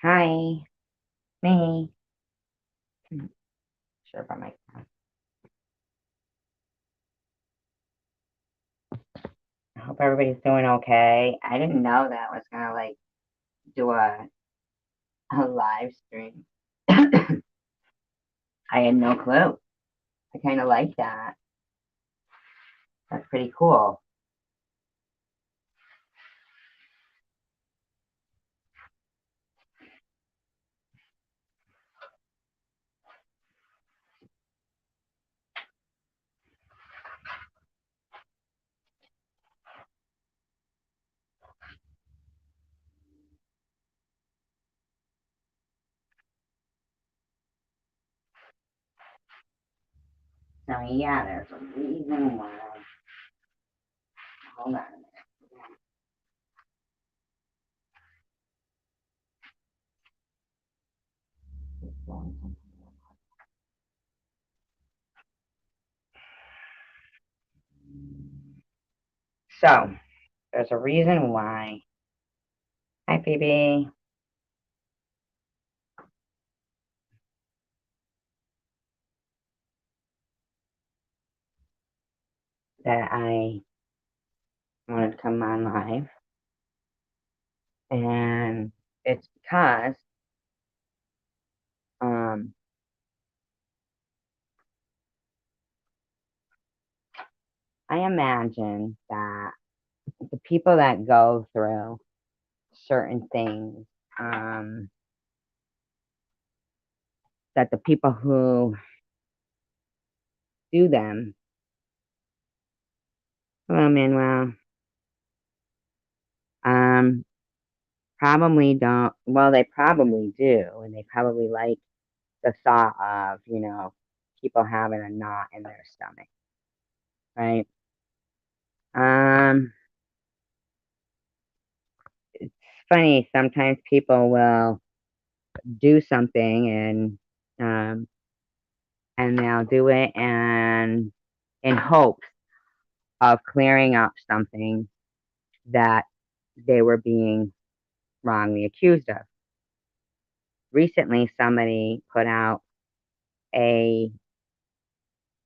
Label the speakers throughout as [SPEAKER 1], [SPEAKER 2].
[SPEAKER 1] Hi, me. Sure about my. I hope everybody's doing okay. I didn't know that I was gonna like do a live stream. I had no clue. I kind of like that. That's pretty cool. So yeah, there's a reason why. Hold on a minute. So there's a reason why. Hi, Phoebe. That I wanted to come on live, and it's because um I imagine that the people that go through certain things, um, that the people who do them, hello, Manuel, um, probably don't, well, they probably do, and they probably like the thought of, people having a knot in their stomach, right? Um, it's funny, sometimes people will do something and they'll do it and in hopes of clearing up something that they were being wrongly accused of. Recently, somebody put out a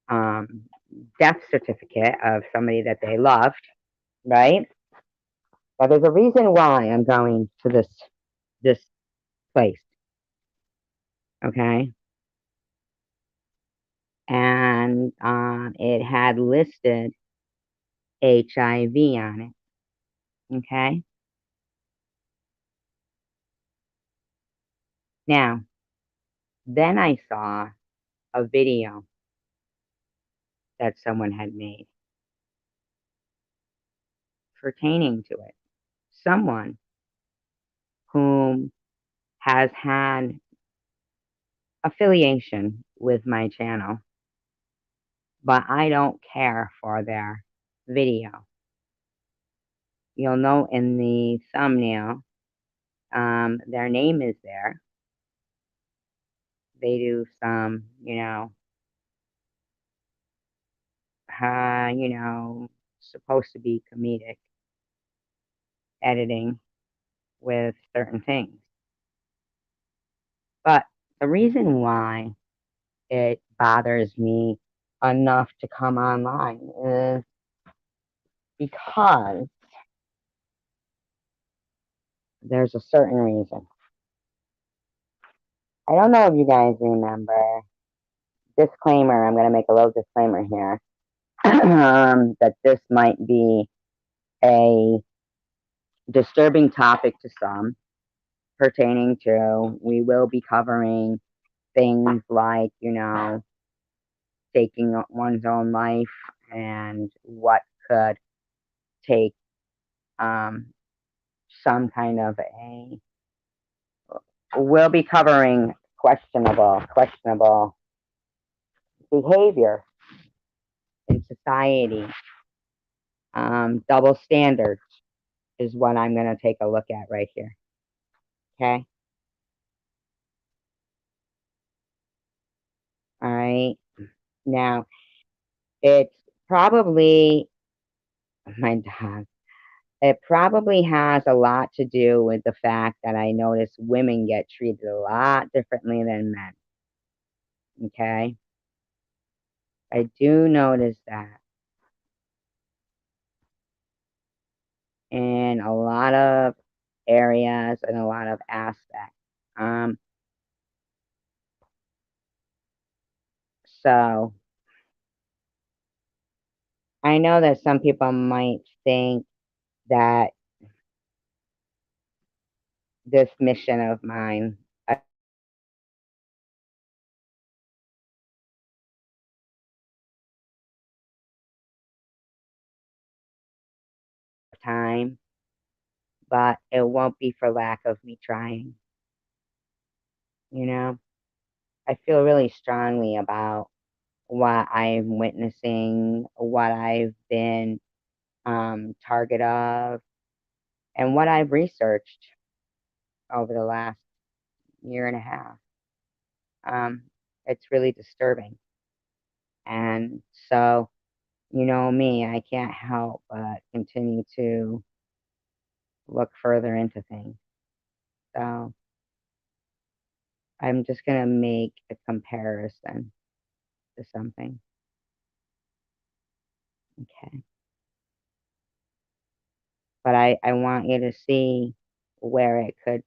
[SPEAKER 1] um, death certificate of somebody that they loved, right? But there's a reason why I'm going to this place, okay? And it had listed HIV on it, okay? Now, then I saw a video that someone had made pertaining to it. Someone whom has had affiliation with my channel, but I don't care for their video. You'll note in the thumbnail, their name is there. They do some, supposed to be comedic editing with certain things. But the reason why it bothers me enough to come online is because there's a certain reason. I don't know if you guys remember, disclaimer, I'm going to make a little disclaimer here, that this might be a disturbing topic to some pertaining to, we will be covering things like, taking one's own life and what could take um, some kind of a, we'll be covering questionable behavior in society. Double standards is what I'm going to take a look at right here. Okay. All right. Now, it's probably my dog. It probably has a lot to do with the fact that I notice women get treated a lot differently than men. Okay. I do notice that in a lot of areas and a lot of aspects. Um, so I know that some people might think that this mission of mine, time, but it won't be for lack of me trying. You know, I feel really strongly about what I'm witnessing, what I've been target of, and what I've researched over the last year and a half. Um, it's really disturbing. And so, you know me, I can't help but continue to look further into things. So I'm just going to make a comparison to something. Okay. But I want you to see where it could,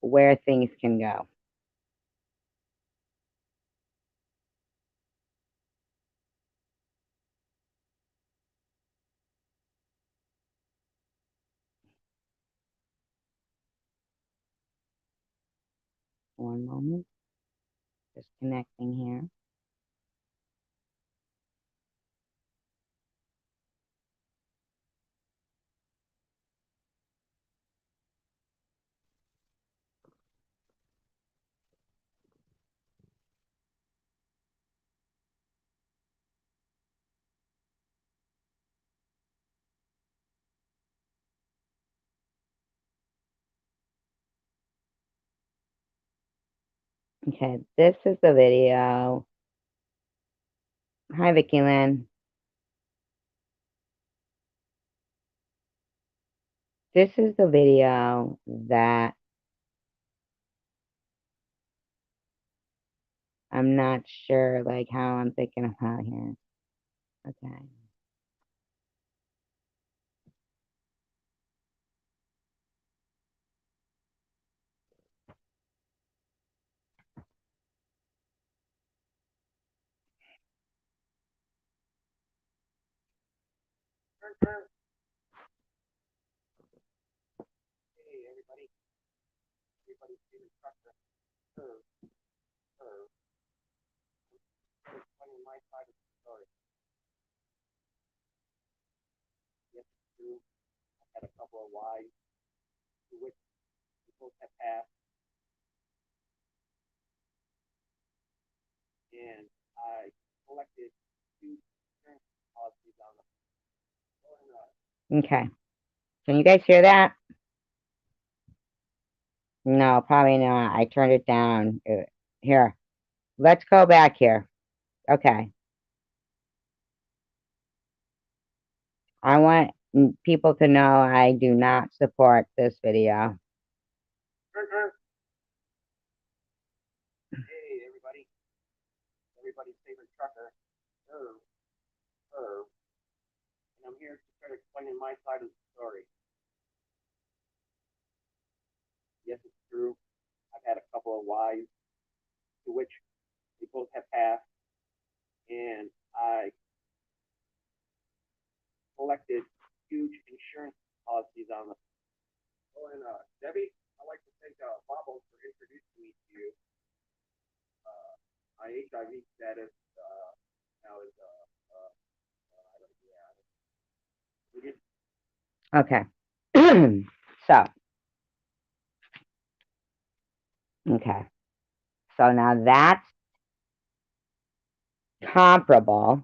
[SPEAKER 1] where things can go. One moment. Just connecting here. Okay, this is the video. Hi, Vicky Lynn. This is the video that I'm not sure like how I'm thinking about here. Okay. Okay. Can you guys hear that? No, probably not. I turned it down. Here, let's go back here. Okay. I want people to know I do not support this video. Okay. So, okay. So now that's comparable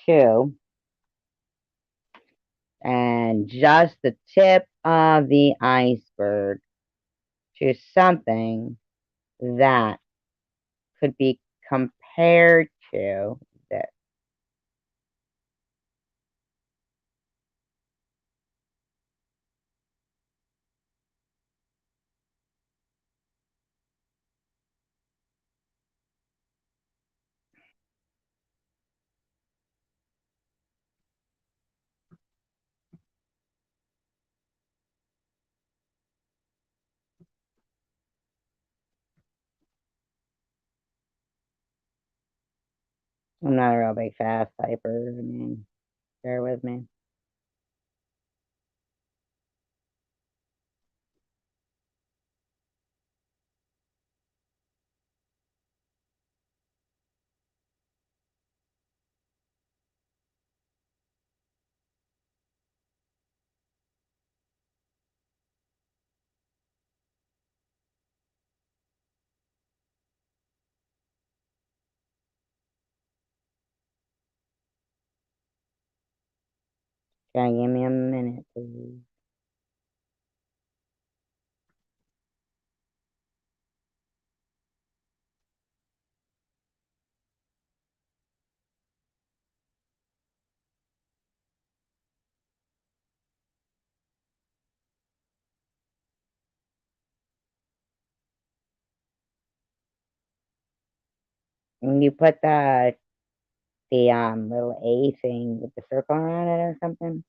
[SPEAKER 1] to, and just the tip of the iceberg to something that could be compared to this. I'm not a real big fast typer. I mean, bear with me. Can you give me a minute, please? And you put the little A thing with the circle around it or something?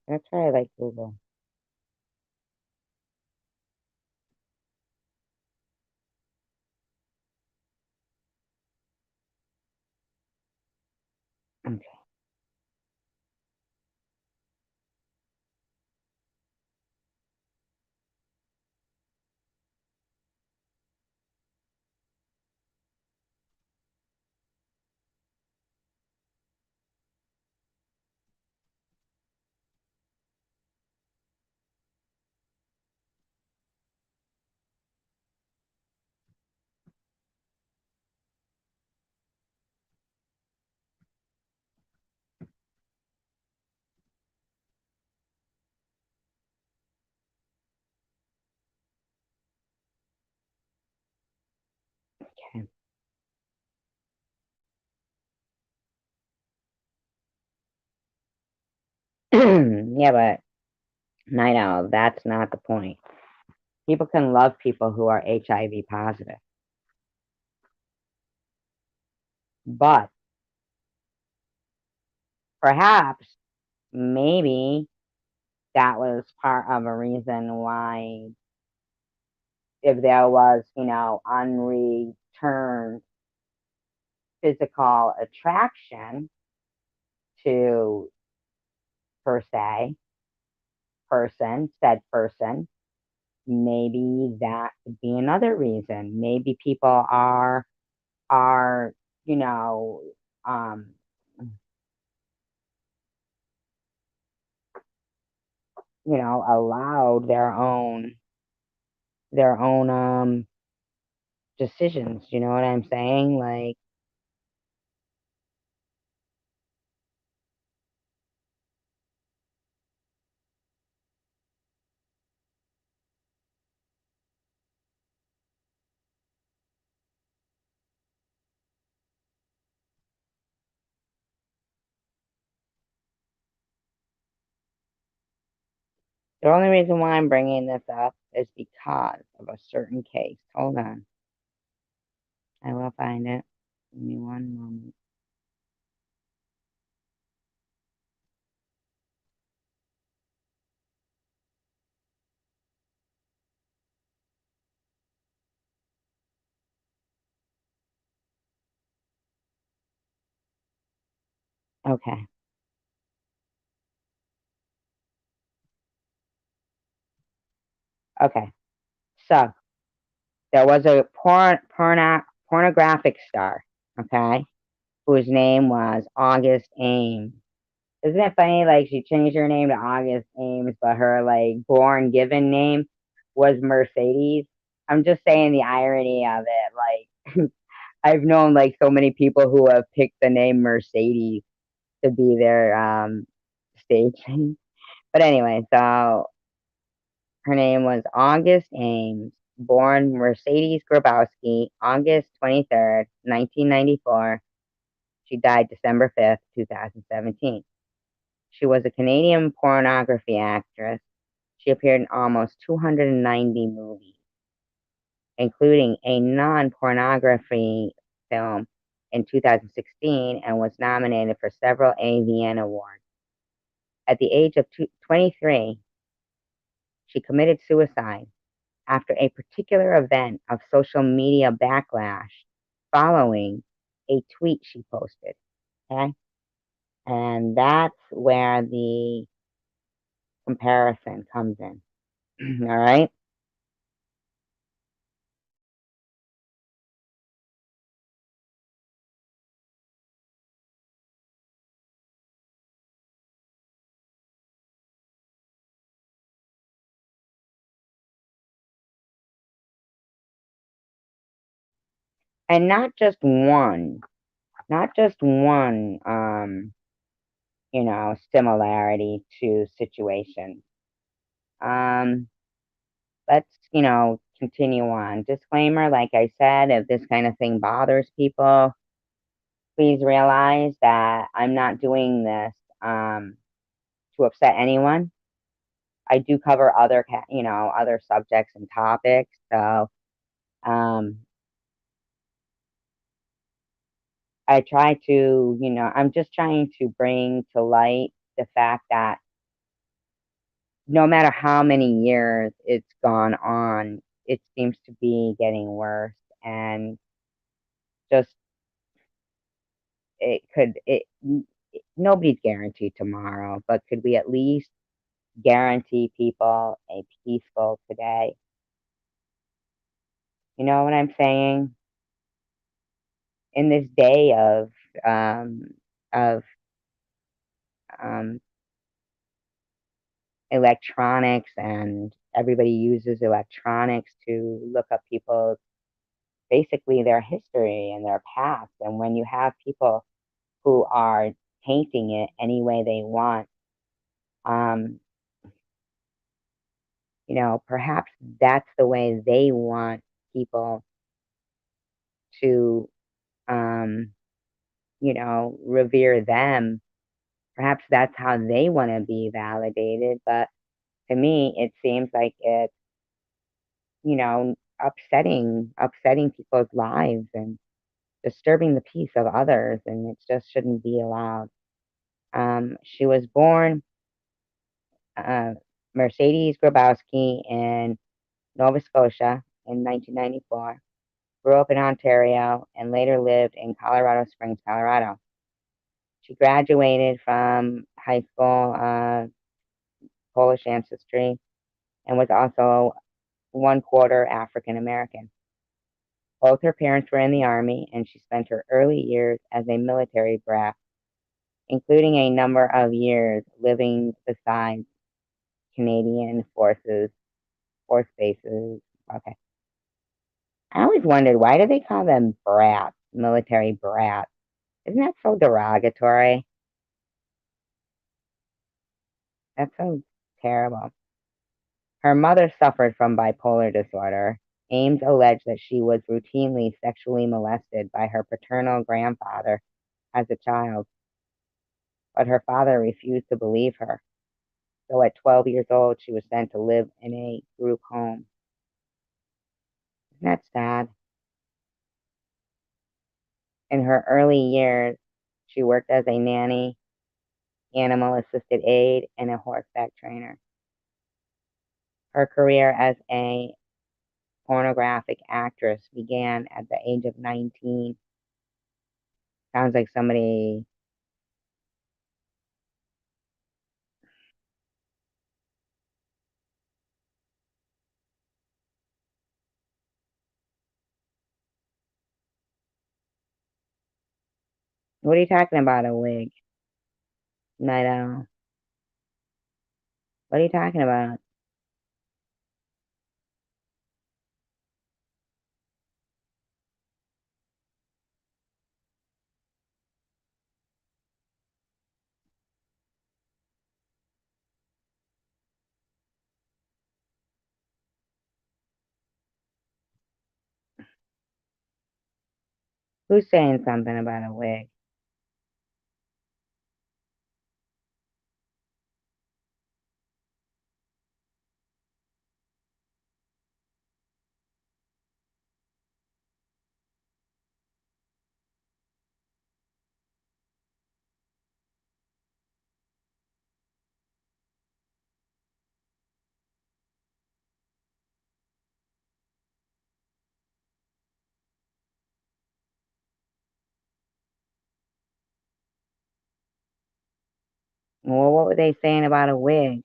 [SPEAKER 1] That's why I like Google. Okay. Yeah, but night owl, that's not the point. People can love people who are HIV positive, but perhaps, maybe that was part of a reason why, if there was, unreturned physical attraction to, per se, said person, maybe that could be another reason. Maybe people are, you know, um, allowed their own decisions. You know what I'm saying? Like, the only reason why I'm bringing this up is because of a certain case. Hold on, I will find it. Give me one moment. Okay, okay. So there was a pornographic star, okay, whose name was August Ames. Isn't it funny? Like, she changed her name to August Ames, but her like born given name was Mercedes. I'm just saying the irony of it. Like, I've known like so many people who have picked the name Mercedes to be their stage name. But anyway, so her name was August Ames, born Mercedes Grabowski, August 23rd, 1994. She died December 5th, 2017. She was a Canadian pornography actress. She appeared in almost 290 movies, including a non pornography film in 2016, and was nominated for several AVN awards. At the age of 23, she committed suicide after a particular event of social media backlash following a tweet she posted. Okay. And that's where the comparison comes in. All right. And not just one, similarity to situations. Um, let's, continue on. Disclaimer, like I said, if this kind of thing bothers people, please realize that I'm not doing this to upset anyone. I do cover other subjects and topics. So um, I try to, I'm just trying to bring to light the fact that no matter how many years it's gone on, it seems to be getting worse. And just, it could, nobody's guaranteed tomorrow, but could we at least guarantee people a peaceful today? You know what I'm saying? In this day um, of um, electronics, and everybody uses electronics to look up people's basically their history and their past. And when you have people who are painting it any way they want, um, perhaps that's the way they want people to, um, revere them. Perhaps that's how they want to be validated. But to me, it seems like it's, upsetting people's lives and disturbing the peace of others, and it just shouldn't be allowed. She was born uh, Mercedes Grabowski in Nova Scotia in 1994, grew up in Ontario, and later lived in Colorado Springs, Colorado. She graduated from high school, Polish ancestry, and was also one quarter African American. Both her parents were in the Army, and she spent her early years as a military brat, including a number of years living beside Canadian force bases. Okay. I always wondered, why do they call them brats, military brats? Isn't that so derogatory? That's so terrible. Her mother suffered from bipolar disorder. Ames alleged that she was routinely sexually molested by her paternal grandfather as a child, but her father refused to believe her. So at 12 years old, she was sent to live in a group home. Isn't that sad? In her early years, she worked as a nanny, animal assisted aide, and a horseback trainer. Her career as a pornographic actress began at the age of 19. Sounds like somebody. What are you talking about, a wig? Night owl. What are you talking about? Who's saying something about a wig? Well, what were they saying about a wig?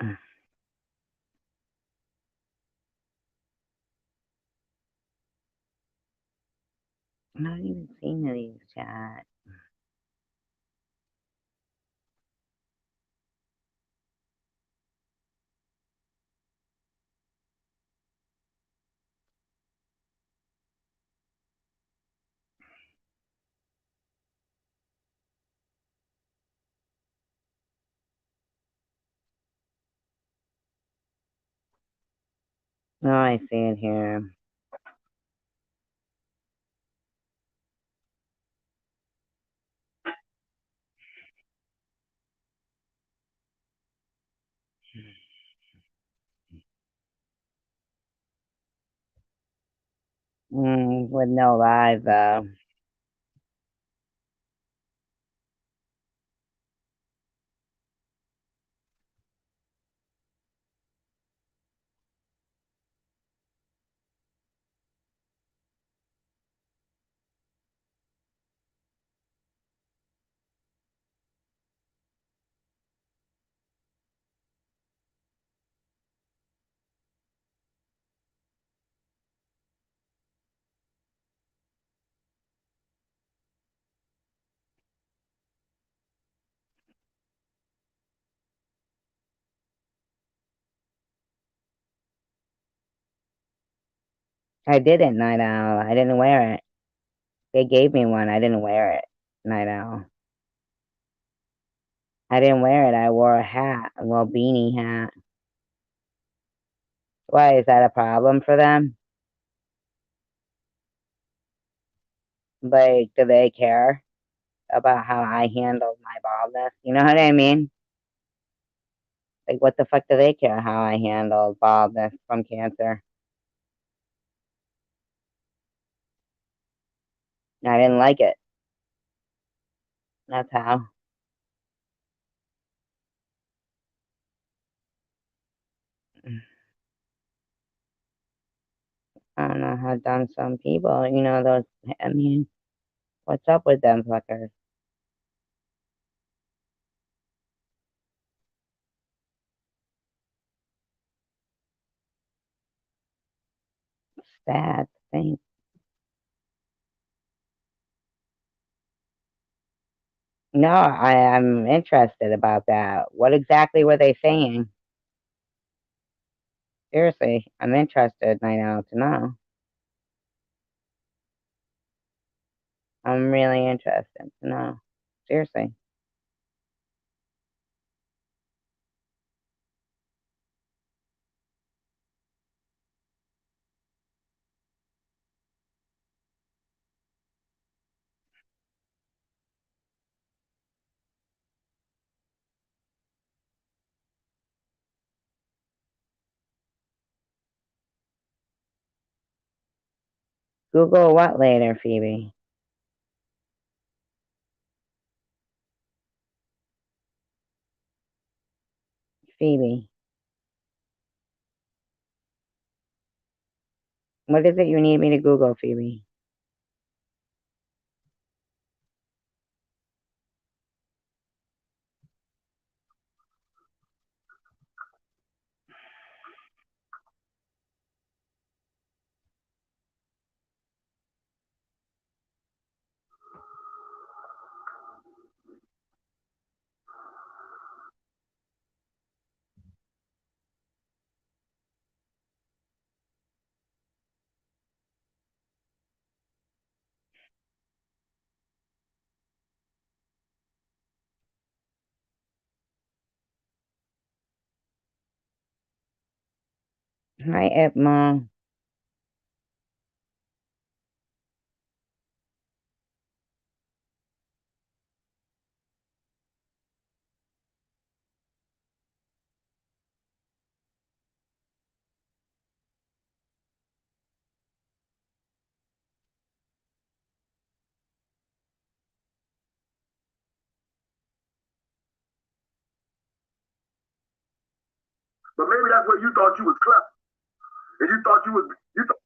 [SPEAKER 1] I'm not even seeing these chat. Oh, I see it here. With no live though. I didn't, Night Owl. I didn't wear it. They gave me one. I didn't wear it, Night Owl. I didn't wear it. I wore a hat, a little beanie hat. Why, is that a problem for them? Like, do they care about how I handled my baldness? You know what I mean? Like, what the fuck do they care how I handled baldness from cancer? I didn't like it. That's how. I don't know how done some people, those, I mean, what's up with them fuckers? Sad thing. No, I'm interested about that. What exactly were they saying? Seriously, I'm interested I know to know. I'm really interested to know. Seriously. Google what later, Phoebe? Phoebe. What is it you need me to Google, Phoebe? Hi, Ipma.
[SPEAKER 2] But maybe that's where you thought you was clever. And you thought you was, you thought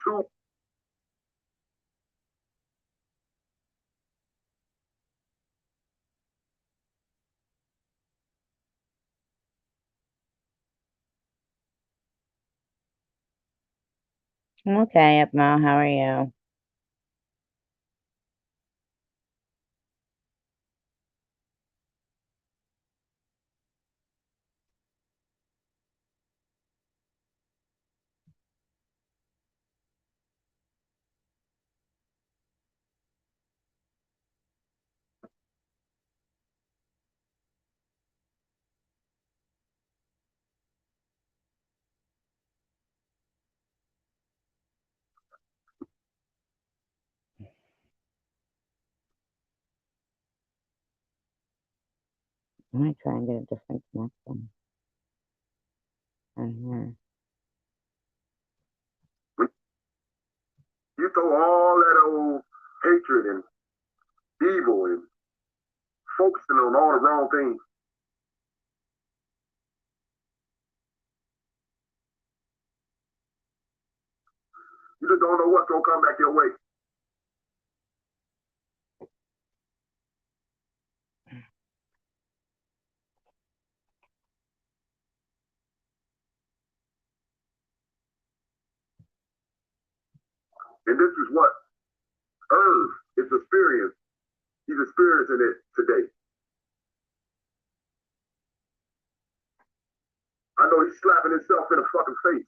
[SPEAKER 2] Two,
[SPEAKER 1] I'm okay, Upmo. How are you? I'm gonna try and get a different connection on here.
[SPEAKER 2] you throw all that old hatred and evil and focusing on all the wrong things. You just don't know what's gonna come back your way. And this is what Irv is experiencing. He's experiencing it today. I know he's slapping himself in the fucking face.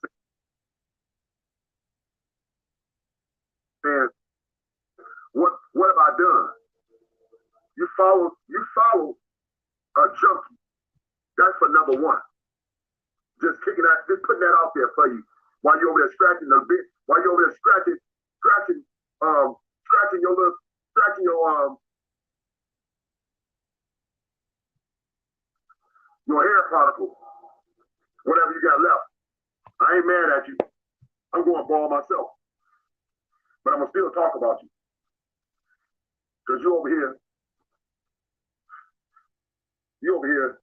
[SPEAKER 2] And what have I done? You follow a junkie. That's for number one. Just kicking out, just putting that out there for you. While you're over there scratching the bit, while you're over there scratching your little, scratching your hair particles, whatever you got left. I ain't mad at you. I'm going to ball myself, but I'm gonna still talk about you because you over here.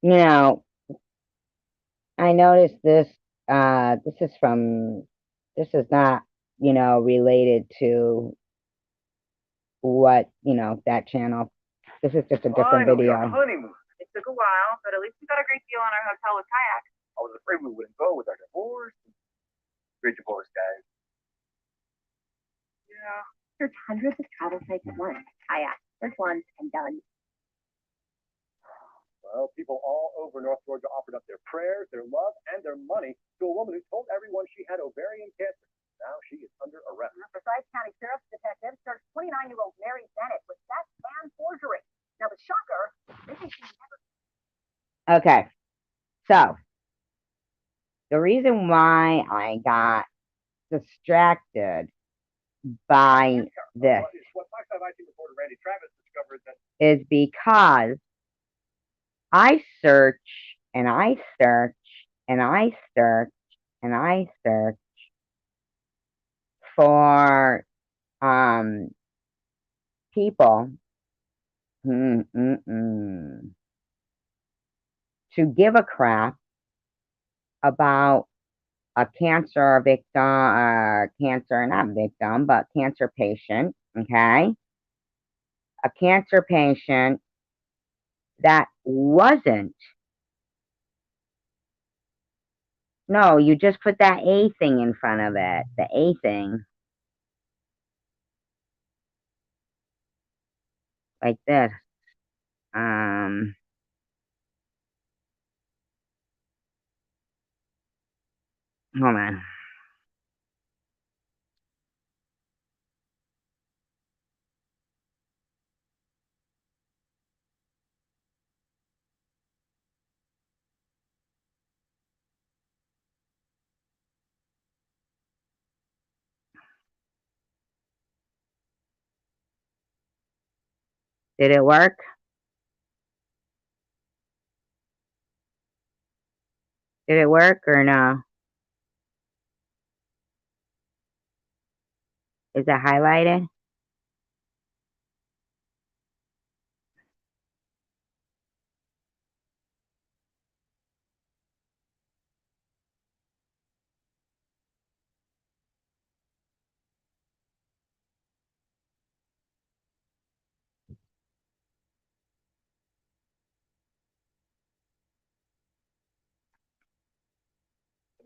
[SPEAKER 1] You know, I noticed this. This is not, related to what, that channel. This is just a different video.
[SPEAKER 3] Honeymoon. It took a while, but at least we got a great deal on our hotel with kayaks. I was afraid we wouldn't go with our divorce. Great divorce, guys. Yeah.
[SPEAKER 4] There's hundreds of travel sites at once. Kayak. There's one and done.
[SPEAKER 3] Well, people all over North Georgia offered up their prayers, their love, and their money to a woman who told everyone she had ovarian cancer. Now she is under arrest.
[SPEAKER 4] Forsyth County Sheriff's detectives searched 29-year-old Mary Bennett with theft and forgery. Now the shocker, they think she never.
[SPEAKER 1] Okay, so the reason why I got distracted by this is because I search and I search and I search and I search for people to give a crap about a cancer victim, cancer, not victim, but cancer patient, okay? A cancer patient that wasn't. No, you just put that A thing in front of it, the A thing. Like this. Hold on. Did it work? Did it work or no? Is it highlighted?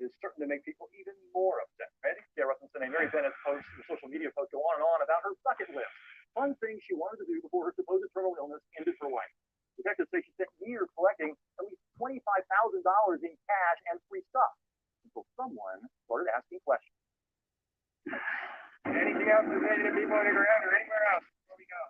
[SPEAKER 3] is certain to make people even more upset. Ready? Yeah, Russell and Mary Bennett's post, the social media post, go on and on about her bucket list. Fun things she wanted to do before her supposed terminal illness ended her life. Detectives say she spent years collecting at least $25,000 in cash and free stuff until someone started asking questions. Anything else related to people underground or anywhere else? Where we go?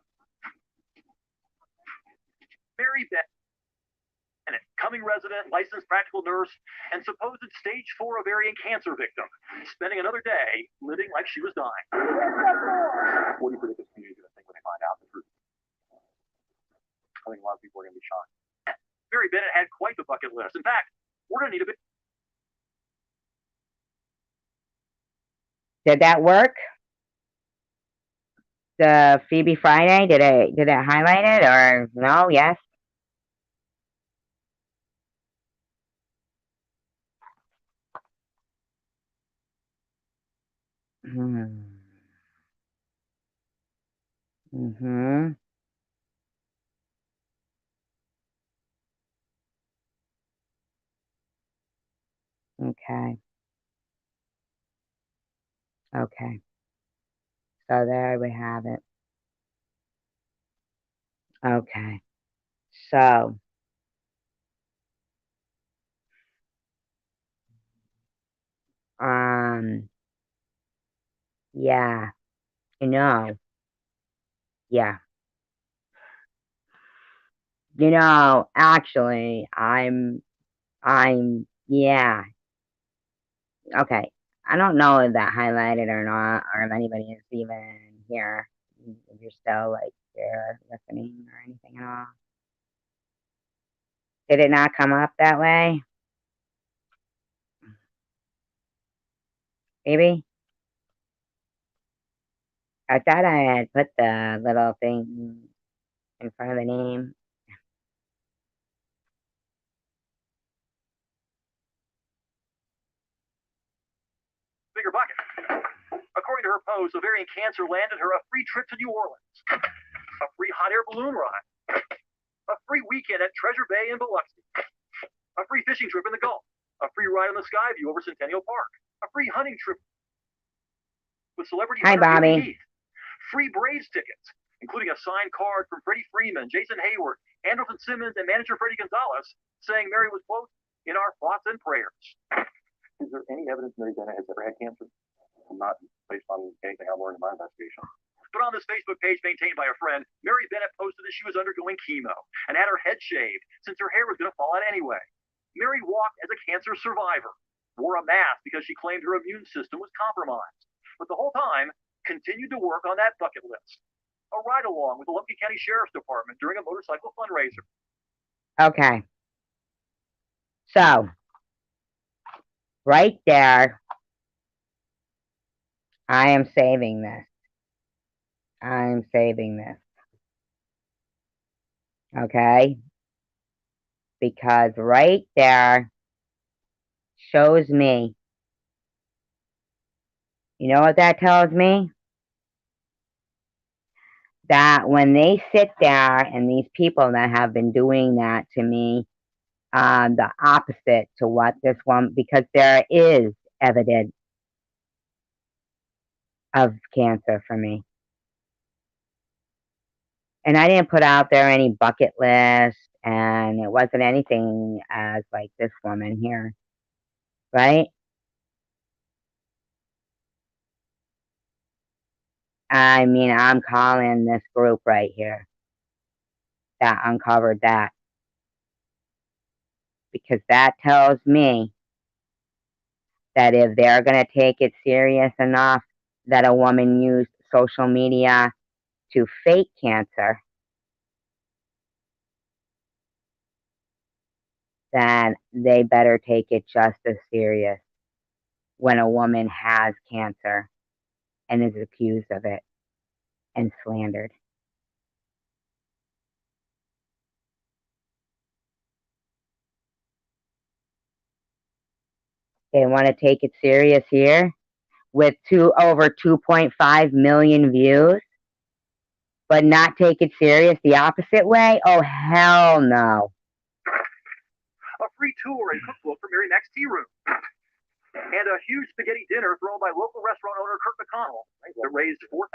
[SPEAKER 3] Mary Bennett, coming resident, licensed practical nurse, and supposed stage 4 ovarian cancer victim, spending another day living like she was dying. What do you predict this community is going to think when they find out the truth? I think a lot of people are going to be shocked. Mary Bennett had quite the bucket list. In fact, we're going to need a bit.
[SPEAKER 1] Did that work? The Phoebe Friday, did it highlight it or no? Yes. Mm-hmm. Okay. Okay. So there we have it. Okay. So yeah, yeah. Actually, yeah. Okay. I don't know if that highlighted or not, or if anybody is even here. If you're still like there listening or anything at all. Did it not come up that way? Maybe? I thought I had put the little thing in front of the name.
[SPEAKER 3] Bigger bucket. According to her post, ovarian cancer landed her a free trip to New Orleans, a free hot air balloon ride, a free weekend at Treasure Bay in Biloxi, a free fishing trip in the Gulf, a free ride on the Skyview over Centennial Park, a free hunting trip with celebrity
[SPEAKER 1] Hi,
[SPEAKER 3] hunter
[SPEAKER 1] Bobby.
[SPEAKER 3] Heath, free Braves tickets, including a signed card from Freddie Freeman, Jason Hayward, Anderson Simmons, and manager Freddie Gonzalez, saying Mary was, quote, in our thoughts and prayers. Is there any evidence Mary Bennett has ever had cancer? Not based on anything I've learned in my investigation. But on this Facebook page maintained by a friend, Mary Bennett posted that she was undergoing chemo and had her head shaved since her hair was going to fall out anyway. Mary walked as a cancer survivor, wore a mask because she claimed her immune system was compromised, but the whole time continued to work on that bucket list. A ride along with the Lumpkin County Sheriff's Department during a motorcycle fundraiser.
[SPEAKER 1] Okay. So, right there, I am saving this. Okay? Because right there shows me. You know what that tells me? That when they sit there and these people that have been doing that to me, the opposite to what this one, because there is evidence of cancer for me. And I didn't put out there any bucket list, and it wasn't anything as like this woman here, right? I mean, I'm calling this group right here that uncovered that, because that tells me that if they're going to take it serious enough that a woman used social media to fake cancer, then they better take it just as serious when a woman has cancer and is accused of it and slandered. They want to take it serious here with over 2.5 million views, but not take it serious the opposite way? Oh, hell no.
[SPEAKER 3] A free tour and cookbook for Mary Mac's Tea Room. and a huge spaghetti dinner thrown by local restaurant owner Kurt McConnell that raised $4,000.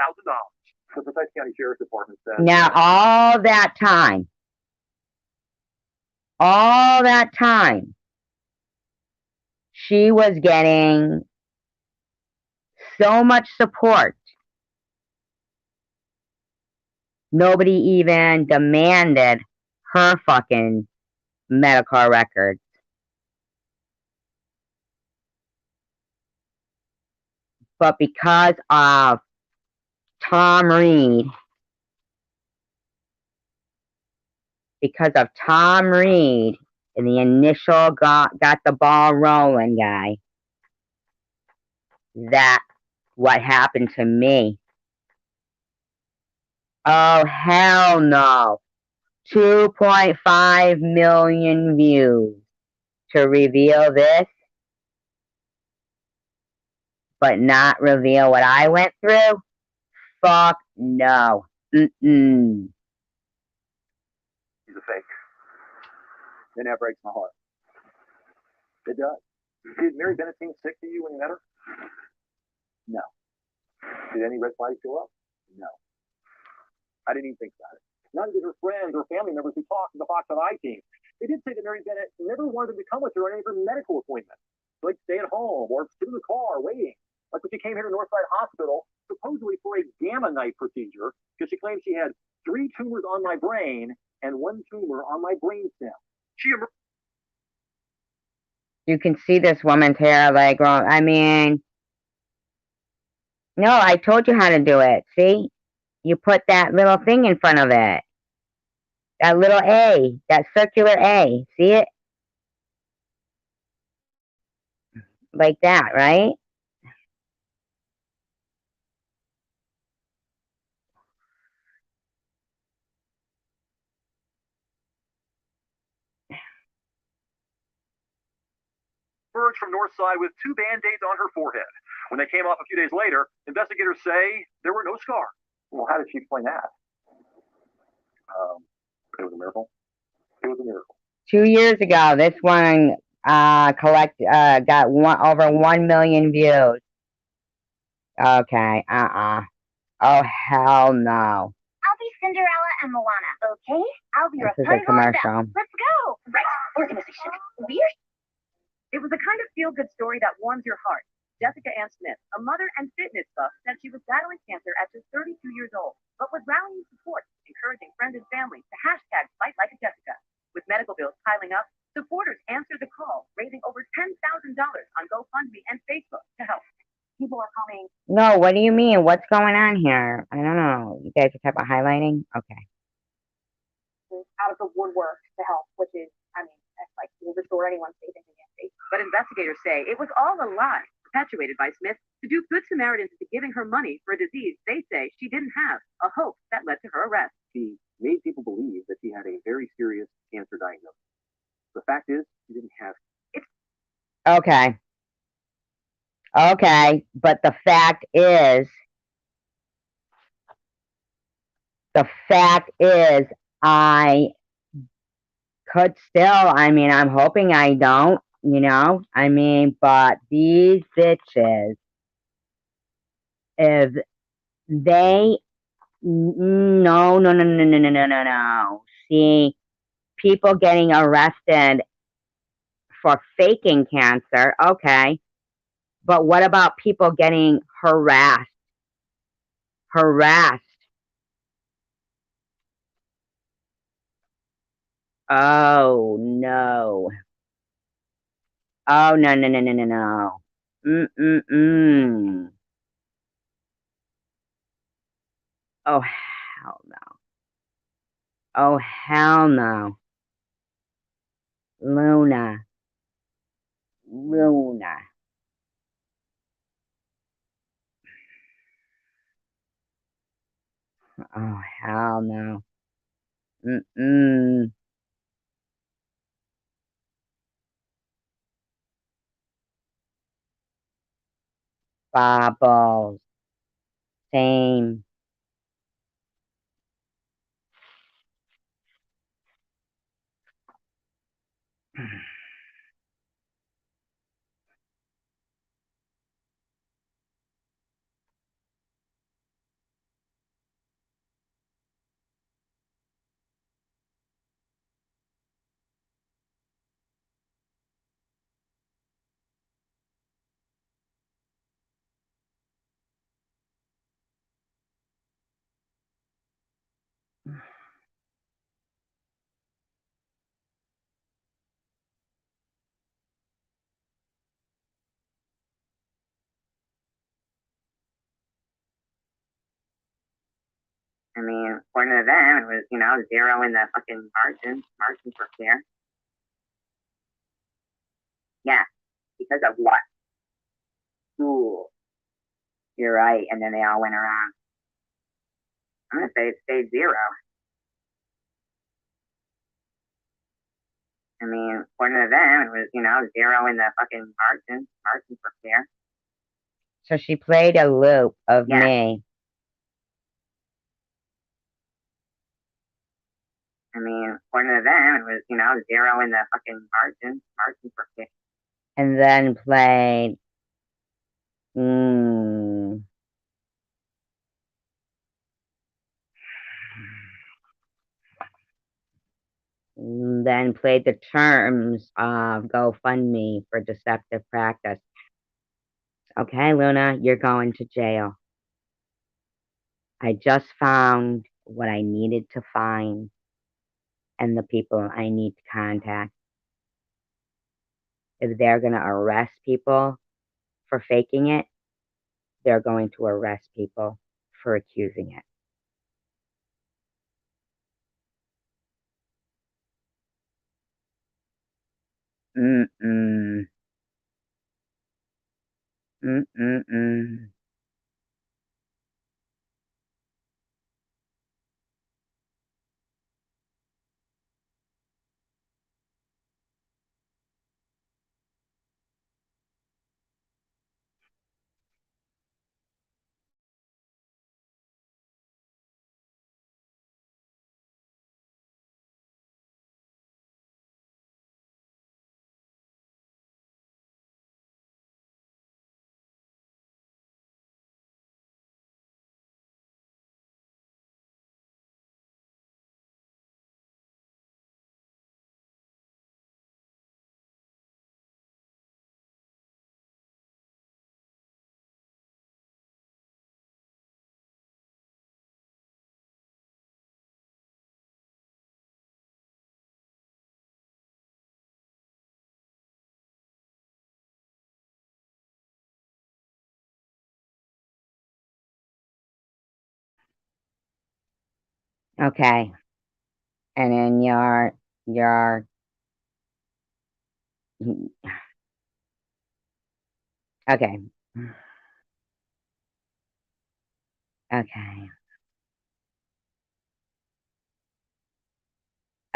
[SPEAKER 3] The Forsyth County Sheriff's Department says.
[SPEAKER 1] Now, all that time, she was getting so much support. Nobody even demanded her fucking medical records. But because of Tom Reed, and the initial got the ball rolling guy, that's what happened to me. Oh, hell no. 2.5 million views to reveal this, but not reveal what I went through? Fuck no. Mm-mm.
[SPEAKER 3] He's a fake. And that breaks my heart. It does. Did Mary Bennett seem sick to you when you met her? No. Did any red flags show up? No. I didn't even think about it. None did her friends or family members who talked to the Fox and I team. They did say that Mary Bennett never wanted them to come with her on any of her medical appointments. Like stay at home or sit in the car waiting. Like when she came here to Northside Hospital, supposedly for a gamma knife procedure, because she claimed she had 3 tumors on my brain and 1 tumor on my brainstem.
[SPEAKER 1] You can see this woman's hair like growing. I mean, no, I told you how to do it. See? You put that little thing in front of it. That little A, that circular A. See it? Like that, right?
[SPEAKER 3] Emerged from Northside with 2 band-aids on her forehead. When they came off a few days later, investigators say there were no scars. Well, how did she explain that? It was a miracle. It was a miracle.
[SPEAKER 1] 2 years ago, this one got over 1 million views. Okay, oh hell no.
[SPEAKER 4] I'll be Cinderella and Moana, okay? I'll be
[SPEAKER 1] This is a
[SPEAKER 4] Rapunzel and Belle.
[SPEAKER 1] commercial.
[SPEAKER 4] Let's go! Right, organization. Weird. It was the kind of feel-good story that warms your heart. Jessica Ann Smith, a mother and fitness buff, said she was battling cancer at just 32 years old, but was rallying support, encouraging friends and family to hashtag Fight Like a Jessica. With medical bills piling up, supporters answered the call, raising over $10,000 on GoFundMe and Facebook to help. People are coming.
[SPEAKER 1] No, what do you mean? What's going on here? I don't know. You guys are talking about highlighting? Okay.
[SPEAKER 4] Out of the woodwork to help, which is, I mean, that's like will restore anyone's faith in humanity.
[SPEAKER 5] But investigators say it was all a lie, perpetuated by Smith to do Good Samaritans into giving her money for a disease they say she didn't have, a hoax that led to her arrest.
[SPEAKER 3] She made people believe that she had a very serious cancer diagnosis. The fact is, she didn't have it.
[SPEAKER 1] Okay. Okay, but the fact is, I could still, I mean, I'm hoping I don't, you know, I mean, but these bitches, if they, no. See, people getting arrested for faking cancer, okay, but what about people getting harassed? Oh, no. Oh, no. Mm-mm-mm. Oh, hell no. Oh, hell no. Luna. Oh, hell no. Mm-mm. Bobbles. Same. I mean, according to them, it was, 0 in the fucking margins. Margins were clear. Yeah, because of what? Ooh, you're right. And then they all went around. I'm gonna say it stayed 0. I mean, according to them, it was, 0 in the fucking margins. Margins were clear. So she played a loop of me. I mean, according to them, it was, 0 in the fucking margins. Margins were clear. And then played, then played the terms of GoFundMe for deceptive practice. Okay, Luna, you're going to jail. I just found what I needed to find and the people I need to contact. If they're going to arrest people for faking it, they're going to arrest people for accusing it. Mm-mm. Mm-mm-mm. Okay. And then your okay. Okay.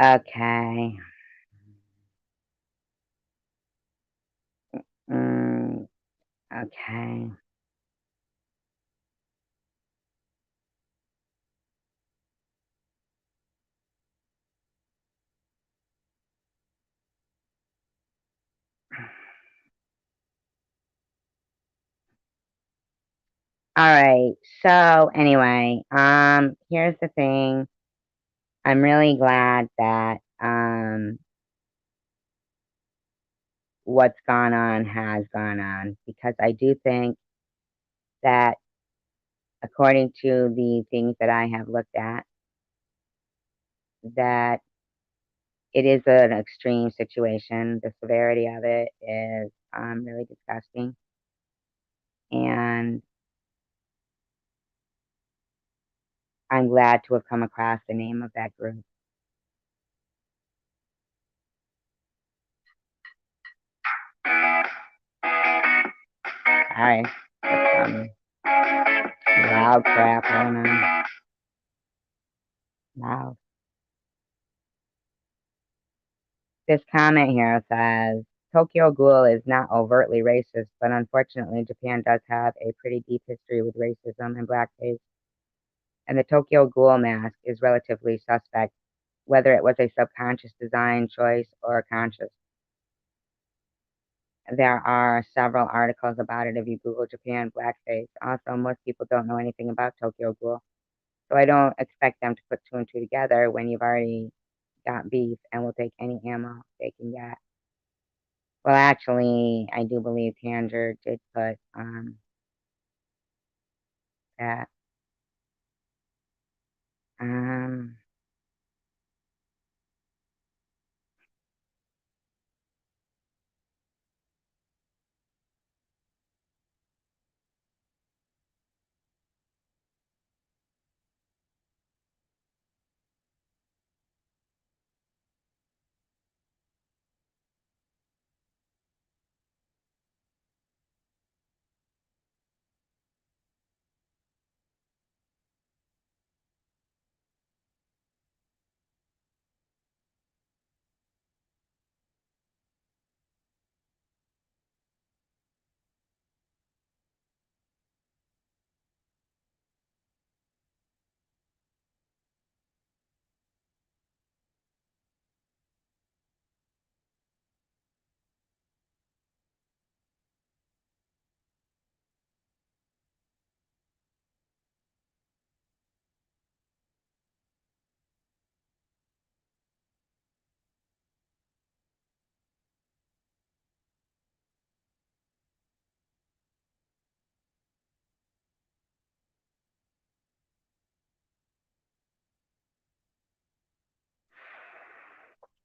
[SPEAKER 1] Okay. Mm, okay. All right. So anyway, here's the thing. I'm really glad that what's gone on has gone on, because I do think that according to the things that I have looked at, that it is an extreme situation. The severity of it is really disgusting. And I'm glad to have come across the name of that group. Sorry, there's some loud crap going on. Loud. This comment here says, Tokyo Ghoul is not overtly racist, but unfortunately Japan does have a pretty deep history with racism and blackface. And the Tokyo Ghoul mask is relatively suspect, whether it was a subconscious design choice or conscious. There are several articles about it if you Google Japan blackface. Also, most people don't know anything about Tokyo Ghoul, so I don't expect them to put 2 and 2 together when you've already got beef and will take any ammo they can get. Well, actually, I do believe Tanger did put that.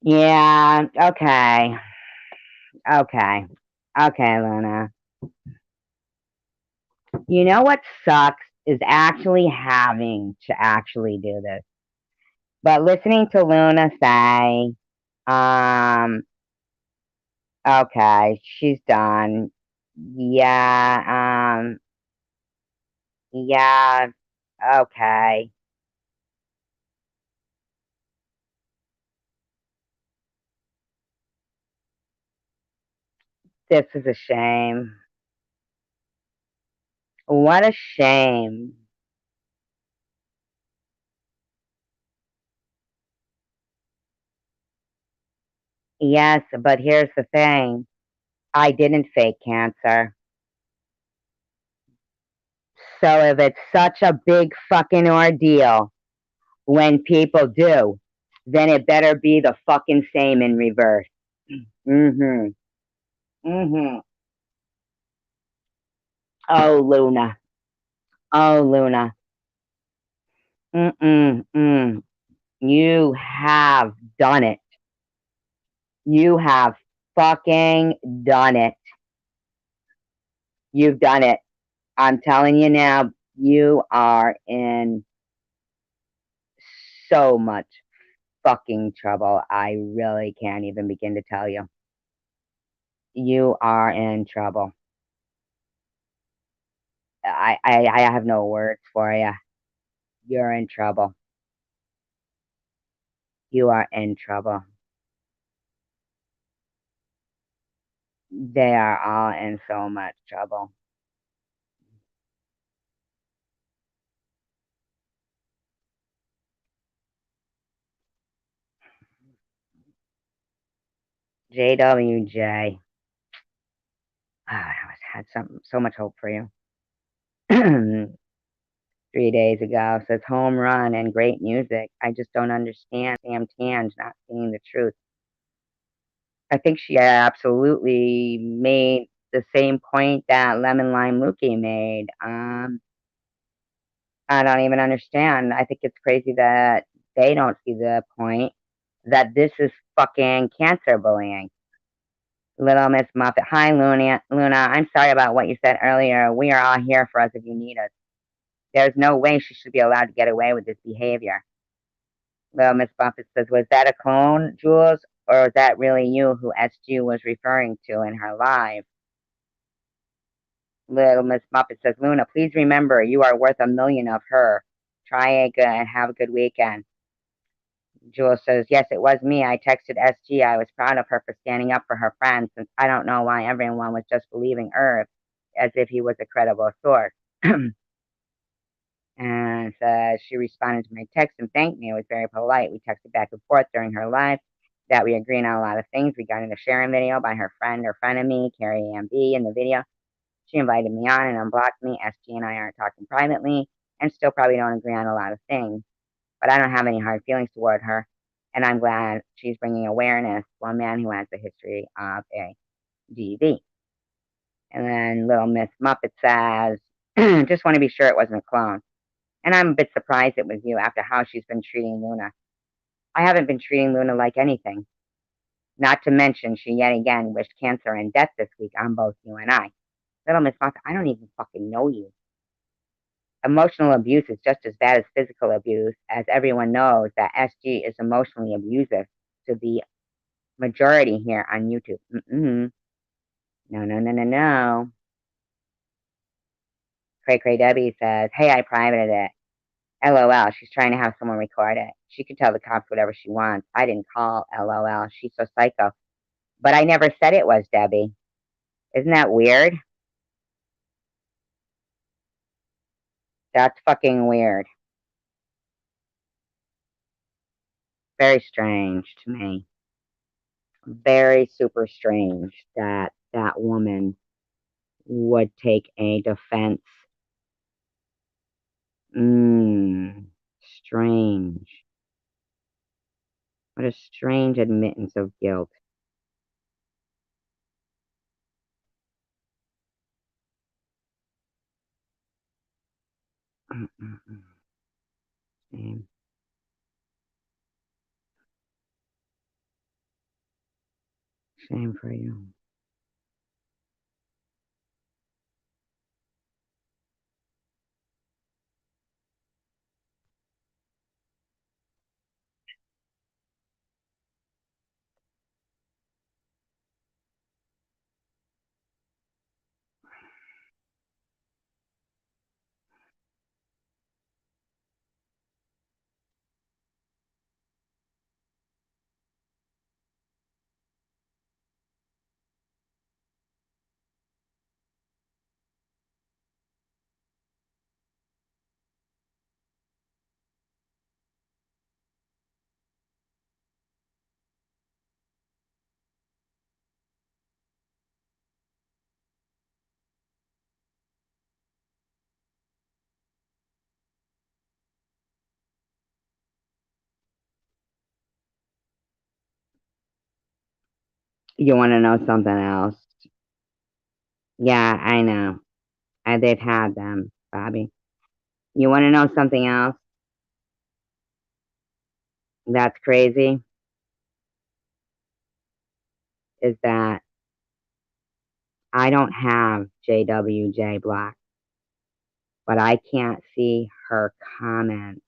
[SPEAKER 1] Yeah, okay. Okay. Okay, Luna. You know what sucks is actually having to actually do this. But listening to Luna say, um, okay, she's done. Yeah, yeah, okay. This is a shame. What a shame. Yes, but here's the thing. I didn't fake cancer. So if it's such a big fucking ordeal when people do, then it better be the fucking same in reverse. Mm-hmm. Mm-hmm. Oh, Luna. Oh, Luna. Mm-mm-mm. You have done it. You have fucking done it. You've done it. I'm telling you now, you are in so much fucking trouble. I really can't even begin to tell you. You are in trouble. I have no words for you. You're in trouble. You are in trouble. They are all in so much trouble. JWJ. I had so much hope for you. 3 days ago says home run and great music. I just don't understand Sam Tange not seeing the truth. I think she absolutely made the same point that Lemon Lime Mookie made. I don't even understand. I think it's crazy that they don't see the point that this is fucking cancer bullying. Little Miss Muffet. Hi, Luna. Luna, I'm sorry about what you said earlier. We are all here for us if you need us. There's no way she should be allowed to get away with this behavior. Little Miss Muffet says, was that a clone, Jules? Or was that really you who SG was referring to in her live? Little Miss Muffet says, Luna, please remember you are worth 1,000,000 of her. Try again and have a good weekend. Jules says, yes, it was me. I texted SG. I was proud of her for standing up for her friends since I don't know why everyone was just believing Irv as if he was a credible source. And she responded to my text and thanked me. It was very polite. We texted back and forth during her live that we agreed on a lot of things. We got into sharing video by her friend or frenemy, Carrie Ann B, in the video. She invited me on and unblocked me. SG and I aren't talking privately and still probably don't agree on a lot of things. But I don't have any hard feelings toward her. And I'm glad she's bringing awareness to a man who has a history of a DV. And then little Miss Muppet says, just want to be sure it wasn't a clone. And I'm a bit surprised it was you after how she's been treating Luna. I haven't been treating Luna like anything. Not to mention, she yet again wished cancer and death this week on both you and I. Little Miss Muppet, I don't even fucking know you. Emotional abuse is just as bad as physical abuse, as everyone knows that SG is emotionally abusive to the majority here on YouTube. Mm-mm. No, no, no, no, no. Cray Cray Debbie says, hey, I privated it. LOL, she's trying to have someone record it. She can tell the cops whatever she wants. I didn't call, LOL. She's so psycho. But I never said it was, Debbie. Isn't that weird? That's fucking weird. Very strange to me. Very super strange that that woman would take a defense. Strange. What a strange admittance of guilt. Shame. Shame for you. You want to know something else? Yeah, I know. They've had them, Bobby. You want to know something else that's crazy? Is that I don't have JWJ blocked, but I can't see her comments.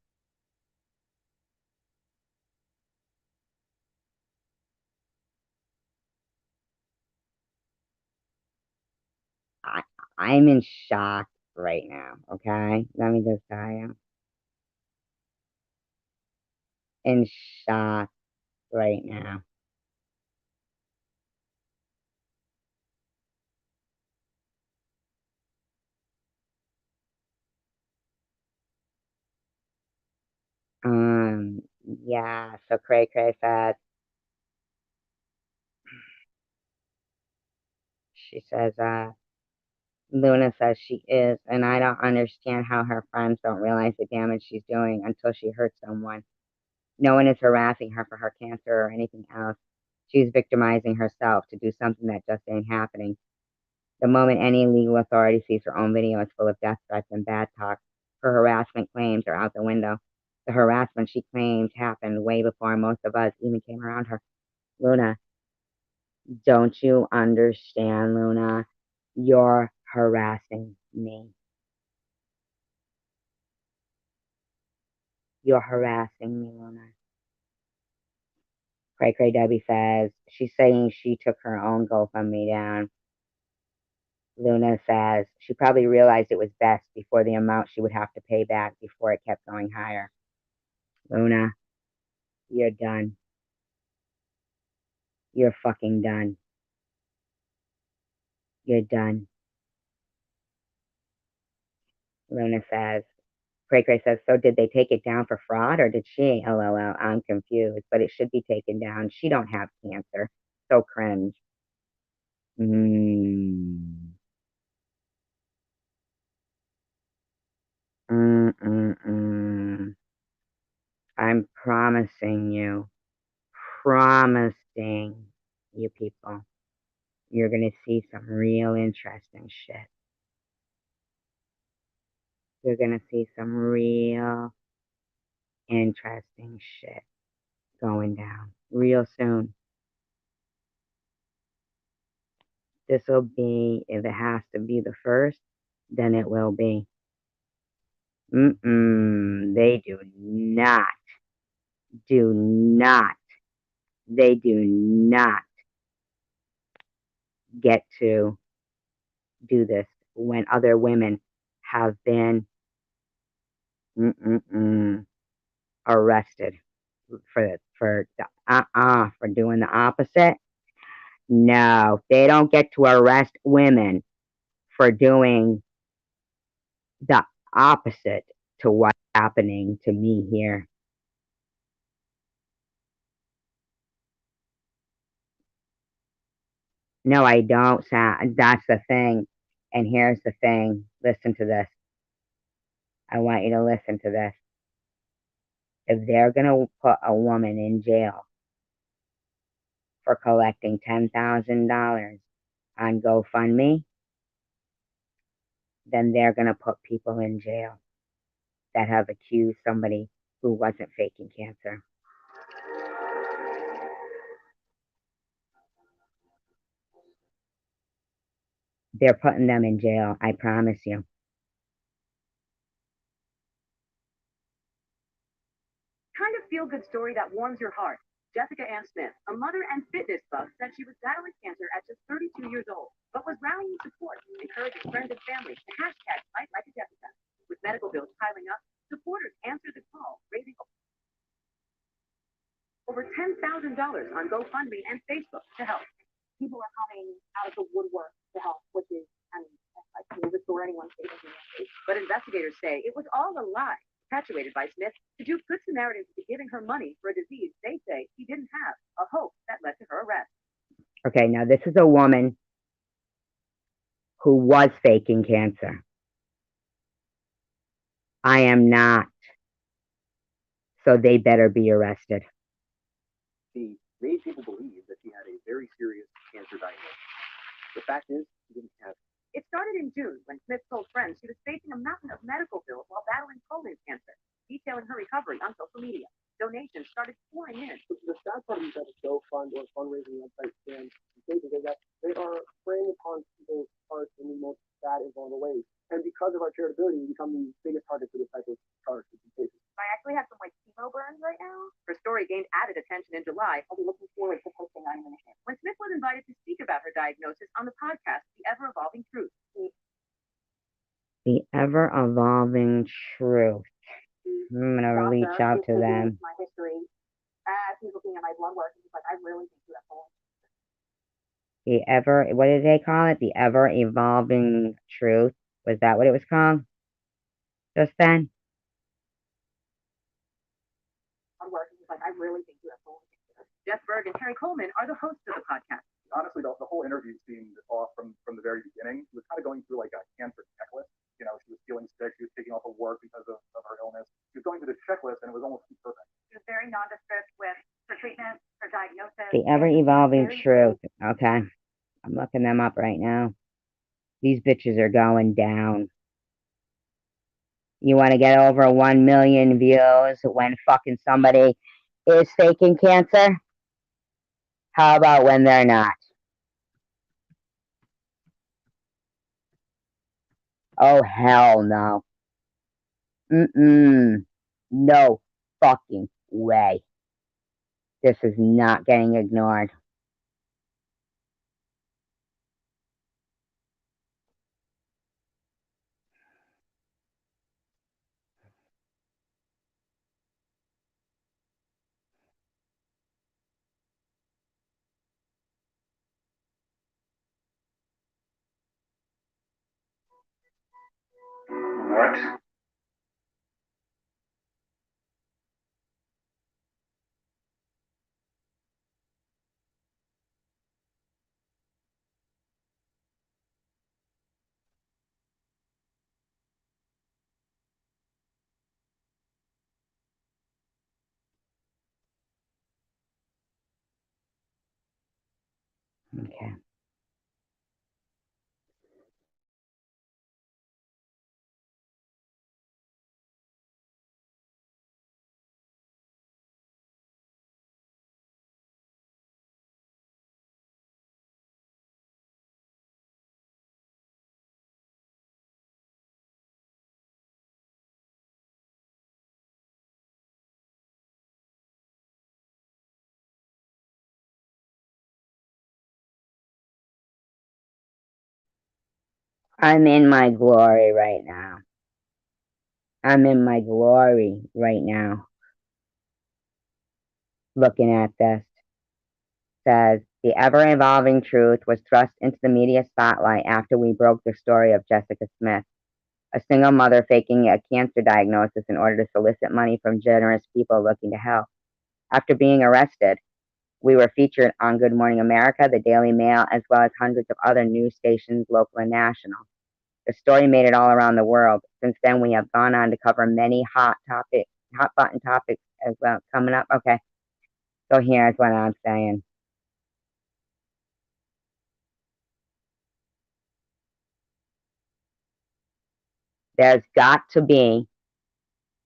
[SPEAKER 1] I, I'm in shock right now, okay? Let me just tell you. In shock right now. Um, yeah, so Cray Cray said, she says, Luna says she is, and I don't understand how her friends don't realize the damage she's doing until she hurts someone. No one is harassing her for her cancer or anything else. She's victimizing herself to do something that just ain't happening. The moment any legal authority sees her own video is full of death threats and bad talk, her harassment claims are out the window. The harassment she claims happened way before most of us even came around her. Luna, don't you understand, Luna? You're harassing me. You're harassing me, Luna. Cray Cray Debbie says she's saying she took her own GoFundMe down. Luna says she probably realized it was best before the amount she would have to pay back before it kept going higher. Luna, you're done. You're fucking done. You're done. Luna says. Cray Cray says, so did they take it down for fraud or did she? LOL, I'm confused, but it should be taken down. She don't have cancer. So cringe. Mm. Mm-mm-mm. I'm promising you people, you're going to see some real interesting shit. You're going to see some real interesting shit going down real soon. This will be, if it has to be the first, then it will be. They do not, they do not get to do this when other women have been arrested for doing the opposite. No, they don't get to arrest women for doing the opposite to what's happening to me here. No, I don't, Sam. That's the thing. And here's the thing. Listen to this. I want you to listen to this. If they're going to put a woman in jail for collecting $10,000 on GoFundMe, then they're going to put people in jail that have accused somebody who wasn't faking cancer. They're putting them in jail, I promise you.
[SPEAKER 5] Kind of feel-good story that warms your heart. Jessica Ann Smith, a mother and fitness buff, said she was battling cancer at just 32 years old, but was rallying support, encouraging friends and family to hashtag fight like a Jessica. With medical bills piling up, supporters answered the call, raising over $10,000 on GoFundMe and Facebook to help.
[SPEAKER 4] People are coming out of the woodwork to help, which is, I mean, I can restore anyone's faith in humanity.
[SPEAKER 5] But investigators say it was all a lie, perpetuated by Smith to do good Samaritans into giving her money for a disease they say she didn't have, a hope that led to her arrest.
[SPEAKER 1] Okay, now this is a woman who was faking cancer. I am not. So they better be arrested.
[SPEAKER 3] She made people believe that she had a very serious cancer diagnosis. The fact is, she didn't have it.
[SPEAKER 5] It started in June when Smith told friends she was facing a mountain of medical bills while battling colon cancer, detailing her recovery on social media. Donations started pouring in.
[SPEAKER 6] The sad part of these types of GoFund or fundraising websites and pages is that they are preying upon people's hearts in the most sad and vulnerable ways. And because of our charitability, we become the biggest targets for this type of charges and cases.
[SPEAKER 4] I actually have some like chemo burns right now.
[SPEAKER 5] Her story gained added attention in July
[SPEAKER 4] I'll be looking forward to posting on Instagram.
[SPEAKER 5] when Smith was invited to speak about her diagnosis on the podcast, The Ever Evolving Truth.
[SPEAKER 1] The ever evolving truth. I'm going to reach out to them.
[SPEAKER 4] My history, he's looking at my blood work and he's like, I really think you have colon.
[SPEAKER 1] The ever, what did they call it? The ever evolving truth. Was that what it was called? Just then?
[SPEAKER 4] Blood work and he's like, I really think you have colon.
[SPEAKER 5] Jeff Berg and Terry Coleman are the hosts of the podcast.
[SPEAKER 7] Honestly, the whole interview seemed off from the very beginning. She was kind of going through like a cancer checklist. You know, she was feeling sick. She was taking off of work because of her illness. She was going through this checklist, and it was almost perfect.
[SPEAKER 4] She was very nondescript with her treatment, her diagnosis.
[SPEAKER 1] The ever evolving truth. Okay. I'm looking them up right now. These bitches are going down. You want to get over 1 million views when fucking somebody is faking cancer? How about when they're not? Oh, hell no. No fucking way. This is not getting ignored.
[SPEAKER 7] What?
[SPEAKER 1] Okay. I'm in my glory right now. I'm in my glory right now. Looking at this. Says, the ever-evolving truth was thrust into the media spotlight after we broke the story of Jessica Smith, a single mother faking a cancer diagnosis in order to solicit money from generous people looking to help. After being arrested, we were featured on Good Morning America, the Daily Mail, as well as hundreds of other news stations, local and national. The story made it all around the world. Since then, we have gone on to cover many hot button topics as well. Coming up, okay. So here's what I'm saying. There's got to be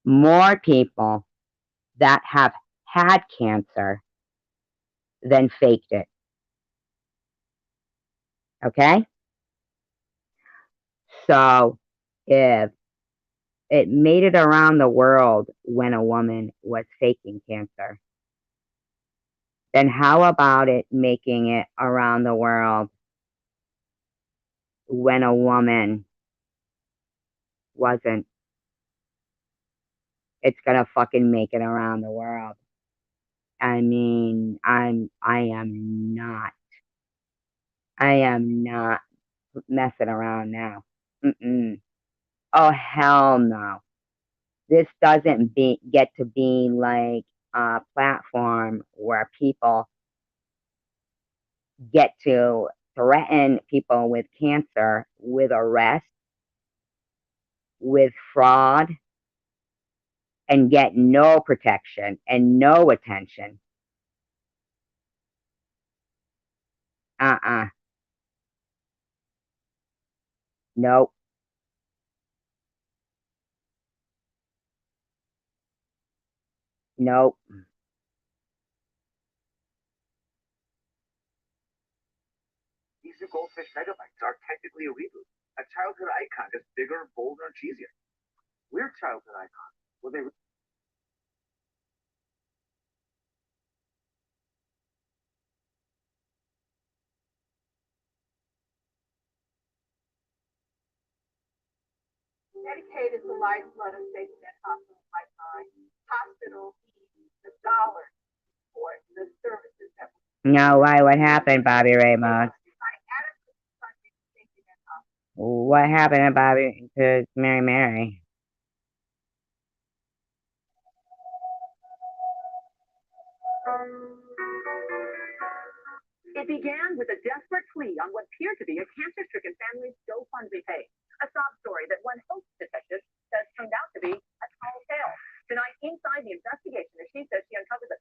[SPEAKER 1] more people that have had cancer than faked it. Okay? So if it made it around the world when a woman was faking cancer, then how about it making it around the world when a woman wasn't? It's gonna fucking make it around the world. I mean, I am not messing around now. Mm-mm. Oh, hell no. This doesn't get to be like a platform where people get to threaten people with cancer, with arrest, with fraud, and get no protection and no attention. Uh-uh. Nope. Nope.
[SPEAKER 3] These new goldfish megabytes are technically a reboot. A childhood icon, just bigger, bolder, and cheesier. We're childhood icons. Well, they
[SPEAKER 5] Medicaid is the lifeblood of safety net hospitals like mine. Hospitals need the dollars for the services that
[SPEAKER 1] No, why? What happened, Bobby Ramos? What happened to Bobby to Mary Mary?
[SPEAKER 5] It began with a desperate plea on what appeared to be a cancer-stricken family's GoFundMe page. A sob story that one host detective says turned out to be a tall tale. Tonight, inside the investigation, as she says she uncovers a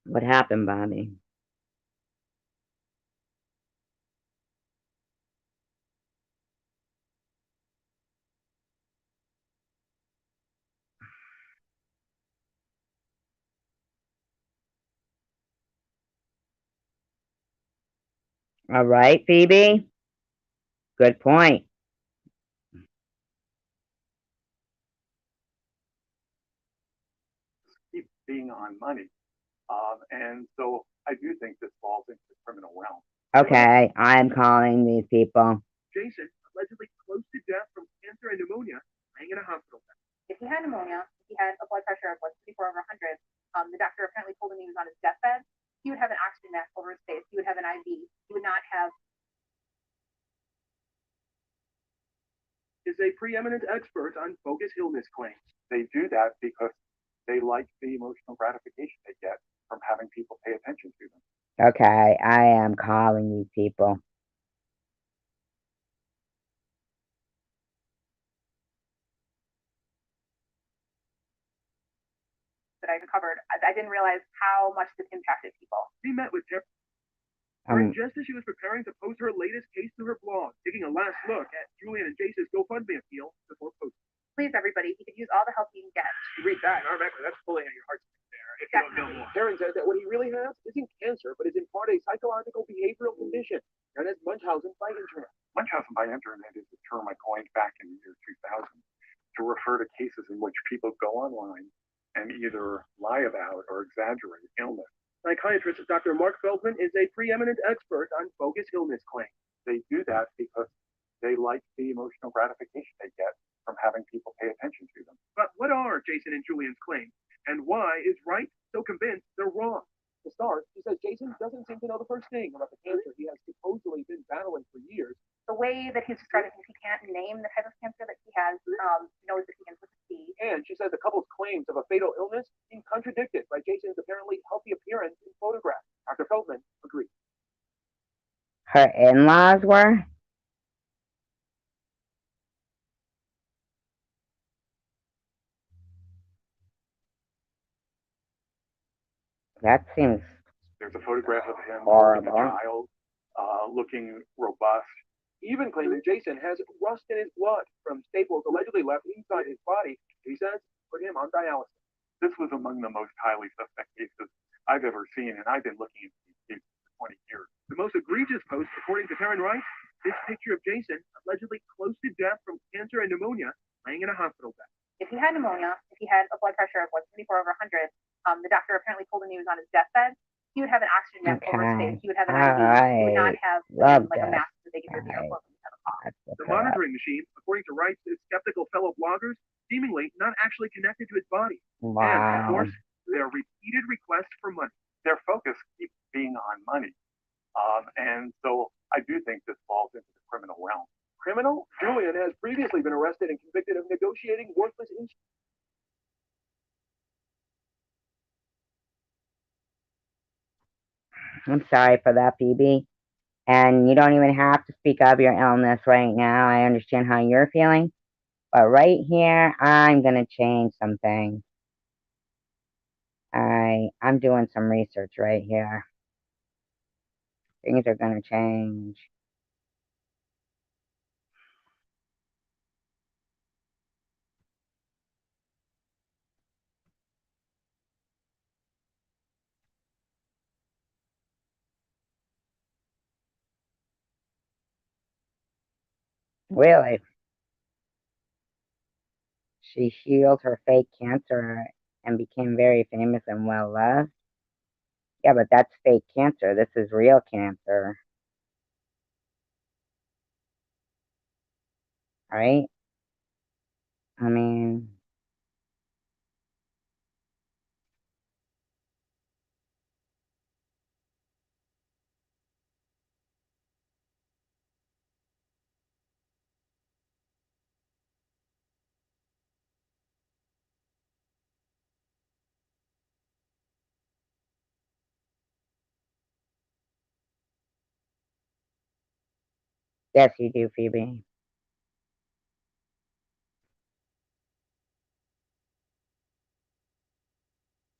[SPEAKER 1] What happened, Bobby? All right, Phoebe. Good point.
[SPEAKER 7] keep being on money. And so I do think this falls into the criminal realm.
[SPEAKER 1] Okay, I'm calling these people.
[SPEAKER 3] Jason, allegedly close to death from cancer and pneumonia, laying in a hospital bed.
[SPEAKER 5] if he had pneumonia, if he had a blood pressure of 54 over 100, the doctor apparently told him he was on his deathbed. He would have an oxygen mask over his face. He would have an IV. He would not have.
[SPEAKER 3] Is a preeminent expert on bogus illness claims.
[SPEAKER 7] They do that because they like the emotional gratification they get from having people pay attention to them.
[SPEAKER 1] Okay, I am calling these people.
[SPEAKER 5] That I recovered. I didn't realize how much this impacted people.
[SPEAKER 3] He met with Jeff just as she was preparing to post her latest case to her blog, taking a last look at Julian and Jace's GoFundMe appeal before posting.
[SPEAKER 5] Please, everybody, he could use all the help he can get.
[SPEAKER 3] You read that, and automatically that's pulling at your heartstrings there if you don't know more.
[SPEAKER 6] Karen says that what he really has isn't cancer, but is in part a psychological behavioral condition known as Munchausen by internet.
[SPEAKER 7] Munchausen by internet is a term I coined back in the year 2000 to refer to cases in which people go online and either lie about or exaggerate illness.
[SPEAKER 3] Psychiatrist Dr. Mark Feldman is a preeminent expert on bogus illness claims.
[SPEAKER 7] They do that because they like the emotional gratification they get from having people pay attention to them.
[SPEAKER 3] But what are Jason and Julian's claims? And why is Wright so convinced they're wrong?
[SPEAKER 6] To start, he says Jason doesn't seem to know the first thing about the cancer he has supposedly been battling for years.
[SPEAKER 5] The way that he's describing things, he can't name the type of cancer that he has, knows that he ends with a C.
[SPEAKER 6] And she says the couple's claims of a fatal illness seem contradicted by Jason's apparently healthy appearance in photographs. Dr. Feldman agrees.
[SPEAKER 1] Her in-laws were? That seems
[SPEAKER 7] There's a photograph of him
[SPEAKER 1] horrible.
[SPEAKER 7] holding a child, looking robust.
[SPEAKER 6] Even claiming Jason has rust in his blood from staples allegedly left inside his body. He says put him on dialysis.
[SPEAKER 3] This was among the most highly suspect cases I've ever seen, and I've been looking into these cases for 20 years. The most egregious post, according to Taryn Rice, this picture of Jason, allegedly close to death from cancer and pneumonia, laying in a hospital bed.
[SPEAKER 4] If he had pneumonia, if he had a blood pressure of 174/100, the doctor apparently told him he was on his deathbed. He would have an oxygen mask over his face. He would have an IV. He would not have like a mask that they give you at the airport when you have a cough.
[SPEAKER 3] The monitoring machine, according to Rice's skeptical fellow bloggers, seemingly not actually connected to his body.
[SPEAKER 1] Wow.
[SPEAKER 3] And, of course, their repeated requests for money. Their focus keeps being on money. And so I do think this falls into the criminal realm.
[SPEAKER 6] Criminal? Julian has previously been arrested and convicted of negotiating worthless insurance.
[SPEAKER 1] I'm sorry for that, Phoebe. And you don't even have to speak of your illness right now. I understand how you're feeling. But right here, I'm going to change some things. I'm doing some research right here. Things are going to change. Really? She healed her fake cancer and became very famous and well loved. Yeah, but that's fake cancer. This is real cancer. Right? I mean, yes, you do, Phoebe.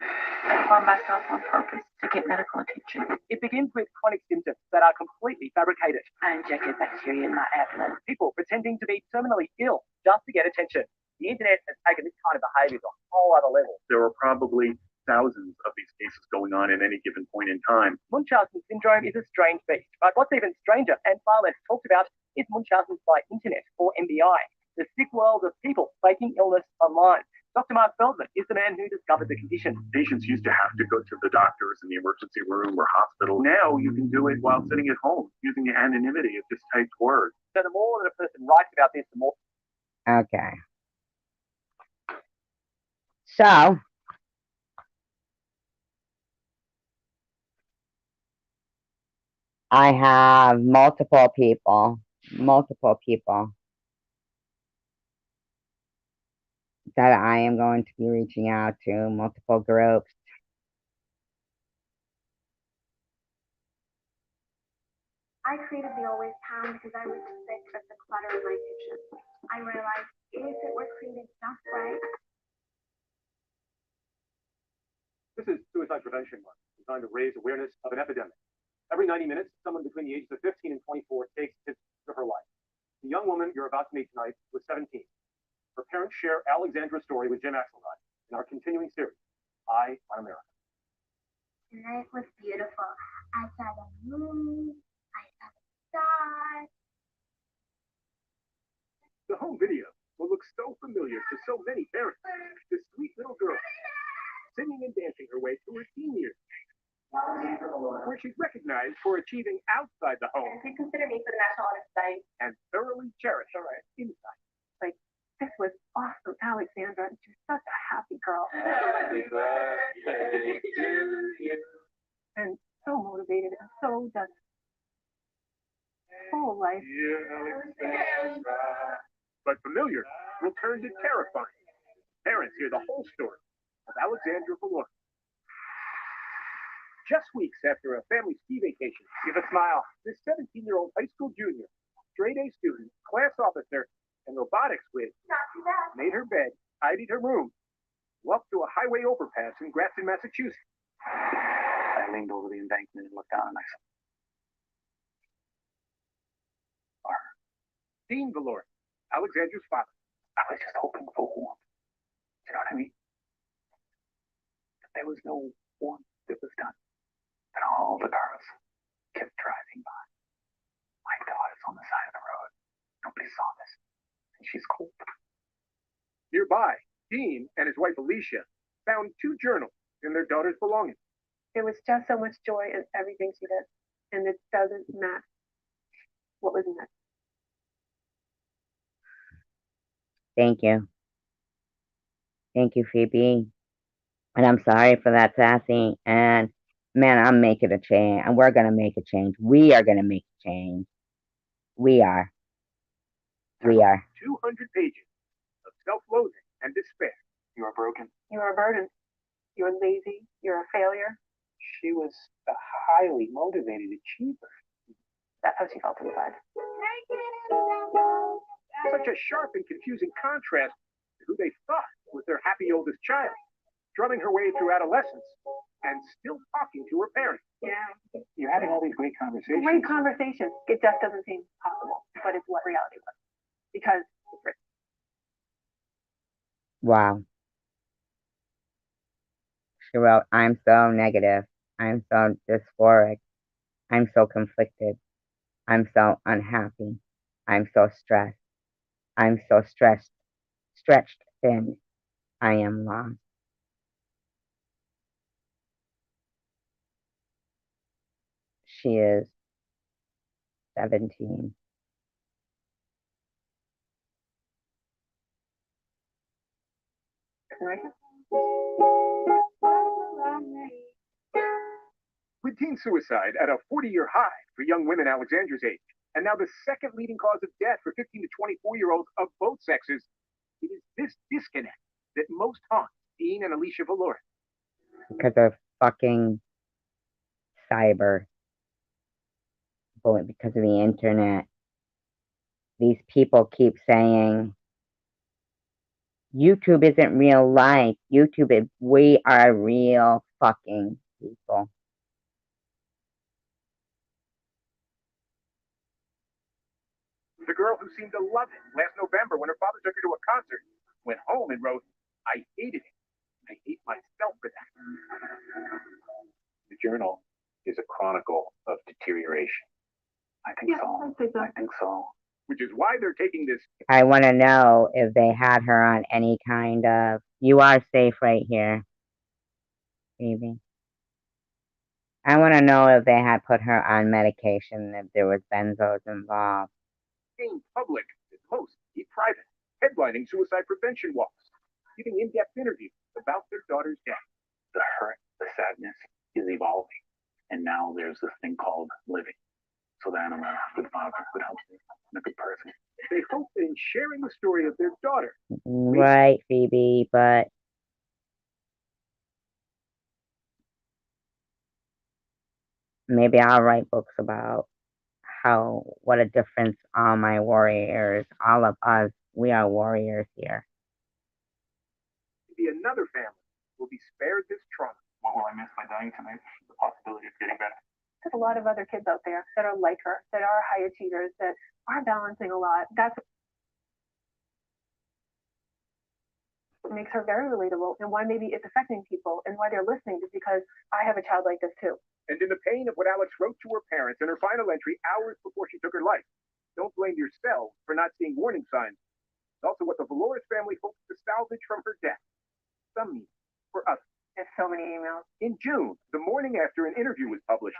[SPEAKER 4] I harm myself on purpose to get medical attention.
[SPEAKER 6] It begins with chronic symptoms that are completely fabricated.
[SPEAKER 4] I injected bacteria in my abdomen.
[SPEAKER 6] People pretending to be terminally ill just to get attention. The internet has taken this kind of behavior to a whole other level.
[SPEAKER 3] There are probably thousands of these cases going on at any given point in time.
[SPEAKER 6] Munchausen syndrome is a strange beast, but what's even stranger and far less talked about is Munchausen by internet, or MBI, the sick world of people faking illness online. Dr. Mark Feldman is the man who discovered the condition.
[SPEAKER 3] Patients used to have to go to the doctors in the emergency room or hospital. Now you can do it while sitting at home using the anonymity of just typed words.
[SPEAKER 6] So the more that a person writes about this, the more.
[SPEAKER 1] Okay. So, I have multiple people that I am going to be reaching out to, multiple groups.
[SPEAKER 5] I created the Always Town because I was sick of the clutter in my kitchen. I realized if it were created just right.
[SPEAKER 6] This is Suicide Prevention Month, designed to raise awareness of an epidemic. Every 90 minutes, someone between the ages of 15 and 24 takes his or her life. The young woman you're about to meet tonight was 17. Her parents share Alexandra's story with Jim Axelrod in our continuing series, Eye on America.
[SPEAKER 5] Tonight was beautiful. I saw the moon. I saw the stars.
[SPEAKER 6] The home video will look so familiar to so many parents. This sweet little girl singing and dancing her way through her teen years, where she's recognized for achieving outside the home
[SPEAKER 4] Please consider me for the National Honor Society.
[SPEAKER 6] and thoroughly cherish her inside.
[SPEAKER 4] This was awesome, Alexandra. You're such a happy girl.
[SPEAKER 3] Happy birthday to you.
[SPEAKER 4] And so motivated and so just full of life.
[SPEAKER 6] But familiar will turn to terrifying. Parents hear the whole story of Alexandra Valor. Just weeks after a family ski vacation, give a smile. This 17-year-old high school junior, straight-A student, class officer, and robotics whiz made her bed, tidied her room, walked to a highway overpass in Grafton, Massachusetts.
[SPEAKER 3] I leaned over the embankment and looked down, and I saw her.
[SPEAKER 6] Dean Valor, Alexandra's father.
[SPEAKER 3] I was just hoping for warmth. You know what I mean?
[SPEAKER 8] There was no warmth that was done. And all the cars kept driving by. My daughter's on the side of the road. Nobody saw this. And she's cold.
[SPEAKER 7] Nearby, Dean and his wife Alicia found 2 journals in their daughter's belongings.
[SPEAKER 5] There was just so much joy in everything she did. And it doesn't matter what was in it.
[SPEAKER 1] Thank you. Thank you, Phoebe. And I'm sorry for that, Sassy. And man, I'm making a change. And we're going to make a change. We are going to make a change. We are. We are.
[SPEAKER 7] 200 pages of self-loathing and despair.
[SPEAKER 8] You are broken.
[SPEAKER 5] You are a burden. You're lazy. You're a failure.
[SPEAKER 8] She was a highly motivated achiever.
[SPEAKER 5] That's how she felt inside.
[SPEAKER 7] Such a sharp and confusing contrast to who they thought was their happy oldest child, drumming her way through adolescence and still talking to her parents.
[SPEAKER 5] Yeah.
[SPEAKER 8] You're having all these great conversations.
[SPEAKER 5] Great conversation. It just doesn't seem possible, but it's what reality was. Because it's written.
[SPEAKER 1] Wow. She wrote, I'm so negative. I'm so dysphoric. I'm so conflicted. I'm so unhappy. I'm so stressed. I'm so stretched thin. I am lost. She is 17.
[SPEAKER 5] Right?
[SPEAKER 7] With teen suicide at a 40-year high for young women Alexandra's age, and now the second leading cause of death for 15 to 24-year-olds of both sexes, it is this disconnect that most haunts Dean and Alicia Valora.
[SPEAKER 1] Because of fucking cyber bullying, because of the internet. These people keep saying, YouTube isn't real life. We are real fucking people.
[SPEAKER 7] The girl who seemed to love it last November when her father took her to a concert went home and wrote, I hated it. I hate myself for that.
[SPEAKER 8] The journal is a chronicle of deterioration. I think so. I think so.
[SPEAKER 7] Which is why they're taking this.
[SPEAKER 1] I want to know if they had her on any kind of, you are safe right here, baby. I want to know if they had put her on medication, if there was benzos involved.
[SPEAKER 7] Being public is most keep private, headlining suicide prevention walks, giving in-depth interviews about their daughter's death.
[SPEAKER 8] The hurt, the sadness is evolving. And now there's this thing called living. So that I'm a good father, good husband, and a good person.
[SPEAKER 7] They hope that in sharing the story of their daughter.
[SPEAKER 1] Right, Phoebe, but maybe I'll write books about what a difference all my warriors, all of us, we are warriors here.
[SPEAKER 7] Maybe another family will be spared this trauma.
[SPEAKER 8] What will I miss by dying tonight? The possibility of getting better.
[SPEAKER 5] There's a lot of other kids out there that are like her, that are high achievers, that are balancing a lot. That's what makes her very relatable, and why maybe it's affecting people, and why they're listening is because I have a child like this too.
[SPEAKER 7] And in the pain of what Alex wrote to her parents in her final entry hours before she took her life, don't blame yourself for not seeing warning signs. It's also what the Valores family hopes to salvage from her death. Some meaning for others.
[SPEAKER 5] There's so many emails.
[SPEAKER 7] In June, the morning after an interview was published,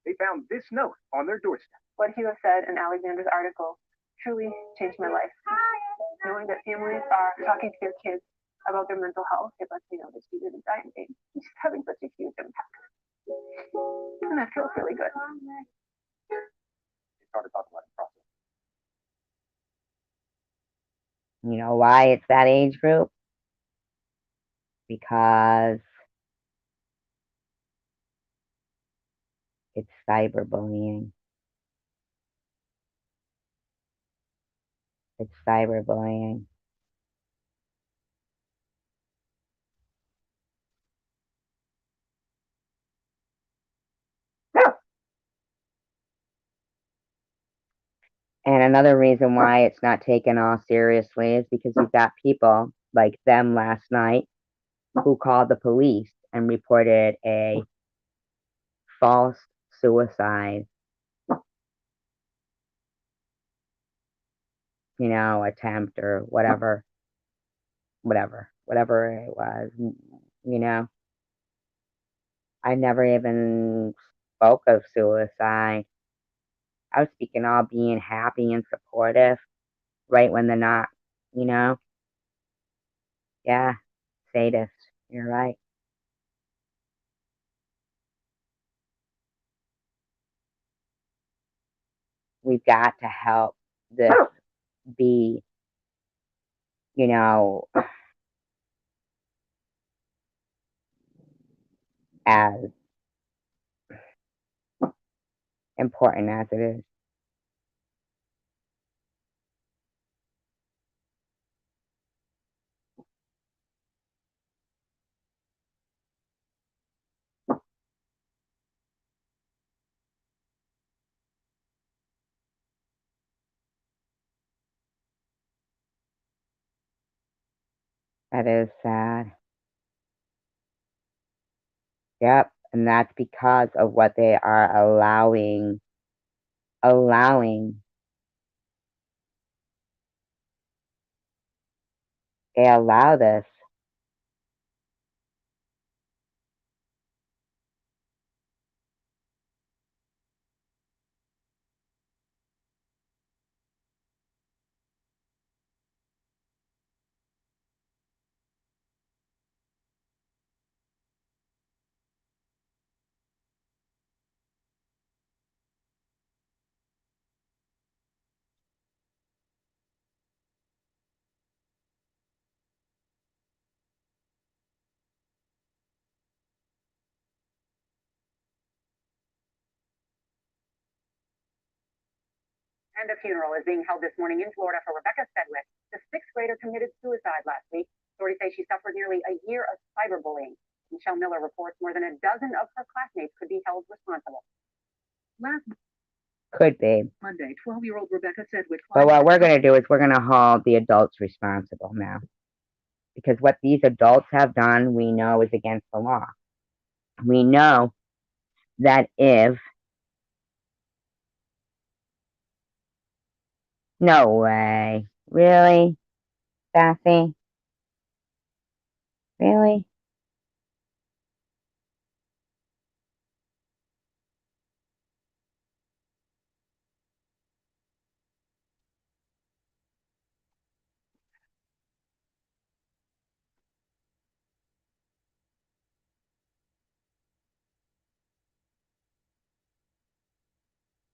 [SPEAKER 7] they found this note on their doorstep.
[SPEAKER 5] What he has said in Alexandra's article truly changed my life. Knowing that families are talking to their kids about their mental health, it lets me know that she didn't die in vain. She's having such a huge impact. And that feels really good.
[SPEAKER 7] It's hard to talk about the process.
[SPEAKER 1] You know why it's that age group? Because it's cyberbullying. It's cyberbullying. And another reason why it's not taken all seriously is because you've got people like them last night who called the police and reported a false suicide, attempt or whatever it was, I never even spoke of suicide. I was speaking all being happy and supportive right when they're not, you know? Yeah, sadist. You're right. We've got to help this be, you know, as important as it is. That is sad. Yep, and that's because of what they are allowing. They allow this.
[SPEAKER 5] And a funeral is being held this morning in Florida for Rebecca Sedgwick. The sixth grader committed suicide last week. Authorities say she suffered nearly a year of cyberbullying. Michelle Miller reports more than a dozen of her classmates could be held responsible.
[SPEAKER 1] Could be.
[SPEAKER 5] Monday, 12-year-old Rebecca Sedgwick.
[SPEAKER 1] But what we're going to do is we're going to hold the adults responsible now. Because what these adults have done, we know is against the law. We know that if... No way. Really? Sassy? Really?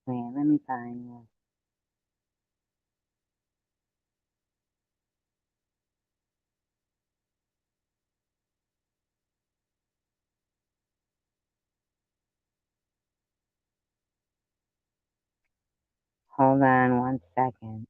[SPEAKER 1] Wait, let me find this. Hold on 1 second.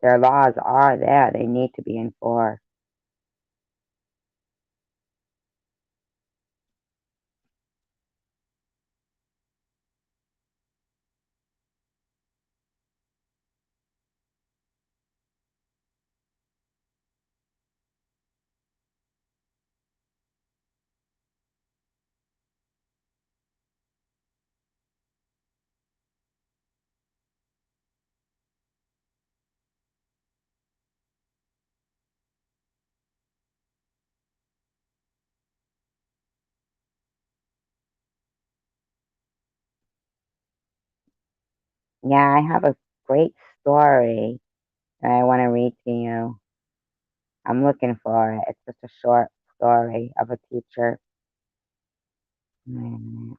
[SPEAKER 1] Their laws are there. They need to be enforced. Yeah, I have a great story that I want to read to you. I'm looking for it. It's just a short story of a teacher. Wait a minute.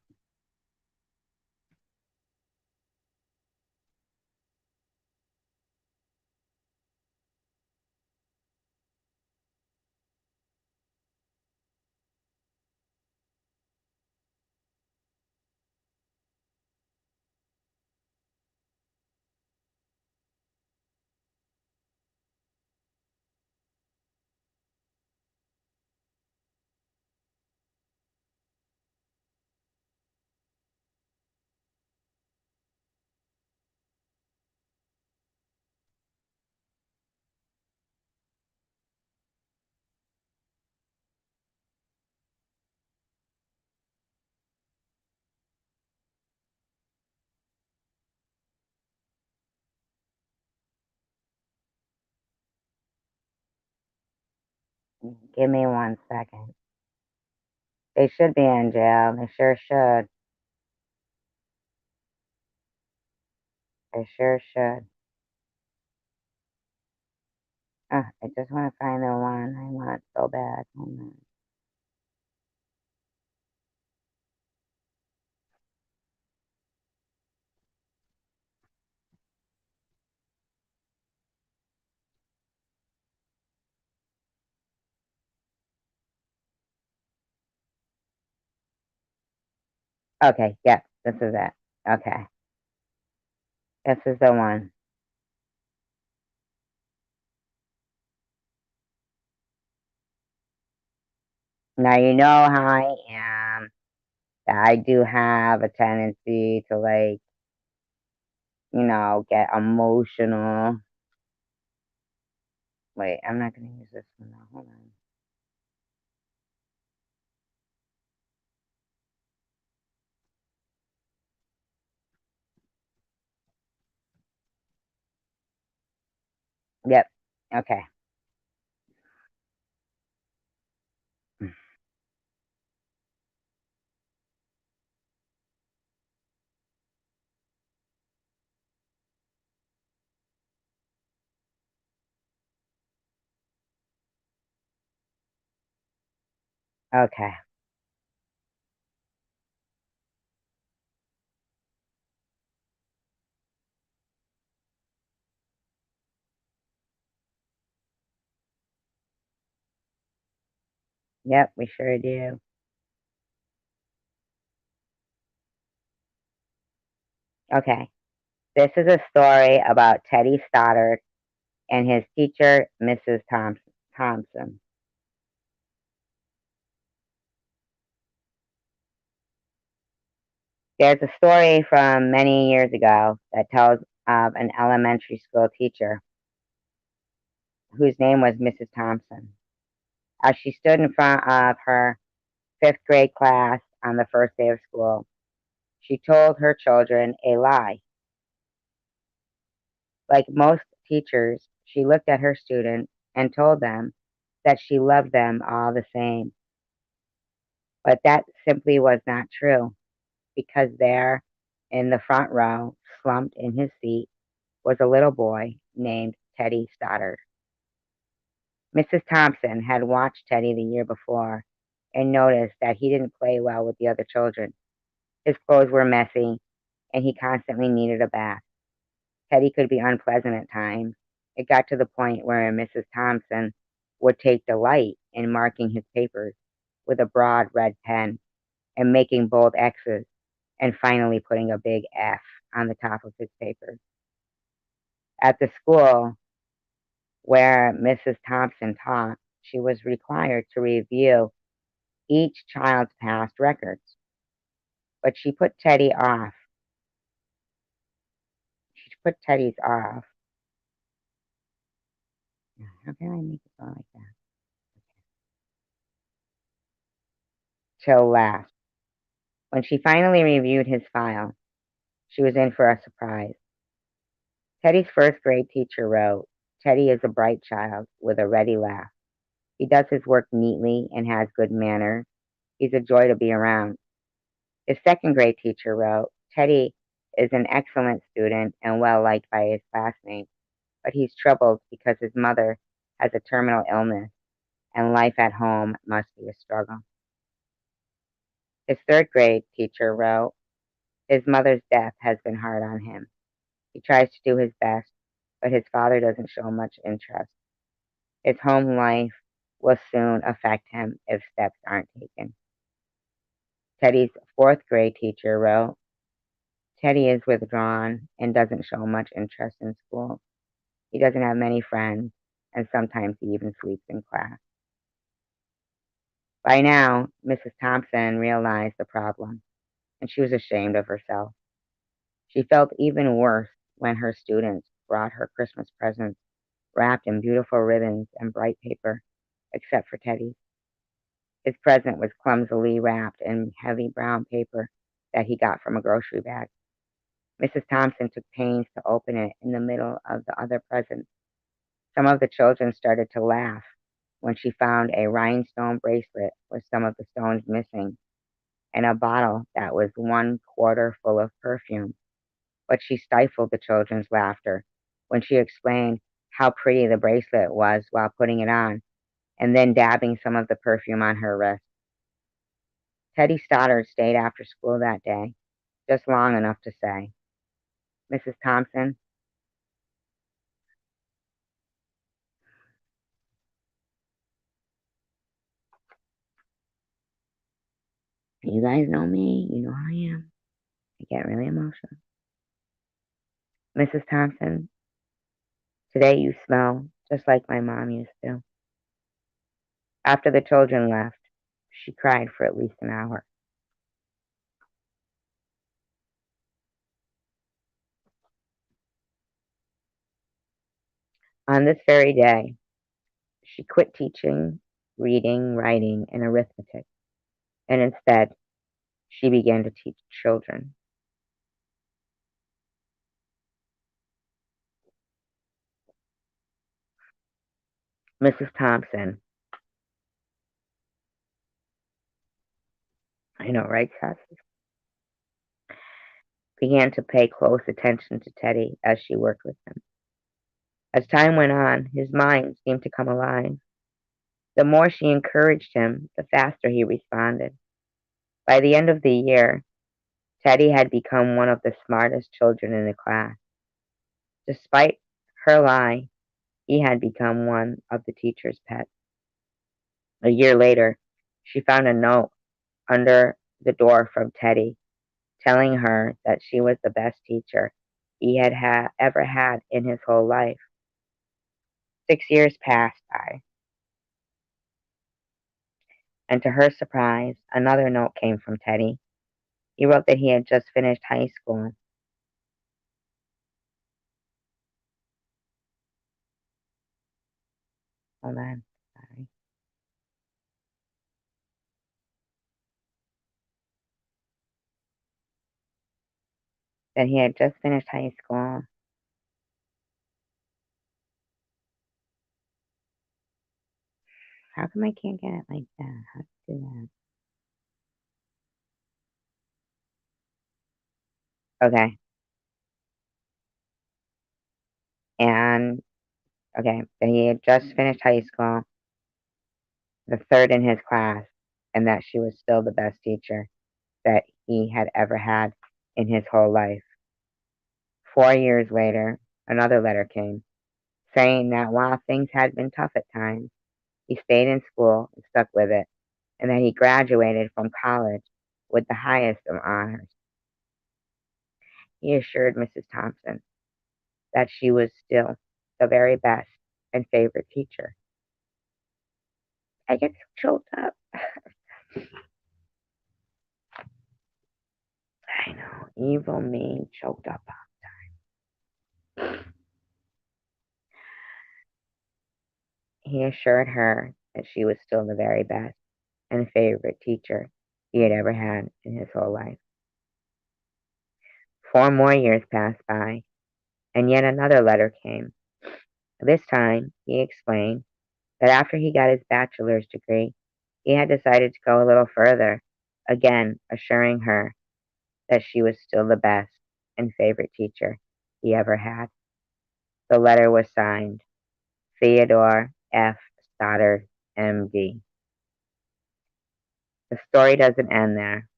[SPEAKER 1] Give me 1 second. They should be in jail. They sure should. They sure should. I just want to find the one I want so bad. Hold on. Okay, yep, this is it. Okay, this is the one. Now you know how I am. That I do have a tendency to like, get emotional. Wait, I'm not gonna use this one now. Hold on. Yep. Okay. Okay. Yep, we sure do. Okay. This is a story about Teddy Stoddard and his teacher, Mrs. Thompson. There's a story from many years ago that tells of an elementary school teacher whose name was Mrs. Thompson. As she stood in front of her fifth grade class on the first day of school, she told her children a lie. Like most teachers, she looked at her students and told them that she loved them all the same. But that simply was not true, because there in the front row, slumped in his seat, was a little boy named Teddy Stoddard. Mrs. Thompson had watched Teddy the year before and noticed that he didn't play well with the other children. His clothes were messy, and he constantly needed a bath. Teddy could be unpleasant at times. It got to the point where Mrs. Thompson would take delight in marking his papers with a broad red pen and making bold X's and finally putting a big F on the top of his papers. At the school where Mrs. Thompson taught, she was required to review each child's past records, but she put Teddy off. She put Teddy's off. How can I make it go like that? Till last. When she finally reviewed his file, she was in for a surprise. Teddy's first grade teacher wrote, "Teddy is a bright child with a ready laugh. He does his work neatly and has good manners. He's a joy to be around." His second grade teacher wrote, "Teddy is an excellent student and well liked by his classmates, but he's troubled because his mother has a terminal illness and life at home must be a struggle." His third grade teacher wrote, "His mother's death has been hard on him. He tries to do his best, but his father doesn't show much interest. His home life will soon affect him if steps aren't taken." Teddy's fourth grade teacher wrote, "Teddy is withdrawn and doesn't show much interest in school. He doesn't have many friends, and sometimes he even sleeps in class." By now, Mrs. Thompson realized the problem, and she was ashamed of herself. She felt even worse when her students brought her Christmas presents wrapped in beautiful ribbons and bright paper, except for Teddy's. His present was clumsily wrapped in heavy brown paper that he got from a grocery bag. Mrs. Thompson took pains to open it in the middle of the other presents. Some of the children started to laugh when she found a rhinestone bracelet with some of the stones missing and a bottle that was 1/4 full of perfume. But she stifled the children's laughter when she explained how pretty the bracelet was while putting it on and then dabbing some of the perfume on her wrist. Teddy Stoddard stayed after school that day, just long enough to say, "Mrs. Thompson, you guys know me, you know how I am. I get really emotional. Mrs. Thompson, today you smell just like my mom used to." After the children left, she cried for at least an hour. On this very day, she quit teaching reading, writing, and arithmetic, and instead, she began to teach children. Mrs. Thompson, I know, right, Cassie? Began to pay close attention to Teddy as she worked with him. As time went on, his mind seemed to come alive. The more she encouraged him, the faster he responded. By the end of the year, Teddy had become one of the smartest children in the class. Despite her lie, he had become one of the teacher's pets. A year later, she found a note under the door from Teddy telling her that she was the best teacher he had ever had in his whole life. 6 years passed by, and to her surprise, another note came from Teddy. He wrote that he had just finished high school. Hold on, sorry. That he had just finished high school. How come I can't get it like that? How to do that? Okay. And, okay, that he had just finished high school, the third in his class, and that she was still the best teacher that he had ever had in his whole life. 4 years later, another letter came saying that while things had been tough at times, he stayed in school and stuck with it, and that he graduated from college with the highest of honors. He assured Mrs. Thompson that she was still the very best and favorite teacher. I get so choked up. I know, evil me choked up all the time. He assured her that she was still the very best and favorite teacher he had ever had in his whole life. 4 more years passed by, and yet another letter came. This time, he explained that after he got his bachelor's degree, he had decided to go a little further, again assuring her that she was still the best and favorite teacher he ever had. The letter was signed Theodore F. Stoddard, M.D. The story doesn't end there.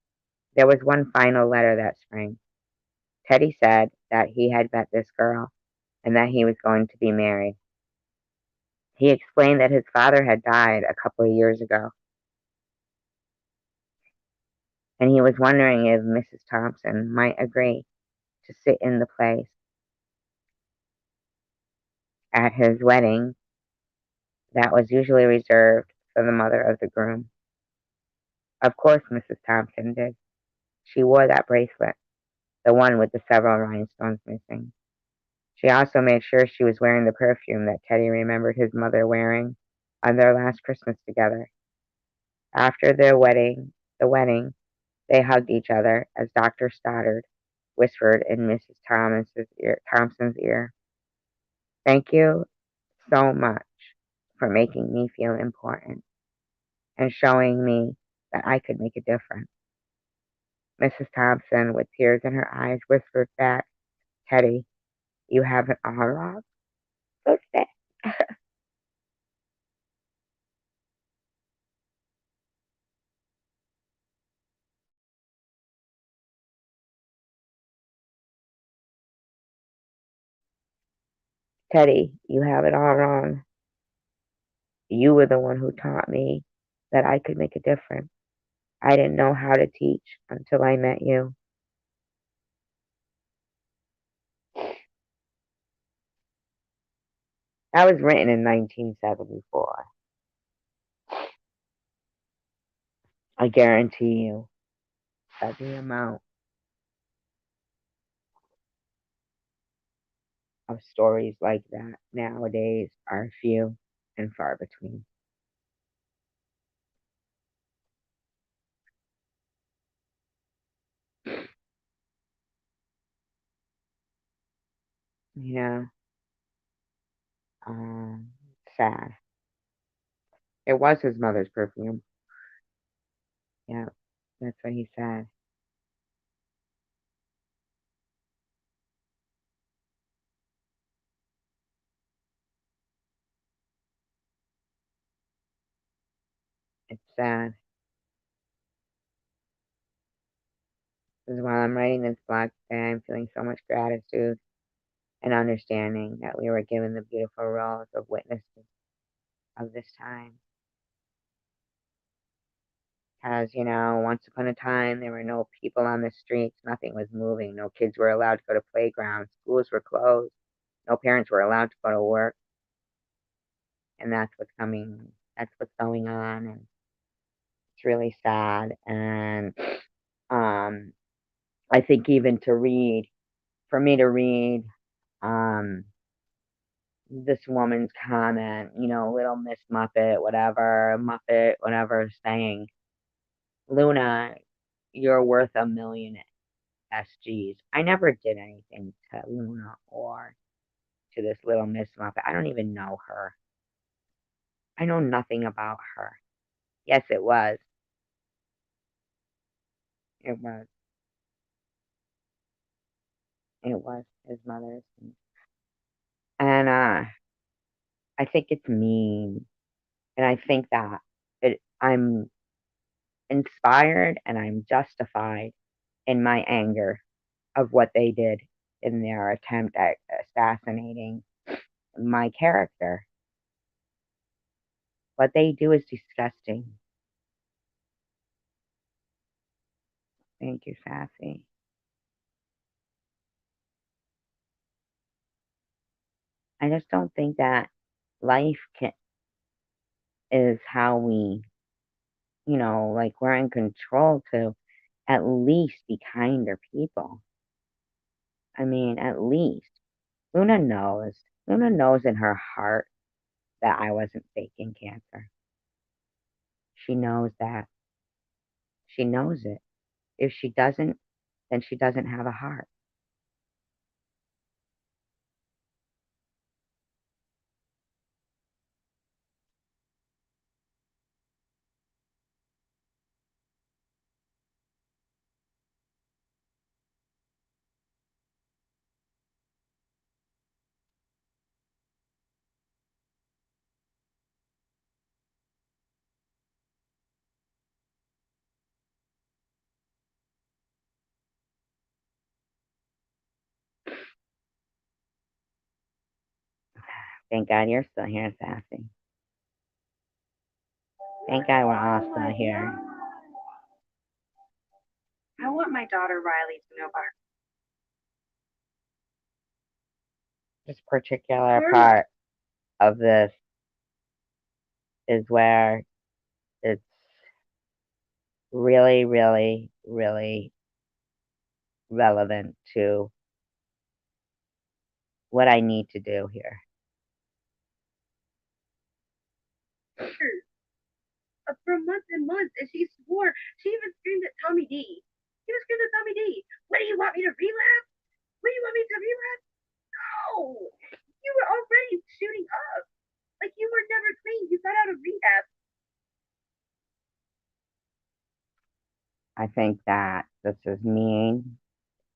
[SPEAKER 1] There was one final letter that spring. Teddy said that he had met this girl and that he was going to be married. He explained that his father had died a couple of years ago, and he was wondering if Mrs. Thompson might agree to sit in the place at his wedding that was usually reserved for the mother of the groom. Of course, Mrs. Thompson did. She wore that bracelet, the one with the several rhinestones missing. She also made sure she was wearing the perfume that Teddy remembered his mother wearing on their last Christmas together. After the wedding, they hugged each other as Dr. Stoddard whispered in Mrs. Thompson's ear, "Thank you so much for making me feel important and showing me that I could make a difference. Mrs. Thompson, with tears in her eyes, whispered back, Teddy, you have it all wrong. So sad. Teddy, you have it all wrong. You were the one who taught me that I could make a difference. I didn't know how to teach until I met you. That was written in 1974. I guarantee you that the amount of stories like that nowadays are few and far between. You know, sad. It was his mother's perfume. Yeah, that's what he said. It's sad. Because while I'm writing this blog today, I'm feeling so much gratitude and understanding that we were given the beautiful roles of witnesses of this time. Because, once upon a time, there were no people on the streets. Nothing was moving. No kids were allowed to go to playgrounds. Schools were closed. No parents were allowed to go to work. And that's what's going on. And it's really sad. And I think even for me to read this woman's comment, little Miss Muppet, whatever, saying, Luna, you're worth $1 million SGs. I never did anything to Luna or to this little Miss Muppet. I don't even know her. I know nothing about her. Yes, it was. It was. It was his mother's. And I think it's mean. And I think that I'm inspired and I'm justified in my anger of what they did in their attempt at assassinating my character. What they do is disgusting. Thank you, Sassy. I just don't think that life is how we, like we're in control to at least be kinder people. I mean, at least. Luna knows. Luna knows in her heart that I wasn't faking cancer. She knows that. She knows it. If she doesn't, then she doesn't have a heart. Thank God you're still here, Sassy. Thank God we're all still here.
[SPEAKER 5] I want my daughter Riley to know about her.
[SPEAKER 1] This particular part of this is where it's really, really, really relevant to what I need to do here.
[SPEAKER 4] For months and months, and she swore. She even screamed at Tommy D. She even screamed at Tommy D. What do you want me to relapse? What do you want me to relapse? No, you were already shooting up. Like you were never clean.
[SPEAKER 1] I think that this is mean,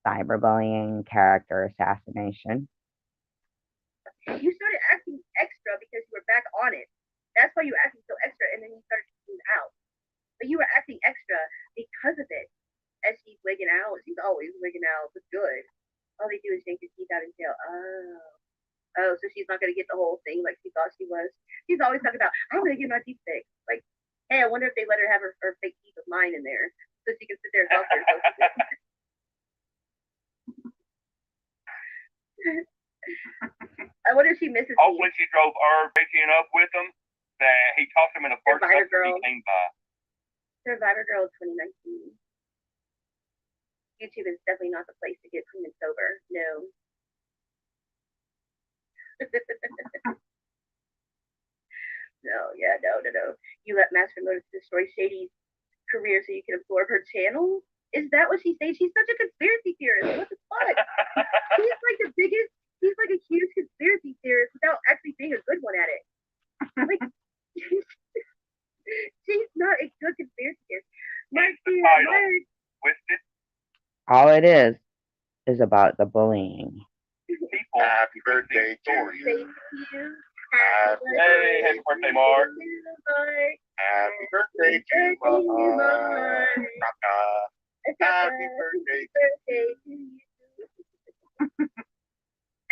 [SPEAKER 1] cyberbullying, character assassination.
[SPEAKER 4] You started acting extra because you were back on it. That's why you were acting so extra, and then you started to out. But you were acting extra because of it. As she's wigging out, she's always wigging out, but good. All they do is yank your teeth out and tell, oh, so she's not gonna get the whole thing like she thought she was. She's always talking about, I'm gonna get my teeth fixed. Like, hey, I wonder if they let her have her fake teeth of mine in there so she can sit there and talk to herself. I wonder if she misses me.
[SPEAKER 3] When she drove breaking up with him, that he tossed him in a fart truck and he came by.
[SPEAKER 4] Survivorgirl 2019. YouTube is definitely not the place to get clean and sober. No. No. You let Master Motive destroy Shady's career so you can absorb her channel? Is that what she's saying? She's such a conspiracy theorist. What the fuck? He's like the biggest, he's like a huge conspiracy theorist without actually being a good one at it. Like, she's not a good conspiracy theorist. Mark,
[SPEAKER 1] All it is about the bullying.
[SPEAKER 2] Happy birthday to you.
[SPEAKER 4] Thank you.
[SPEAKER 3] Hey, happy birthday, Mark.
[SPEAKER 2] Happy birthday to you, Mark. Happy birthday
[SPEAKER 4] to you.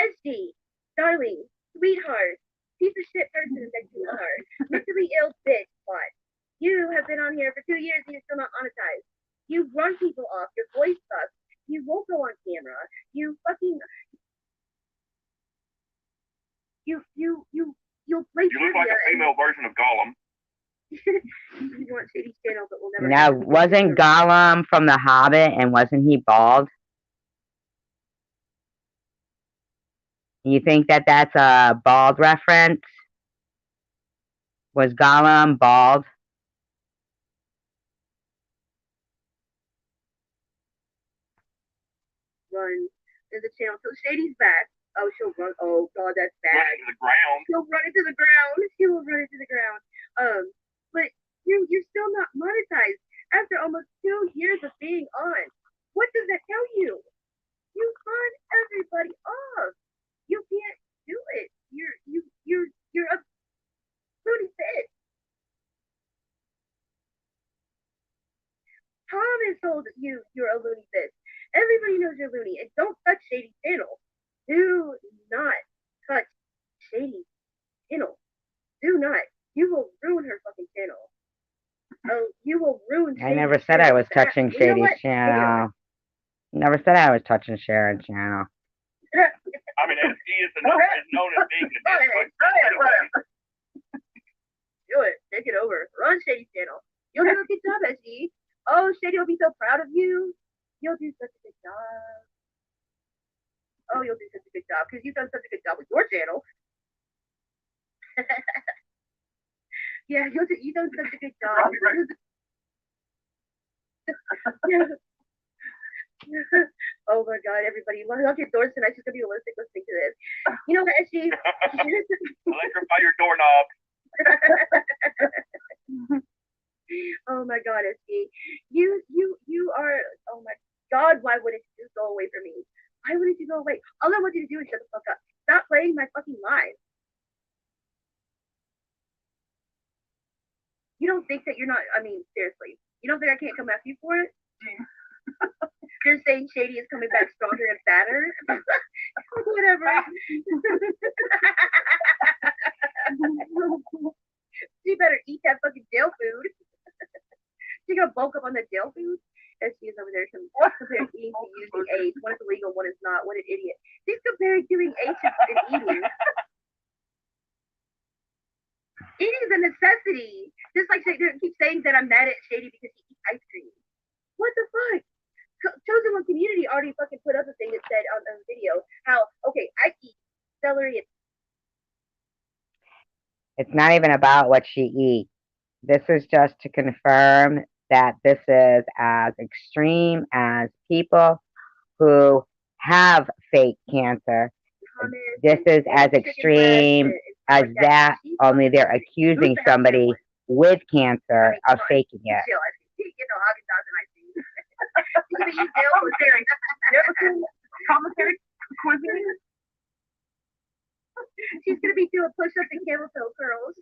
[SPEAKER 4] SD, darling, sweetheart, piece of shit person that you are, mentally ill bitch, what? You have been on here for 2 years and you're still not monetized. You run people off, your voice sucks, you won't go on camera, you fucking... You'll play
[SPEAKER 3] You look like a female version of Gollum.
[SPEAKER 4] You want Shady's channel, but we'll never...
[SPEAKER 1] Now, wasn't Gollum from The Hobbit, and wasn't he bald? You think that that's a bald reference? Was Gollum bald?
[SPEAKER 4] Run to the channel till Shady's back. Oh, she'll run. Oh, God, that's bad.
[SPEAKER 3] Run into the ground.
[SPEAKER 4] She'll run into the ground. She will run into the ground. But you're still not monetized after almost 2 years of being on. What does that tell you? You run everybody off. You can't do it. You're a loony bitch. Tom has told you you're a loony bitch. Everybody knows you're loony. And don't touch Shady's channel. Do not touch Shady's channel. Do not. You will ruin her fucking channel. Oh, you will ruin Shady's
[SPEAKER 1] I never said I was touching Shady's channel. Never said I was touching Sharon's channel.
[SPEAKER 3] I mean, he is known as being a dick.
[SPEAKER 4] Do it. Take it over. Run Shady's channel. You'll do a good job, SG. Oh, Shady will be so proud of you. You'll do such a good job. Oh, you'll do such a good job because you've done such a good job with your channel. Yeah, you've done such a good job. Oh my God, everybody, lock your doors tonight. She's gonna be listening to this. You know what, SG?
[SPEAKER 3] Electrify your doorknob.
[SPEAKER 4] Oh my God, SG. You are, oh my God, why wouldn't you just go away from me? Why wouldn't you go away? All I want you to do is shut the fuck up. Stop playing my fucking live. You don't think that you're not, I mean, seriously. You don't think I can't come after you for it? You're saying Shady is coming back stronger and fatter? Whatever. She better eat that fucking jail food. She gonna bulk up on the jail food? And she's over there comparing eating to using AIDS. One is illegal, one is not. What an idiot. She's comparing doing AIDS and eating. Eating is a necessity. Just like they keep saying that I'm mad at Shady because he eats ice cream. What the fuck? Chosen One Community already fucking put up a thing that said on the video how, okay, I eat celery.
[SPEAKER 1] It's not even about what she eats. This is just to confirm that this is as extreme as people who have fake cancer. This is as extreme as that, only they're accusing somebody with cancer of faking it.
[SPEAKER 4] Even you jail for sharing.
[SPEAKER 6] Commentary quizzing.
[SPEAKER 4] She's gonna be doing push-ups and camel toe curls.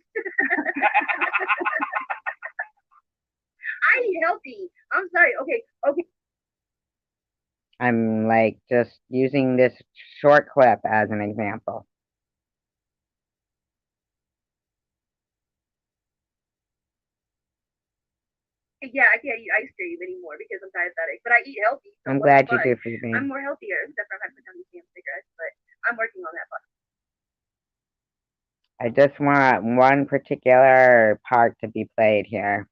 [SPEAKER 4] I eat healthy. I'm sorry. Okay.
[SPEAKER 1] I'm like just using this short clip as an example.
[SPEAKER 4] Yeah, I can't eat ice cream anymore because I'm diabetic, but I eat healthy. So
[SPEAKER 1] I'm glad you do for me.
[SPEAKER 4] I'm more healthier, except for I'm having to cigarettes, but I'm working on that.
[SPEAKER 1] I just want one particular part to be played here,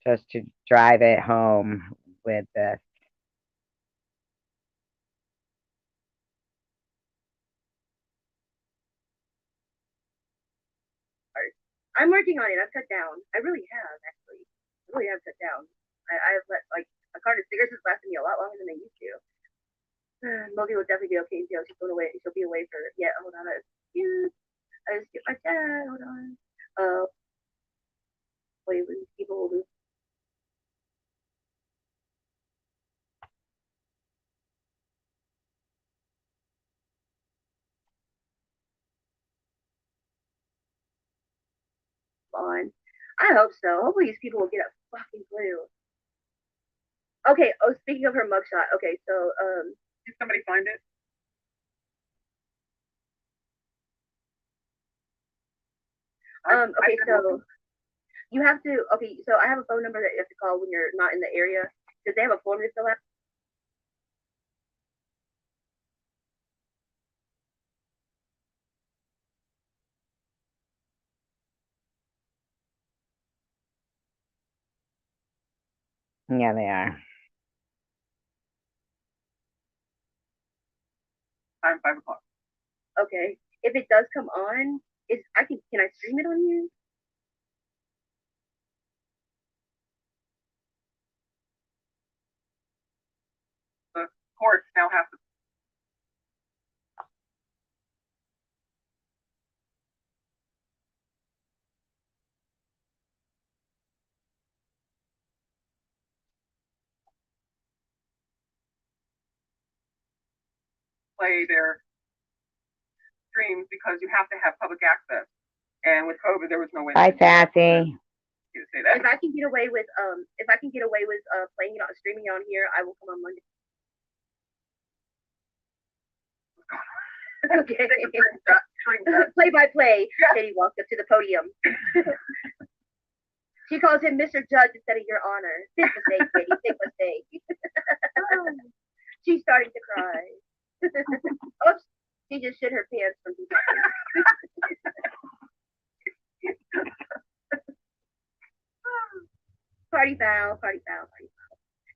[SPEAKER 1] just to drive it home with this.
[SPEAKER 4] I'm working on it. I've cut down. I really have, actually. I really have cut down. I've let, like, a carton of cigarettes has lasted me a lot longer than they used to. Logan will definitely be okay in jail. She's going away. She'll be away for, yeah, hold on. I just get my dad. Hold on. Wait, people will lose. On. I hope so. Hopefully these people will get a fucking clue. Okay, speaking of her mugshot, okay, so,
[SPEAKER 6] Did somebody find it?
[SPEAKER 4] Okay, so you have to, okay, so I have a phone number that you have to call when you're not in the area. Does they have a form to fill out?
[SPEAKER 1] Yeah, they are.
[SPEAKER 6] Time 5 o'clock.
[SPEAKER 4] Okay. If it does come on, can I stream it on you?
[SPEAKER 6] The courts now have to play their streams because you have to have public access. And with COVID, there was no way.
[SPEAKER 1] Hi, Sassy.
[SPEAKER 6] Say that.
[SPEAKER 4] If I can get away with playing it on streaming it on here, I will come on Monday. Okay. Play by play. Teddy walked up to the podium. She calls him Mr. Judge instead of Your Honor. Big mistake, Teddy. Big mistake. She's starting to cry. Oops. She just shit her pants from being Party foul.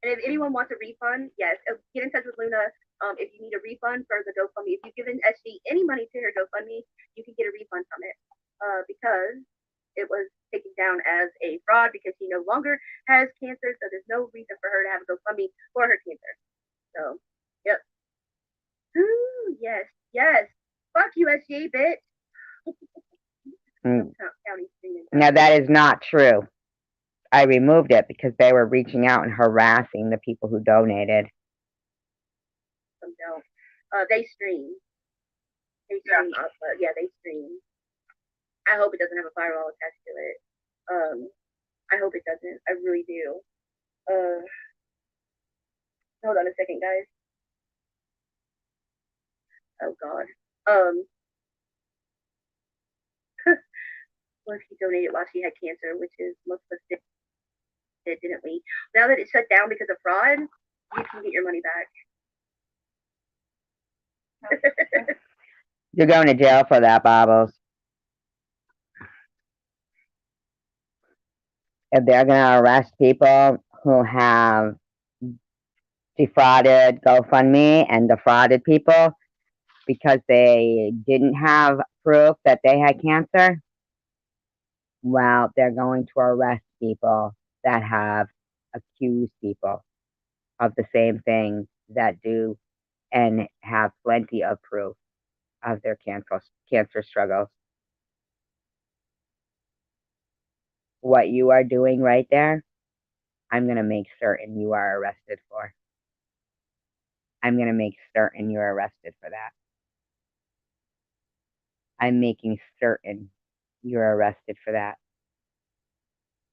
[SPEAKER 4] And if anyone wants a refund, yes, get in touch with Luna. If you need a refund for the GoFundMe, if you've given SG any money to her GoFundMe, you can get a refund from it because it was taken down as a fraud because she no longer has cancer, so there's no reason for her to have a GoFundMe for her cancer. So, yep. Ooh, yes. Fuck you, SG, bitch.
[SPEAKER 1] Now, that is not true. I removed it because they were reaching out and harassing the people who donated.
[SPEAKER 4] They stream. They stream. I hope it doesn't have a firewall attached to it. I hope it doesn't. I really do. Hold on a second, guys. Oh God. Well, she donated while she had cancer, which is most of us did, didn't we? Now that it's shut down because of fraud, you can get your money back.
[SPEAKER 1] You're going to jail for that, Bobbles. If they're going to arrest people who have defrauded GoFundMe and defrauded people because they didn't have proof that they had cancer, well, they're going to arrest people that have accused people of the same thing that do and have plenty of proof of their cancer struggles. What you are doing right there I'm going to make certain you are arrested for. I'm going to make certain you're arrested for that. I'm making certain you're arrested for that.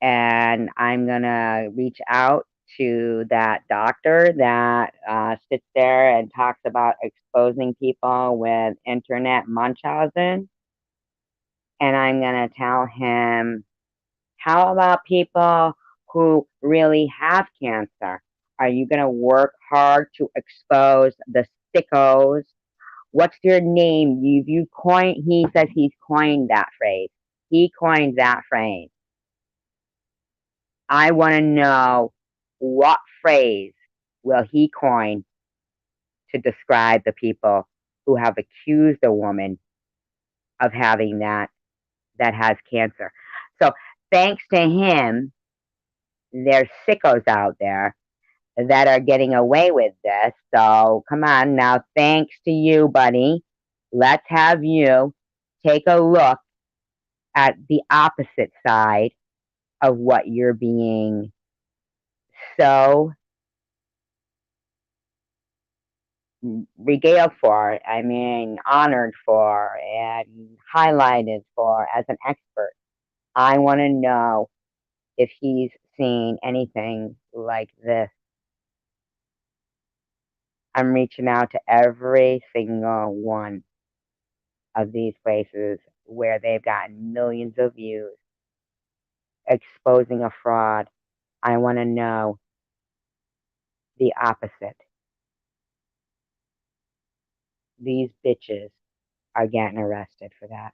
[SPEAKER 1] And I'm going to reach out to that doctor that sits there and talks about exposing people with internet Munchausen. And I'm going to tell him, how about people who really have cancer? Are you going to work hard to expose the sickos? What's your name? You coined, he says he's coined that phrase. He coined that phrase. I want to know, what phrase will he coin to describe the people who have accused a woman of having that has cancer. So thanks to him, there's sickos out there that are getting away with this. So come on now, thanks to you, buddy. Let's have you take a look at the opposite side of what you're being so regaled for, I mean, honored for, and highlighted for as an expert. I want to know if he's seen anything like this. I'm reaching out to every single one of these places where they've gotten millions of views exposing a fraud. I want to know the opposite. These bitches are getting arrested for that.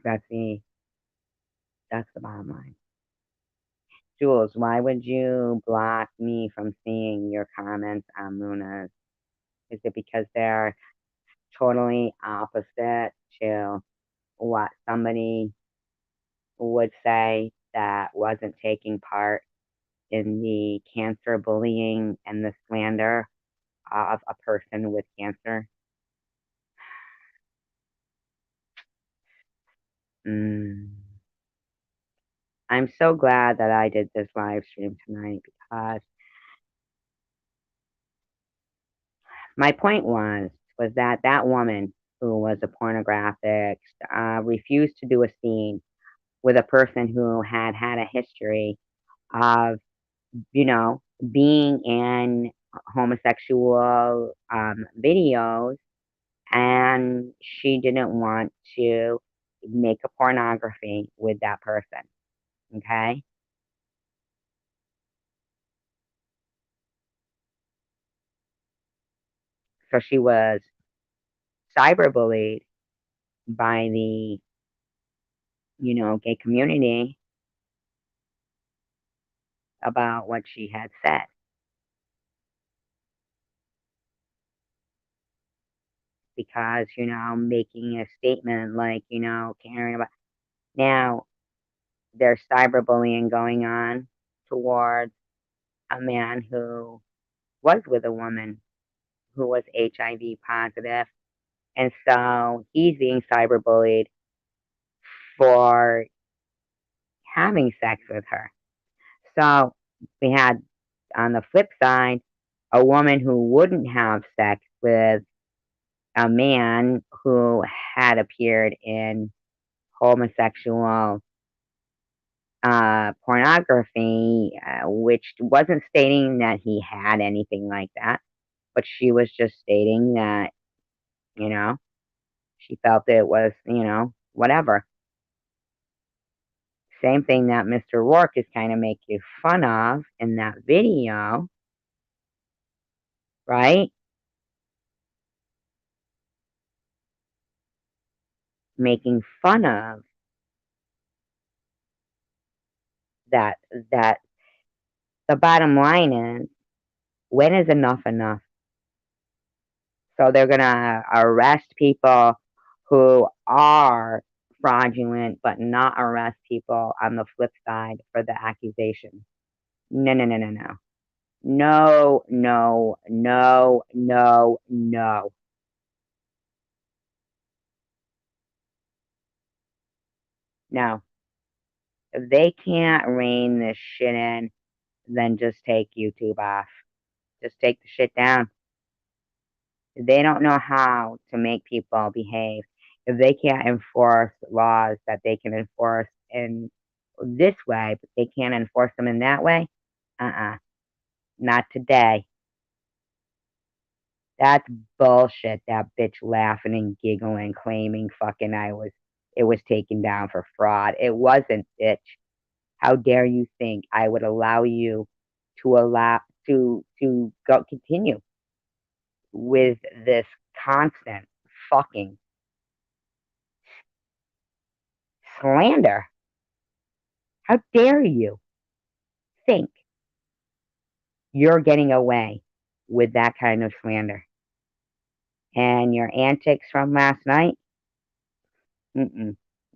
[SPEAKER 1] That's the bottom line. Jules, why would you block me from seeing your comments on Luna's? Is it because they're totally opposite to what somebody would say that wasn't taking part in the cancer bullying and the slander of a person with cancer? I'm so glad that I did this live stream tonight, because my point was that that woman who was a pornographic refused to do a scene with a person who had had a history of, being in homosexual videos, and she didn't want to make a pornography with that person. Okay? So she was cyberbullied by the, gay community about what she had said. Because, making a statement like, caring about. Now, there's cyberbullying going on towards a man who was with a woman who was HIV positive. And so he's being cyberbullied for having sex with her. So we had, on the flip side, a woman who wouldn't have sex with a man who had appeared in homosexual pornography, which wasn't stating that he had anything like that, but she was just stating that, she felt it was, whatever. Same thing that Mr. Rourke is kind of making fun of in that video, right? Making fun of that. The bottom line is, when is enough enough? So they're gonna arrest people who are fraudulent, but not arrest people on the flip side for the accusation. No, no, no, no, no. No, no, no, no, no. No. If they can't rein this shit in, then just take YouTube off. Just take the shit down. If they don't know how to make people behave, if they can't enforce laws that they can enforce in this way, but they can't enforce them in that way, not today. That's bullshit. That bitch laughing and giggling, claiming fucking it was taken down for fraud. It wasn't, bitch. How dare you think I would allow you to go continue with this constant fucking slander? How dare you think you're getting away with that kind of slander? And your antics from last night?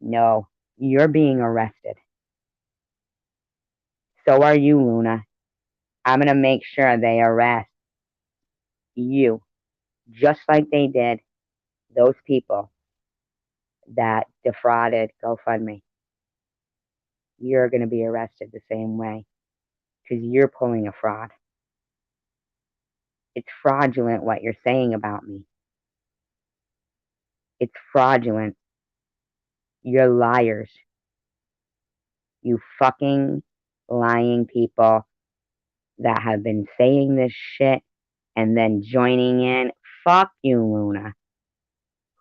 [SPEAKER 1] No, you're being arrested. So are you, Luna. I'm gonna make sure they arrest you, just like they did those people that defrauded GoFundMe. You're gonna be arrested the same way, because you're pulling a fraud. It's fraudulent what you're saying about me. It's fraudulent. You're liars. You fucking lying people that have been saying this shit and then joining in. Fuck you, Luna.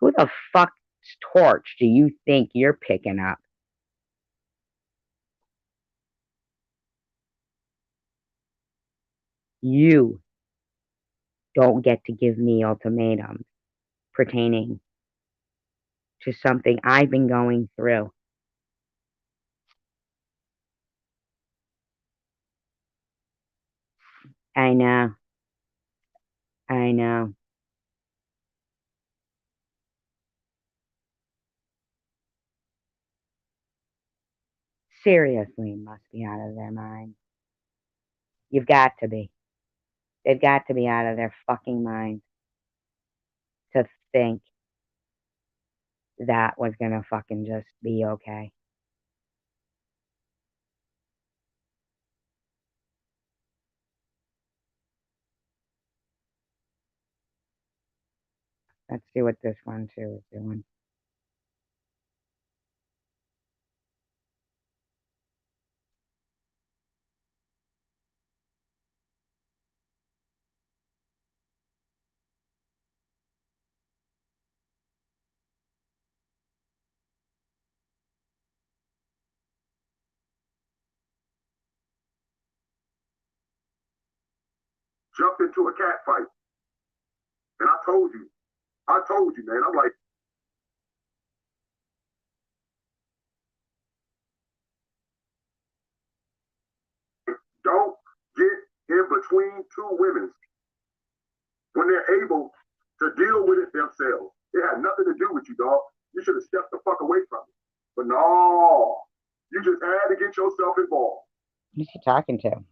[SPEAKER 1] Who the fuck's torch do you think you're picking up? You don't get to give me ultimatums pertaining to something I've been going through. I know. I know. Seriously must be out of their mind. You've got to be. They've got to be out of their fucking minds to think that was gonna fucking just be okay. Let's see what this one too is doing.
[SPEAKER 2] Jumped into a cat fight. And I told you, man. I'm like, don't get in between two women when they're able to deal with it themselves. It had nothing to do with you, dog. You should have stepped the fuck away from it. But no, you just had to get yourself involved.
[SPEAKER 1] Who's he talking to?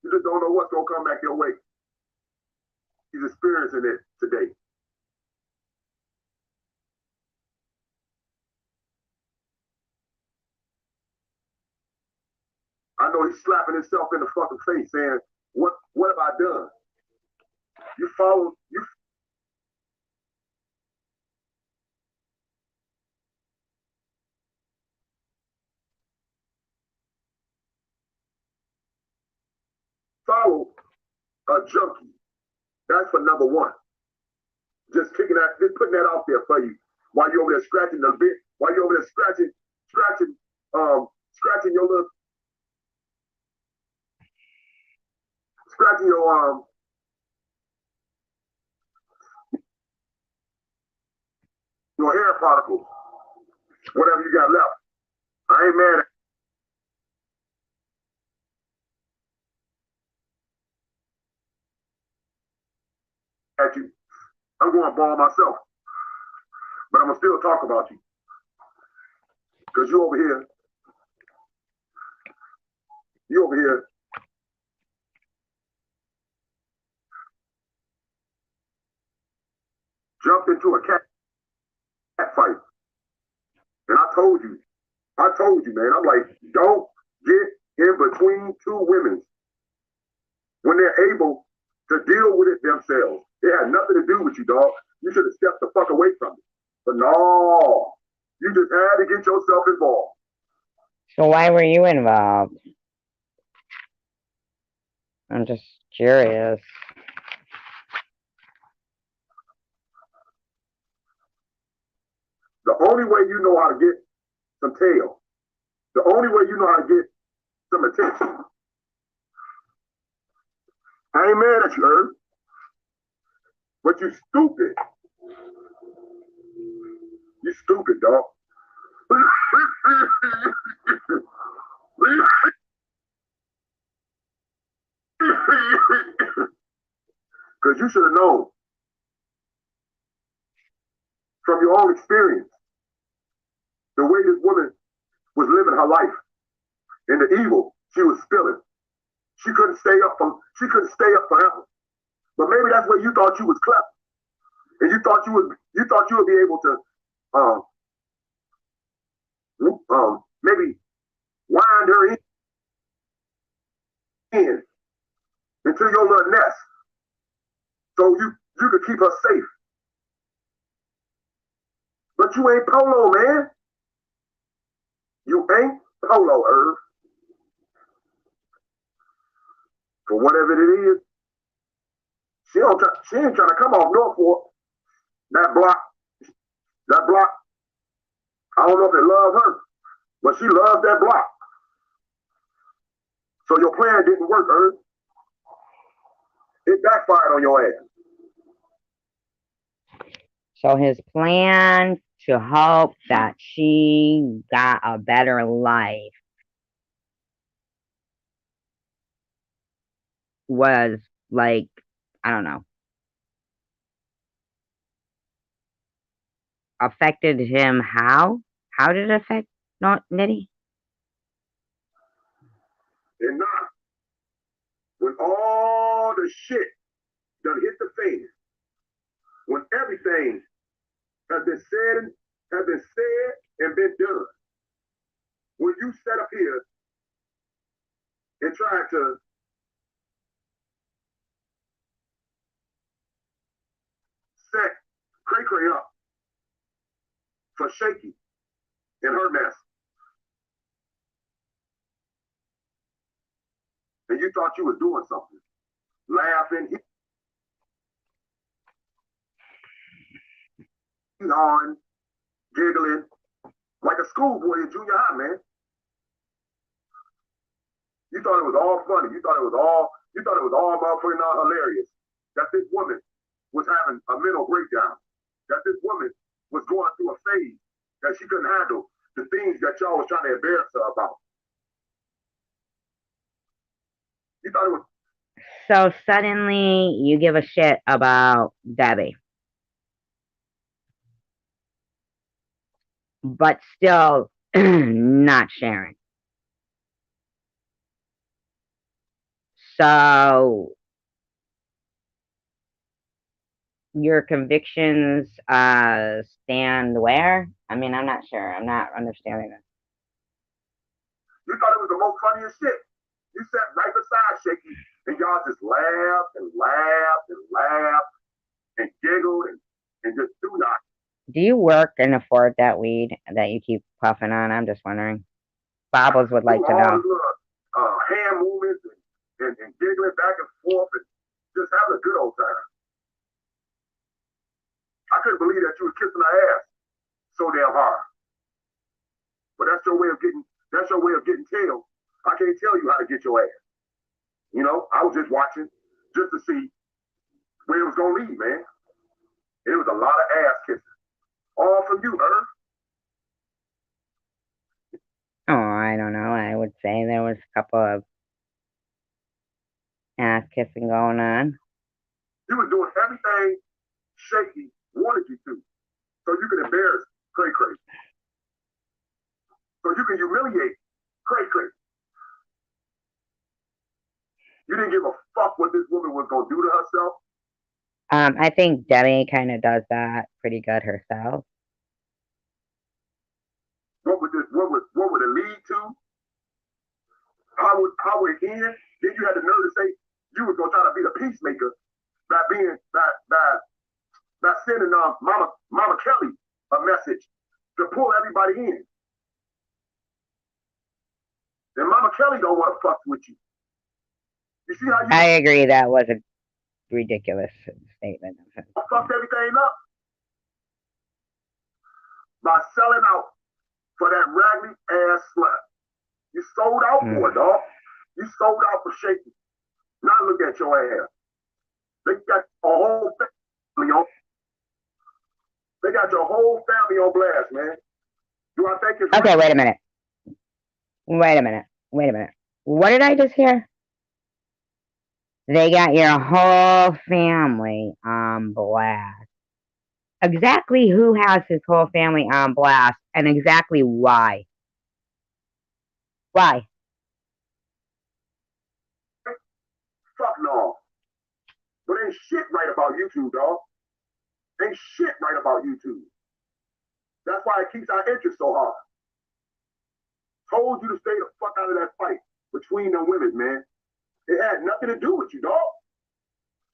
[SPEAKER 2] You just don't know what's gonna come back your way. He's experiencing it today. I I know he's slapping himself in the fucking face saying, what have I done? You follow, you follow a junkie. That's for number one. Just putting that out there for you while you're over there scratching the bit, while you're over there scratching your little, scratching your hair particles, whatever you got left. I ain't mad at you. I'm going to ball myself, but I'm gonna still talk about you because you over here jumped into a cat fight, and I told you, man. I'm like, don't get in between two women when they're able to deal with it themselves. It had nothing to do with you, dog. You should have stepped the fuck away from it. But no, you just had to get yourself involved.
[SPEAKER 1] So why were you involved? I'm just curious.
[SPEAKER 2] The only way you know how to get some tail, the only way you know how to get some attention. I ain't mad at you, Herb, but you stupid. You stupid, dog. Because you should have known from your own experience the way this woman was living her life and the evil she was spilling. She couldn't stay up forever. But maybe that's where you thought you was clever. And you thought you would be able to maybe wind her in into your little nest so you could keep her safe. But you ain't Polo, man. You ain't Polo, Irv. For whatever it is, she ain't trying to come off Norfolk. That block, I don't know if it loves her, but she loves that block. So your plan didn't work, Irv. It backfired on your ass.
[SPEAKER 1] So his plan to hope that she got a better life was like, I don't know, affected him how? How did it affect Nitty?
[SPEAKER 2] And now, when all the shit done hit the fan, when everything has been said and been done, when you sat up here and tried to set Cray Cray up for Shaky and her mess, and you thought you was doing something, laughing, on, giggling, like a schoolboy in junior high, man. You thought it was all funny. You thought it was all motherfucking hilarious that this woman was having a mental breakdown, that this woman was going through a phase that she couldn't handle the things that y'all was trying to embarrass her about. You thought it was.
[SPEAKER 1] So suddenly you give a shit about Debbie. But still not sharing. So your convictions stand where? I mean, I'm not sure. I'm not understanding this.
[SPEAKER 2] You thought it was the most funniest shit. You thought it was the most funniest shit. You sat right beside Shaky, and y'all just laughed and laughed and laughed and giggled and just do not.
[SPEAKER 1] Do you work and afford that weed that you keep puffing on? I'm just wondering. Bobbles would like to
[SPEAKER 2] all
[SPEAKER 1] know.
[SPEAKER 2] the little hand movements and giggling back and forth and just having a good old time. I couldn't believe that you was kissing her ass so damn hard. But that's your way of getting tail. I can't tell you how to get your ass. You know, I was just watching just to see where it was gonna lead, man. It was a lot of ass kissing. All from you, Earth.
[SPEAKER 1] Oh, I don't know. I would say there was a couple of ass kissing going on.
[SPEAKER 2] You was doing everything Shaky wanted you to. So you can embarrass Cray Cray. So you can humiliate Cray Cray. You didn't give a fuck what this woman was gonna do to herself.
[SPEAKER 1] I think Debbie kind of does that pretty good herself.
[SPEAKER 2] What would it lead to? How would it end? Then you had the nerve to say you was gonna try to be the peacemaker by sending Mama Kelly a message to pull everybody in. And Mama Kelly don't want to fuck with you. You see how you
[SPEAKER 1] I agree that was a ridiculous statement.
[SPEAKER 2] fucked everything up by selling out for that raggedy ass slut. You sold out for it, dog. You sold out for Shaky. Now look at your ass. They got a whole family on. They got your whole family on blast, man. Do I think it's
[SPEAKER 1] okay? Wait a minute. What did I just hear? They got your whole family on blast. Exactly who has his whole family on blast, and exactly why? Why?
[SPEAKER 2] Fuck no. But ain't shit right about YouTube, dog. Ain't shit right about YouTube. That's why it keeps our interest so hard. Told you to stay the fuck out of that fight between them women, man. It had nothing to do with you, dog.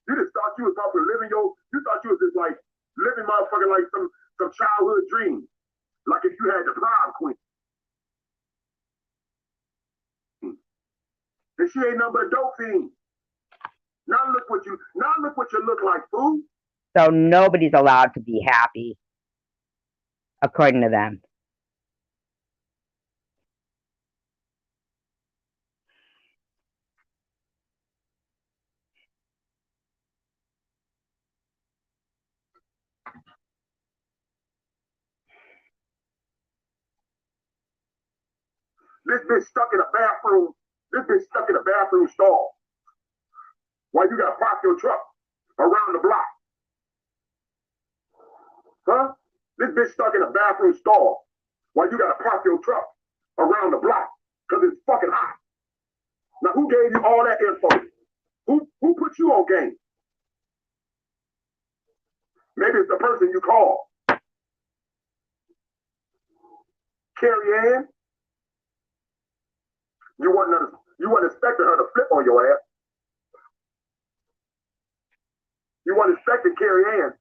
[SPEAKER 2] You just thought you was off of you thought you was just like living motherfucking like some childhood dream. Like if you had the prom queen. And she ain't nothing but a dope fiend. Now look what you look like, fool.
[SPEAKER 1] So nobody's allowed to be happy, according to them.
[SPEAKER 2] This bitch stuck in a bathroom. This bitch stuck in a bathroom stall. Why you gotta park your truck around the block? Huh? This bitch stuck in a bathroom stall. Why you gotta park your truck around the block? Cause it's fucking hot. Now who gave you all that info? Who put you on game? Maybe it's the person you call. Carrie Ann? You wasn't expecting her to flip on your ass. You weren't expecting Carrie Ann.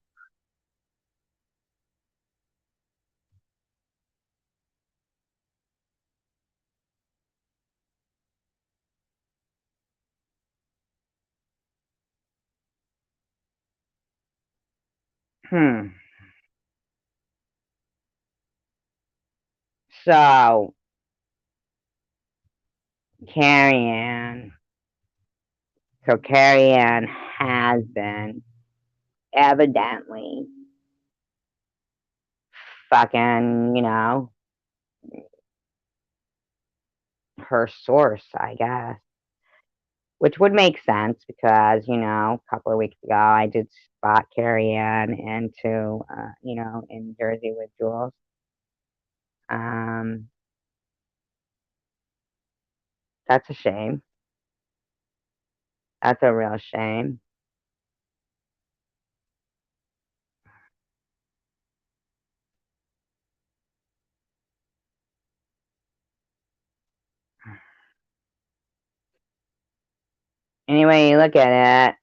[SPEAKER 1] So, Carrie Ann has been evidently fucking, her source, I guess. Which would make sense because, a couple of weeks ago I did spot Carrie Ann into, in Jersey with Jules. That's a shame. That's a real shame. Anyway, you look at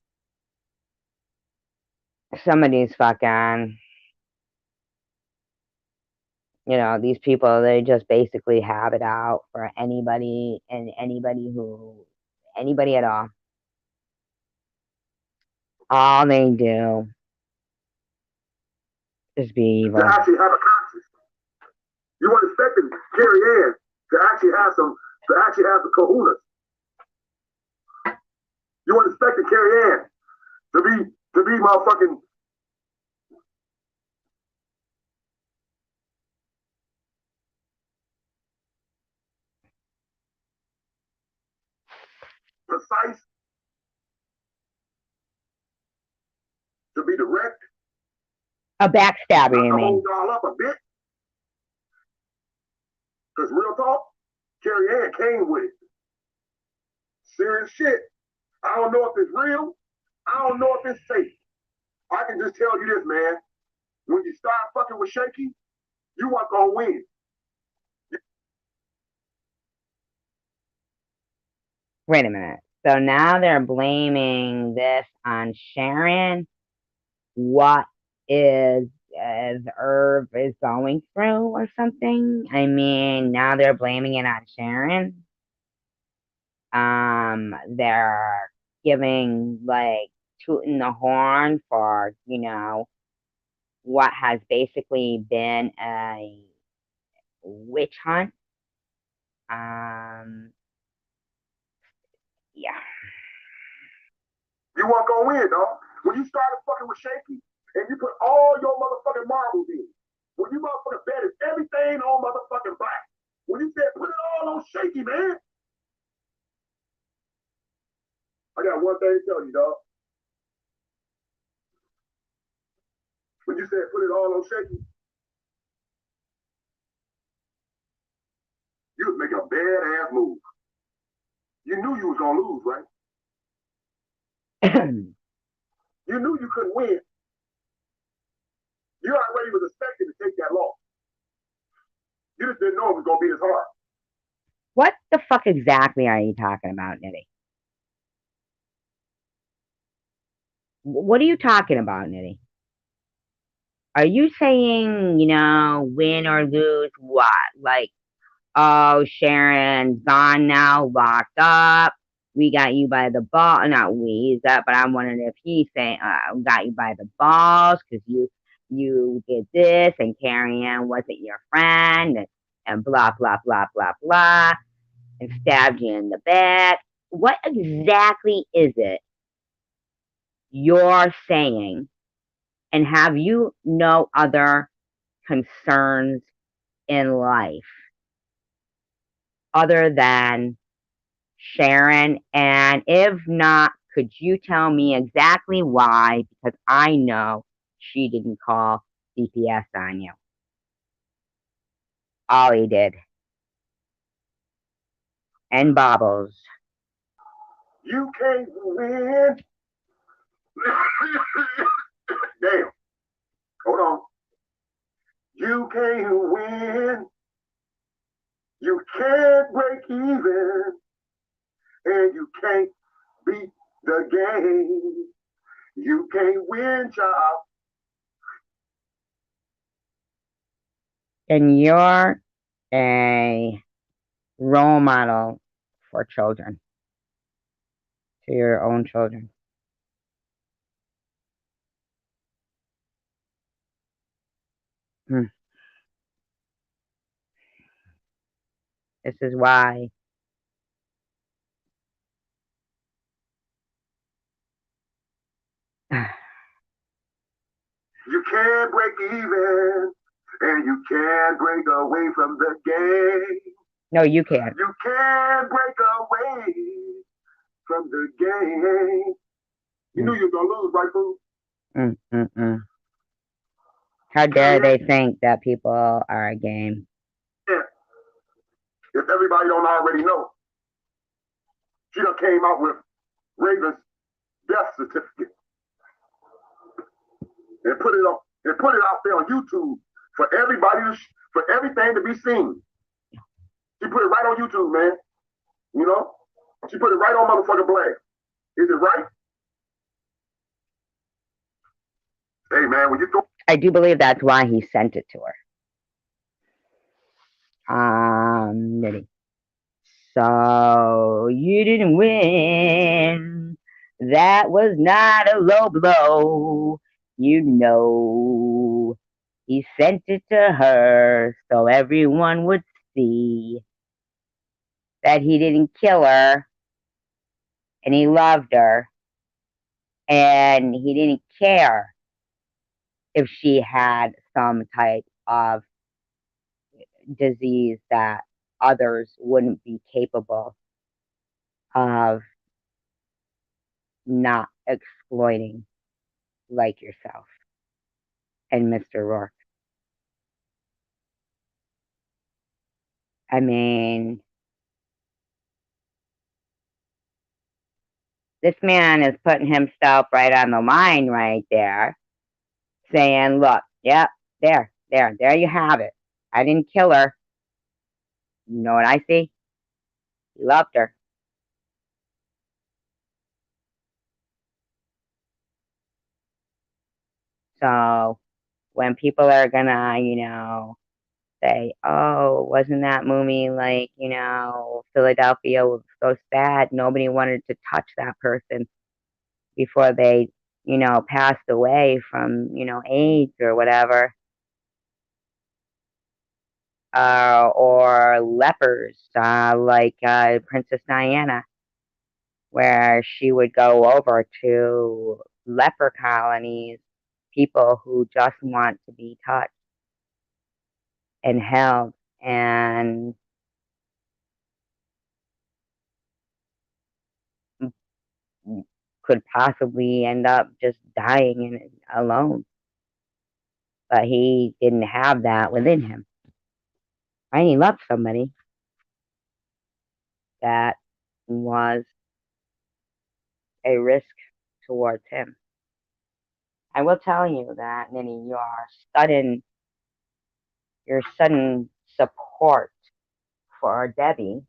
[SPEAKER 1] it, some of these fucking, these people, they just basically have it out for anybody and anybody at all. All they do is be evil.
[SPEAKER 2] To actually have a conscience. You weren't expecting Carrie Ann to actually have some kahunas. You weren't expecting Carrie Ann to be motherfucking precise, to be direct.
[SPEAKER 1] A backstabber, you mean?
[SPEAKER 2] Hold y'all up a bit. Because real talk, Carrie Ann came with it. Serious shit. I don't know if it's real. I don't know if it's safe. I can just tell you this, man. When you start fucking with Shaky, you weren't gonna win.
[SPEAKER 1] Wait a minute. So now they're blaming this on Sharon. What is Irv is going through or something? I mean, now they're blaming it on Sharon. They're giving like tooting the horn for what has basically been a witch hunt. Yeah.
[SPEAKER 2] You weren't gonna win, dog. When you started fucking with Shaky and you put all your motherfucking marbles in, when you motherfucking betted everything on motherfucking black, when you said put it all on Shaky, man, I got one thing to tell you, dog. When you said put it all on Shaky, you was making a bad ass move. You knew you was gonna lose, right? You knew you couldn't win. You already was expecting to take that loss. You just didn't know it was gonna be this hard.
[SPEAKER 1] What the fuck exactly are you talking about, Nitty? What are you talking about, Nitty? Are you saying, win or lose what? Like, oh, Sharon's gone now, locked up. We got you by the ball. Not we, that, but I'm wondering if he's saying, got you by the balls because you did this and Carrie Ann wasn't your friend and blah, blah, blah, blah, blah, and stabbed you in the back. What exactly is it you're saying? And have you no other concerns in life other than Sharon? And if not, could you tell me exactly why? Because I know she didn't call CPS on you. Ollie did. And Bobbles.
[SPEAKER 2] You can't win. Damn. Hold on. You can't win. You can't break even. And you can't beat the game. You can't win, child.
[SPEAKER 1] And you're a role model for children, to your own children. This is why
[SPEAKER 2] you can't break even, and you can't break away from the game.
[SPEAKER 1] No, you can't.
[SPEAKER 2] You can't break away from the game. You knew you were going to lose, right, fool?
[SPEAKER 1] How dare they think that people are a game?
[SPEAKER 2] Yeah. If everybody don't already know, she done came out with Raven's death certificate and put it out there on YouTube for everybody, for everything to be seen. She put it right on YouTube, man. She put it right on motherfucking blast. Is it right? Hey man, when you throw
[SPEAKER 1] I do believe that's why he sent it to her. Nitty. So you didn't win. That was not a low blow. You know, he sent it to her so everyone would see that he didn't kill her and he loved her and he didn't care if she had some type of disease that others wouldn't be capable of not exploiting, like yourself and Mr. Rourke. I mean, this man is putting himself right on the line right there, saying, look, yep, there you have it. I didn't kill her. You know what I see? He loved her. So when people are gonna, say, oh, wasn't that movie like, Philadelphia was so sad, nobody wanted to touch that person before they, passed away from, AIDS or whatever, or lepers, like Princess Diana, where she would go over to leper colonies, people who just want to be touched and held and could possibly end up just dying in it alone. But he didn't have that within him. Right? He loved somebody that was a risk towards him. I will tell you that, Nini, your sudden support for Debbie,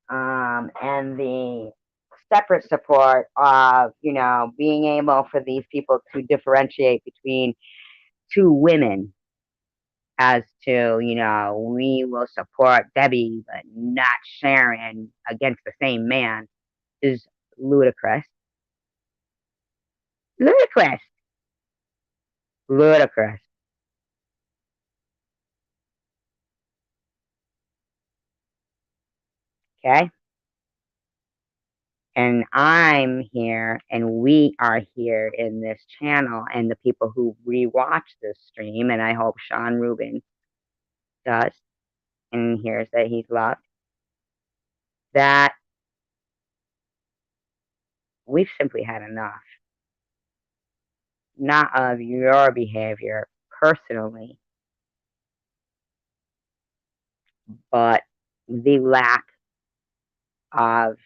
[SPEAKER 1] and the separate support of, being able for these people to differentiate between two women as to, we will support Debbie, but not Sharon against the same man is ludicrous. Ludicrous. Ludicrous. Okay? And I'm here and we are here in this channel and the people who rewatch this stream, and I hope Sean Rubin does and hears that he's loved, that we've simply had enough. Not of your behavior personally, but the lack of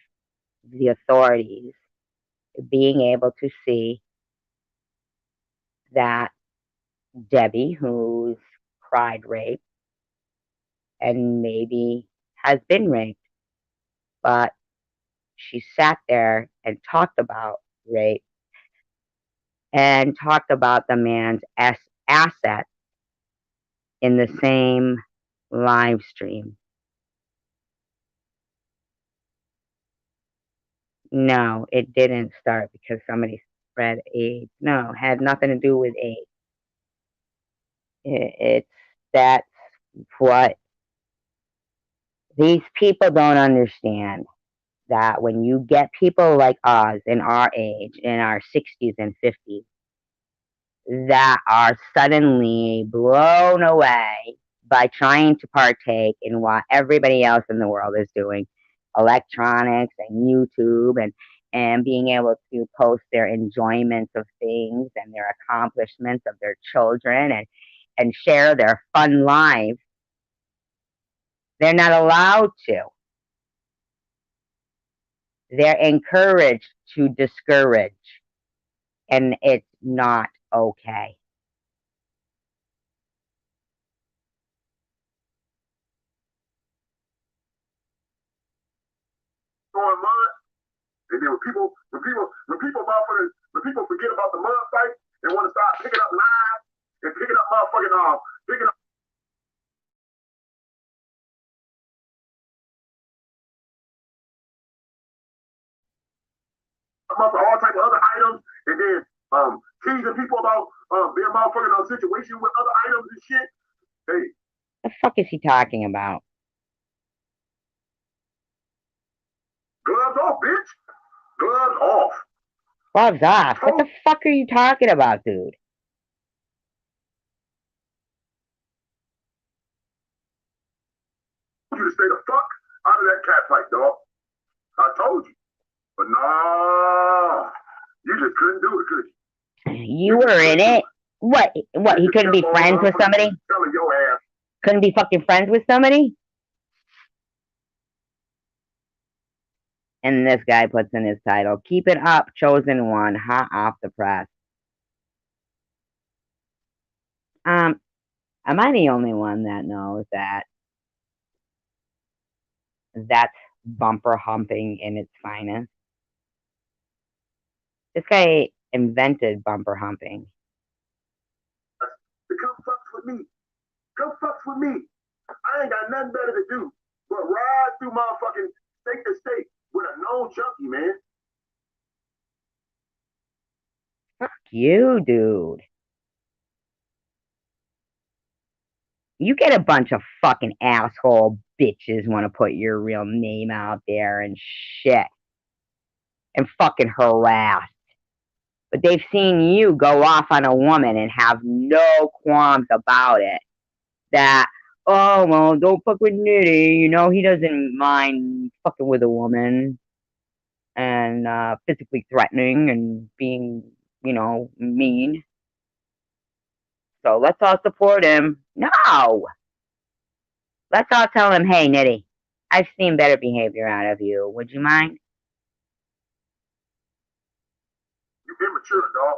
[SPEAKER 1] the authorities being able to see that Debbie, who's cried rape and maybe has been raped, but she sat there and talked about rape and talked about the man's asset in the same live stream. No, it didn't start because somebody spread AIDS. No, it had nothing to do with AIDS. That's what these people don't understand. That when you get people like us in our age, in our 60s and 50s, that are suddenly blown away by trying to partake in what everybody else in the world is doing, electronics and YouTube, and being able to post their enjoyments of things and their accomplishments of their children, and share their fun lives. They're not allowed to. They're encouraged to discourage, and it's not okay.
[SPEAKER 2] throwing mud, And then when people forget about the mud fight and want to start picking up knives and picking up all type of other items, and then teasing people about being motherfucking on situation with other items and shit. Hey,
[SPEAKER 1] The fuck is he talking about?
[SPEAKER 2] gloves off, bitch. Gloves off.
[SPEAKER 1] Gloves off. What the fuck are you talking about, dude?
[SPEAKER 2] I told you to stay the fuck out of that cat fight, dog. I told you. But nah, you just couldn't do it, could you?
[SPEAKER 1] You were in it. What? He couldn't be friends with somebody?
[SPEAKER 2] Telling your ass.
[SPEAKER 1] Couldn't be fucking friends with somebody? And this guy puts in his title, "Keep it up, chosen one, hot off the press." Am I the only one that knows that that's bumper humping in its finest? This guy invented bumper humping.
[SPEAKER 2] Come fucks with me. Come fucks with me. I ain't got nothing better to do but ride through motherfucking state to state with a known junkie, man.
[SPEAKER 1] Fuck you, dude. You get a bunch of fucking asshole bitches want to put your real name out there and shit. And fucking harass. But they've seen you go off on a woman and have no qualms about it. That, oh, well, don't fuck with Nitty. You know, he doesn't mind fucking with a woman and physically threatening and being, you know, mean. So let's all support him. No! Let's all tell him, hey, Nitty, I've seen better behavior out of you. Would you mind?
[SPEAKER 2] You immature, dog.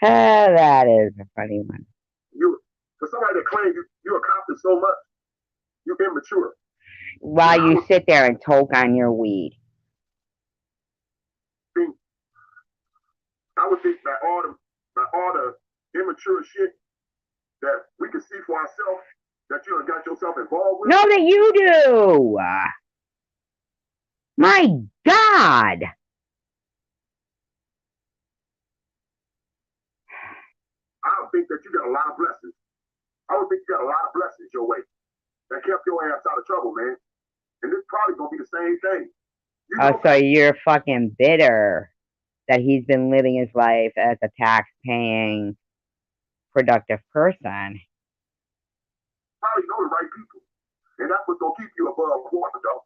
[SPEAKER 1] That is a funny one.
[SPEAKER 2] For somebody to claim you accomplished so much, you immature.
[SPEAKER 1] While you sit there and toke on your weed.
[SPEAKER 2] I would think that all the immature shit that we can see for ourselves, that you have got yourself involved with.
[SPEAKER 1] No, that you do. My God.
[SPEAKER 2] I don't think that you got a lot of blessings. I would think you got a lot of blessings your way that kept your ass out of trouble, man. And this probably gonna be the same thing.
[SPEAKER 1] So you're fucking bitter that he's been living his life as a tax-paying, productive person.
[SPEAKER 2] Probably know the right people, and that's what's gonna keep you above water, though.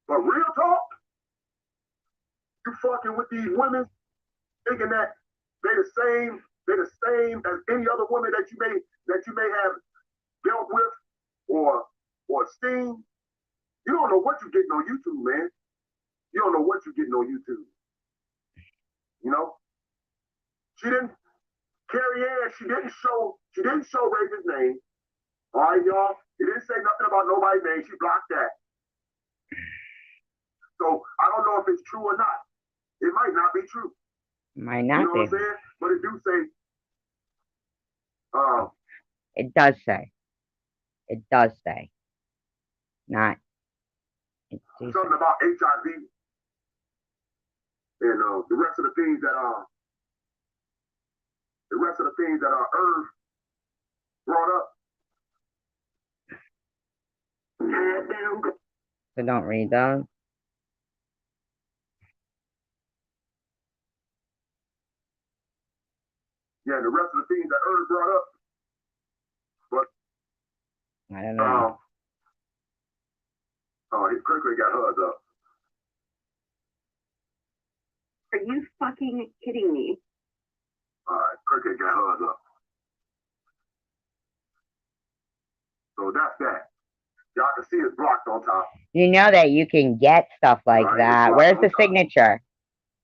[SPEAKER 2] But real talk, you fucking with these women, thinking that they're the same as any other woman that you may have dealt with or seen. You don't know what you're getting on YouTube, man. You don't know what you're getting on YouTube. You know, Carrie Ann, she didn't show Raven's name. All right, y'all. It didn't say nothing about nobody's name. She blocked that. So I don't know if it's true or not. It might not be true.
[SPEAKER 1] Might not be.
[SPEAKER 2] You know what I'm saying? But it do say.
[SPEAKER 1] It does say. It does say. Not.
[SPEAKER 2] Something about HIV and the rest of the things that Irv brought up.
[SPEAKER 1] So don't read those.
[SPEAKER 2] Yeah, the rest of the things that Irv brought up. But
[SPEAKER 1] I don't know.
[SPEAKER 2] His Kirkland got hers up.
[SPEAKER 5] Are you fucking kidding me?
[SPEAKER 2] Kirkland got hers up. So that's that. Y'all can see it's blocked on top.
[SPEAKER 1] You know that you can get stuff like that. Where's the signature?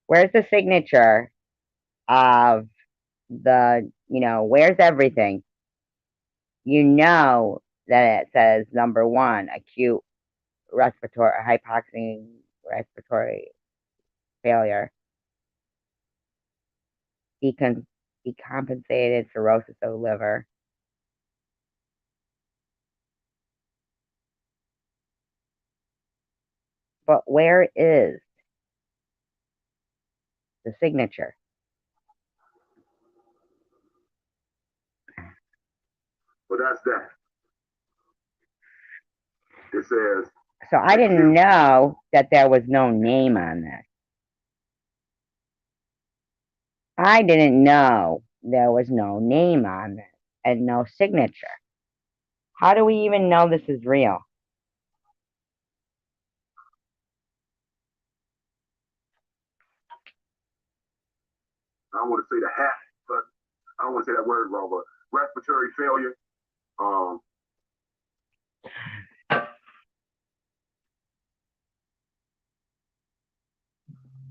[SPEAKER 1] Where's the signature of the, where's everything? You know that it says number 1, acute hypoxic respiratory failure, decompensated cirrhosis of the liver. But where is the signature?
[SPEAKER 2] Well, that's that. It says.
[SPEAKER 1] So I didn't know that there was no name on this. I didn't know there was no name on this and no signature. How do we even know this is real?
[SPEAKER 2] I don't want to say the hat, but I don't want to say that word wrong, but respiratory failure.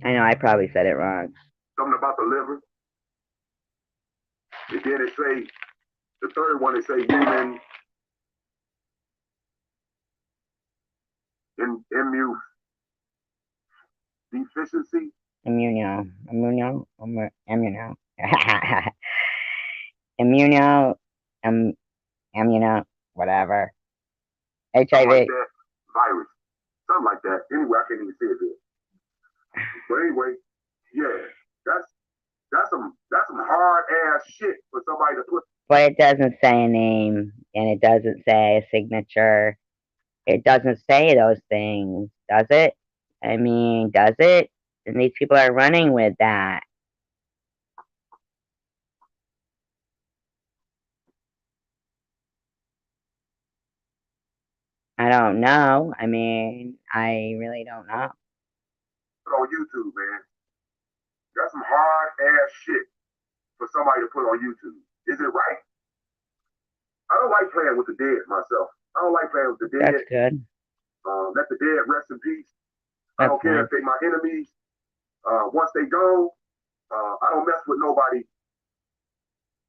[SPEAKER 1] I know I probably said it wrong.
[SPEAKER 2] Something about the liver. And then it say, the third one, it say human immune deficiency.
[SPEAKER 1] Immuno, whatever. HIV.
[SPEAKER 2] Something like that, virus. Something like that. Anyway, I can't even say it there. But anyway, yeah, that's some hard ass shit for somebody to put.
[SPEAKER 1] But it doesn't say a name, and it doesn't say a signature. It doesn't say those things, does it? I mean, does it? And these people are running with that. I don't know. I mean, I really don't know.
[SPEAKER 2] On YouTube, man. That's some hard ass shit for somebody to put on YouTube. Is it right? I don't like playing with the dead myself. I don't like playing with the dead.
[SPEAKER 1] That's good.
[SPEAKER 2] Let the dead rest in peace.
[SPEAKER 1] That's
[SPEAKER 2] I don't care
[SPEAKER 1] nice.
[SPEAKER 2] if they my enemies. Once they go, I don't mess with nobody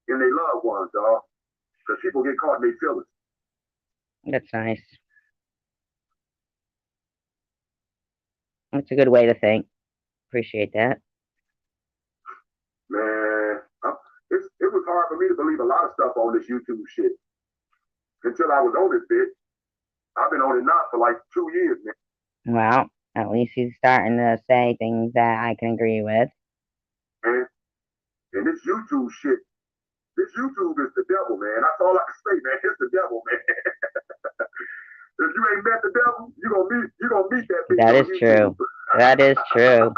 [SPEAKER 2] and they loved ones, dog. Because people get caught in their feelings.
[SPEAKER 1] That's nice. That's a good way to think. Appreciate that.
[SPEAKER 2] Man, it was hard for me to believe a lot of stuff on this YouTube shit until I was on this bitch. I've been on it now for like 2 years, man.
[SPEAKER 1] Well, at least he's starting to say things that I can agree with.
[SPEAKER 2] And this YouTube shit, this YouTube is the devil, man. That's all I can say, man. It's the devil, man. If you ain't met the devil, you gonna meet that bitch.
[SPEAKER 1] That is true. That is true.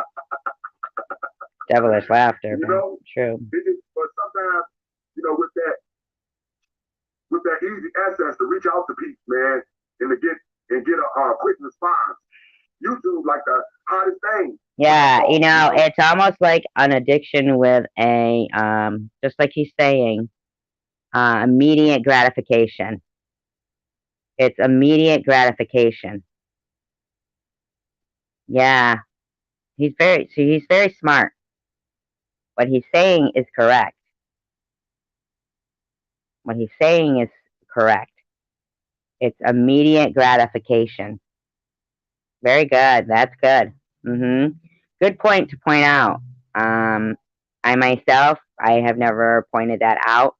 [SPEAKER 1] Devilish laughter,
[SPEAKER 2] you know,
[SPEAKER 1] true.
[SPEAKER 2] But sometimes, you know, with that easy access to reach out to people, man, and to get a quick response, YouTube like the hottest thing.
[SPEAKER 1] Yeah, you know, it's almost like an addiction with a just like he's saying, immediate gratification. It's immediate gratification. Yeah. He's very smart. What he's saying is correct. What he's saying is correct. It's immediate gratification. Very good. That's good. Good point to point out. I myself, I have never pointed that out.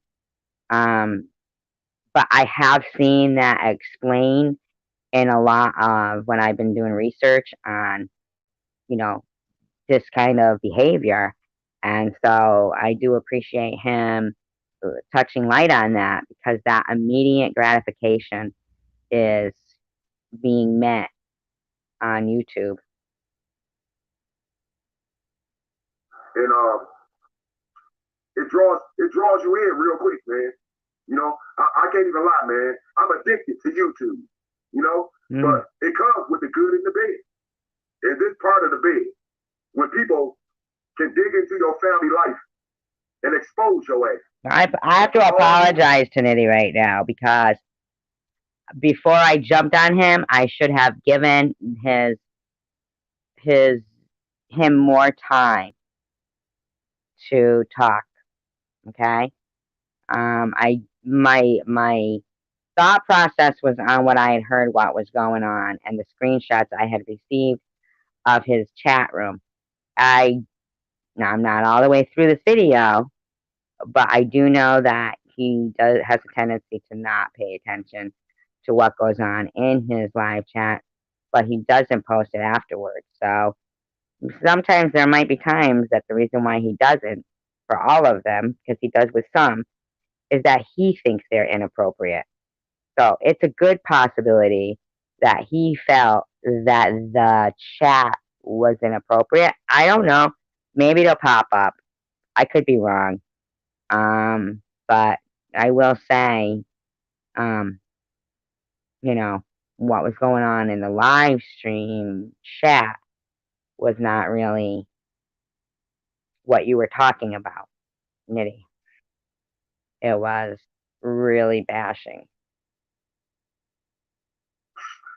[SPEAKER 1] But I have seen that explained in a lot of when I've been doing research on, you know, this kind of behavior. And so I do appreciate him touching light on that because that immediate gratification is being met on YouTube.
[SPEAKER 2] And it draws you in real quick, man. You know, I can't even lie, man. I'm addicted to YouTube. You know, but it comes with the good and the bad. And this part of the bed, when people can dig into your family life and expose your ass.
[SPEAKER 1] I have to apologize to Nitty right now because before I jumped on him, I should have given him more time to talk. Okay. My thought process was on what I had heard, what was going on, and the screenshots I had received of his chat room. Now I'm not all the way through this video, but I do know that he has a tendency to not pay attention to what goes on in his live chat, but he doesn't post it afterwards. So sometimes there might be times that the reason why he doesn't, for all of them, because he does with some, is that he thinks they're inappropriate. So it's a good possibility that he felt that the chat was inappropriate. I don't know. Maybe it'll pop up. I could be wrong. But I will say, um, what was going on in the live stream chat was not really what you were talking about, Nitty. It was really bashing.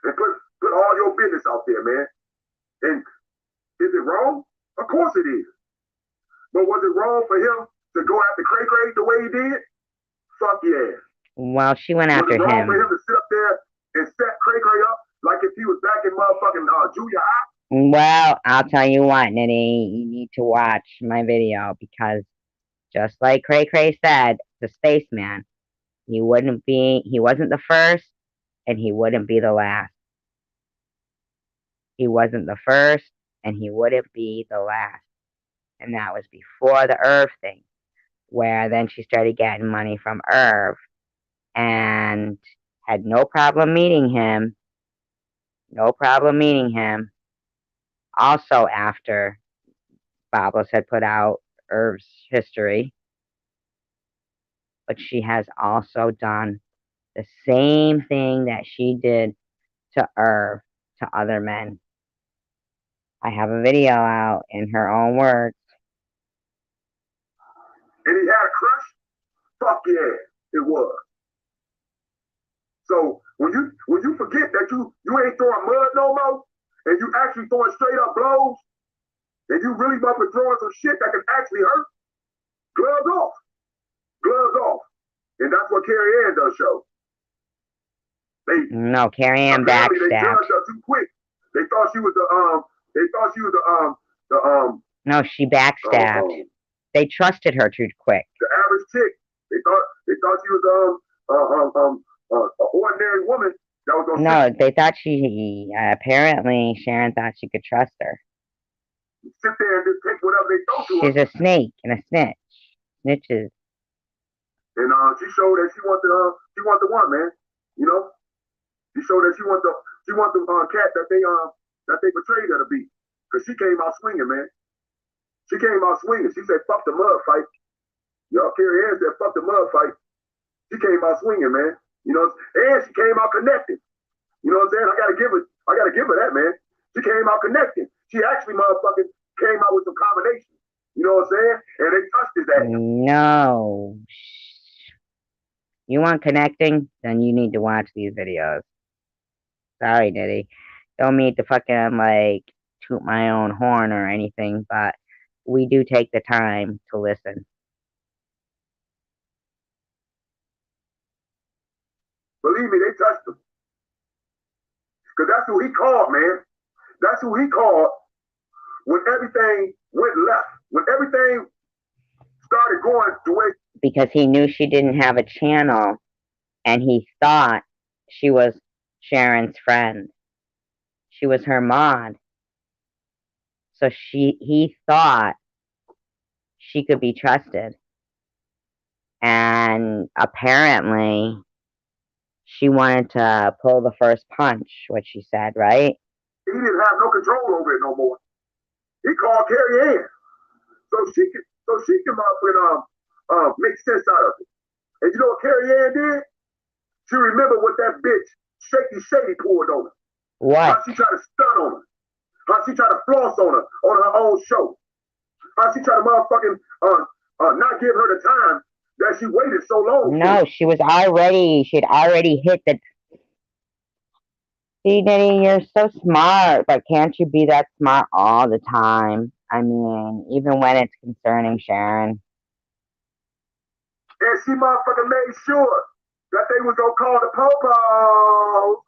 [SPEAKER 2] And put all your business out there, man. And is it wrong? Of course it is. But was it wrong for him to go after Cray Cray the way he did? Fuck yeah.
[SPEAKER 1] Well, she went after
[SPEAKER 2] was it wrong
[SPEAKER 1] him.
[SPEAKER 2] For him to sit up there and set Cray Cray up like if he was back in motherfucking junior high?
[SPEAKER 1] Well, I'll tell you what, Nitty, you need to watch my video because just like Cray Cray said, the spaceman, he wasn't the first and he wouldn't be the last. He wasn't the first and he wouldn't be the last. And that was before the Irv thing, where then she started getting money from Irv and had no problem meeting him. No problem meeting him. Also, after Babos had put out Irv's history, but she has also done the same thing that she did to Irv to other men. I have a video out in her own words.
[SPEAKER 2] And he had a crush? Fuck yeah, it was. So when you forget that you ain't throwing mud no more, and you actually throwing straight up blows, and you really about to throwing some shit that can actually hurt, gloves off. Gloves off. And that's what Carrie Ann does show.
[SPEAKER 1] No, Carrie Ann backstabbed.
[SPEAKER 2] They judged her too quick. They thought she was
[SPEAKER 1] No, she backstabbed. They trusted her too quick.
[SPEAKER 2] The average chick. They thought she was an ordinary woman that was gonna.
[SPEAKER 1] No, they thought she. Apparently, Sharon thought she could trust her.
[SPEAKER 2] Sit there and just take whatever they throw to her.
[SPEAKER 1] She's a snake and a snitch. Snitches.
[SPEAKER 2] And she showed that she wanted the one, man. You know, she showed that she wanted the cat that they betrayed her to be, because she came out swinging, man. She came out swinging. She said, "Fuck the mud fight." Y'all, Carrie Ann said, "Fuck the mud fight." She came out swinging, man. You know, and she came out connected. You know what I'm saying? I gotta give her that, man. She came out connected. She actually motherfucking came out with some combinations. You know what I'm saying? And they touched his ass.
[SPEAKER 1] No. You want connecting? Then you need to watch these videos. Sorry, Diddy. Don't mean to fucking toot my own horn or anything, but we do take the time to listen.
[SPEAKER 2] Believe me, they touched him. Because that's who he called, man. That's who he called when everything went left. When everything started going the way.
[SPEAKER 1] Because he knew she didn't have a channel, and he thought she was Sharon's friend. She was her mod. So he thought she could be trusted. And apparently, she wanted to pull the first punch, what she said, right?
[SPEAKER 2] He didn't have no control over it no more. He called Carrie Ann. So she can make sense out of it. And you know what Carrie Ann did? She remembered what that bitch Shaky Shady pulled on her.
[SPEAKER 1] What?
[SPEAKER 2] How she tried to stun on her. How she tried to floss on her own show. How she tried to motherfucking not give her the time that she waited so long.
[SPEAKER 1] No, she'd already hit the. See, Nitty, you're so smart, but can't you be that smart all the time? I mean, even when it's concerning Sharon.
[SPEAKER 2] And she motherfucking made sure that they was gonna call the popos.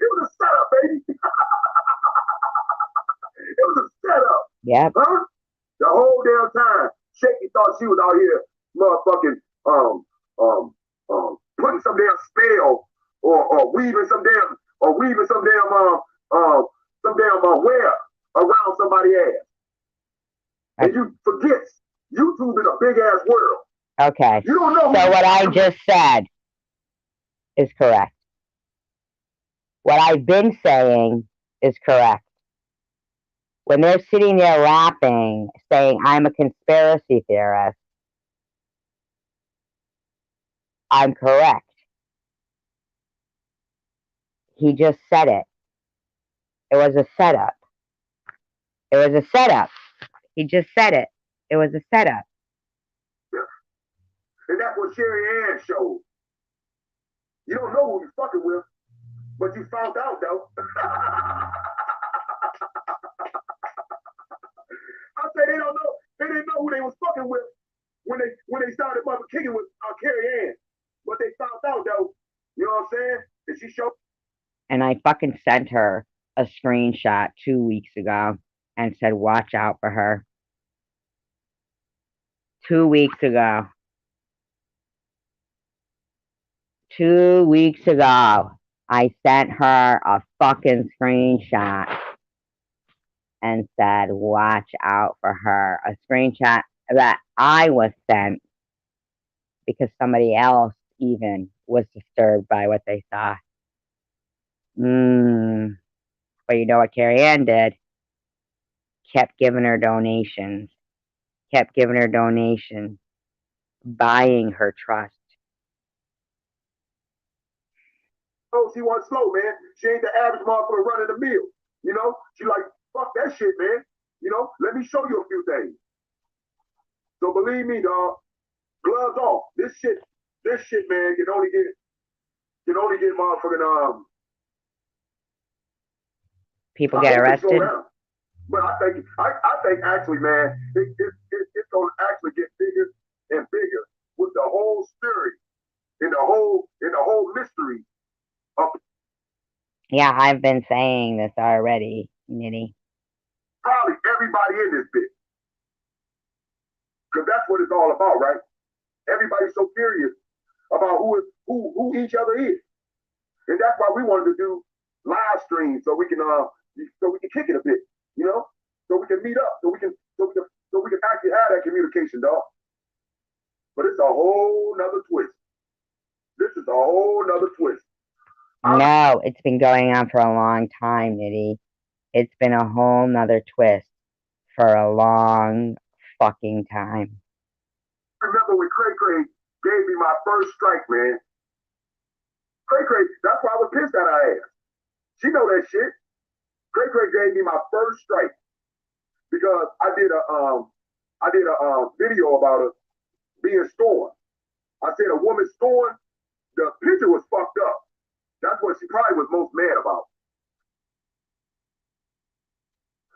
[SPEAKER 2] It was a setup, baby. It was a setup.
[SPEAKER 1] Yep.
[SPEAKER 2] Huh? The whole damn time. Shaky thought she was out here motherfucking putting some damn spell or weaving some damn web around somebody's ass. And you forget YouTube is a big ass world.
[SPEAKER 1] Okay.
[SPEAKER 2] You don't know.
[SPEAKER 1] So what I just said is correct. What I've been saying is correct. When they're sitting there laughing, saying, I'm a conspiracy theorist, I'm correct. He just said it. It was a setup. It was a setup. He just said it. It was a setup.
[SPEAKER 2] Yeah. And that's what Sherry Ann showed. You don't know who you're fucking with, but you found out, though. I say they don't know. They didn't know who they was fucking with when they started mother kicking with Carrie Ann. But they found out, though. You know what I'm saying? And she showed.
[SPEAKER 1] And I fucking sent her a screenshot 2 weeks ago and said, watch out for her. 2 weeks ago. 2 weeks ago, I sent her a fucking screenshot and said, watch out for her. A screenshot that I was sent because somebody else even was disturbed by what they saw. But you know what Carrie Ann did? Kept giving her donations. Kept giving her donations. Buying her trust.
[SPEAKER 2] Oh, she wasn't slow, man. She ain't the average motherfucker running the mill. You know? She like, fuck that shit, man. You know? Let me show you a few things. So believe me, dog. Gloves off. This shit, man, can only get motherfucking
[SPEAKER 1] people get arrested.
[SPEAKER 2] But I think actually, man, it's gonna actually get bigger and bigger with the whole story and the whole mystery of.
[SPEAKER 1] Yeah, I've been saying this already, Nitty.
[SPEAKER 2] Probably everybody in this bit, because that's what it's all about, right? Everybody's so curious about who each other is, and that's why we wanted to do live streams so we can kick it a bit, you know, so we can meet up, so we can actually have that communication, dog. But it's a whole nother twist. This is a whole nother twist.
[SPEAKER 1] No, it's been going on for a long time, Nitty. It's been a whole nother twist for a long fucking time.
[SPEAKER 2] I remember when Cray Cray gave me my first strike, man. Cray Cray, that's why I was pissed at her ass. She know that shit. Cray Cray gave me my first strike because I did a video about her being scorned. I said a woman scorned. The picture was fucked up. That's what she probably was most mad about.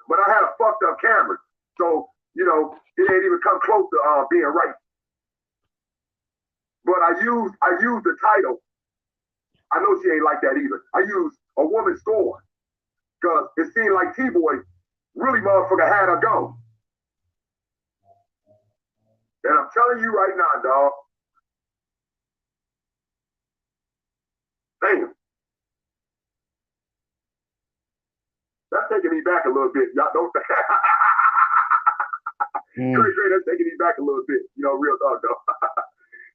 [SPEAKER 2] But I had a fucked up camera, so you know it ain't even come close to being right. But I used the title. I know she ain't like that either. I used a woman scorned because it seemed like T-Boy really motherfucker had her gone. And I'm telling you right now, dog. Damn. That's taking me back a little bit. Y'all don't think. Great, that's taking me back a little bit. You know, real talk, though.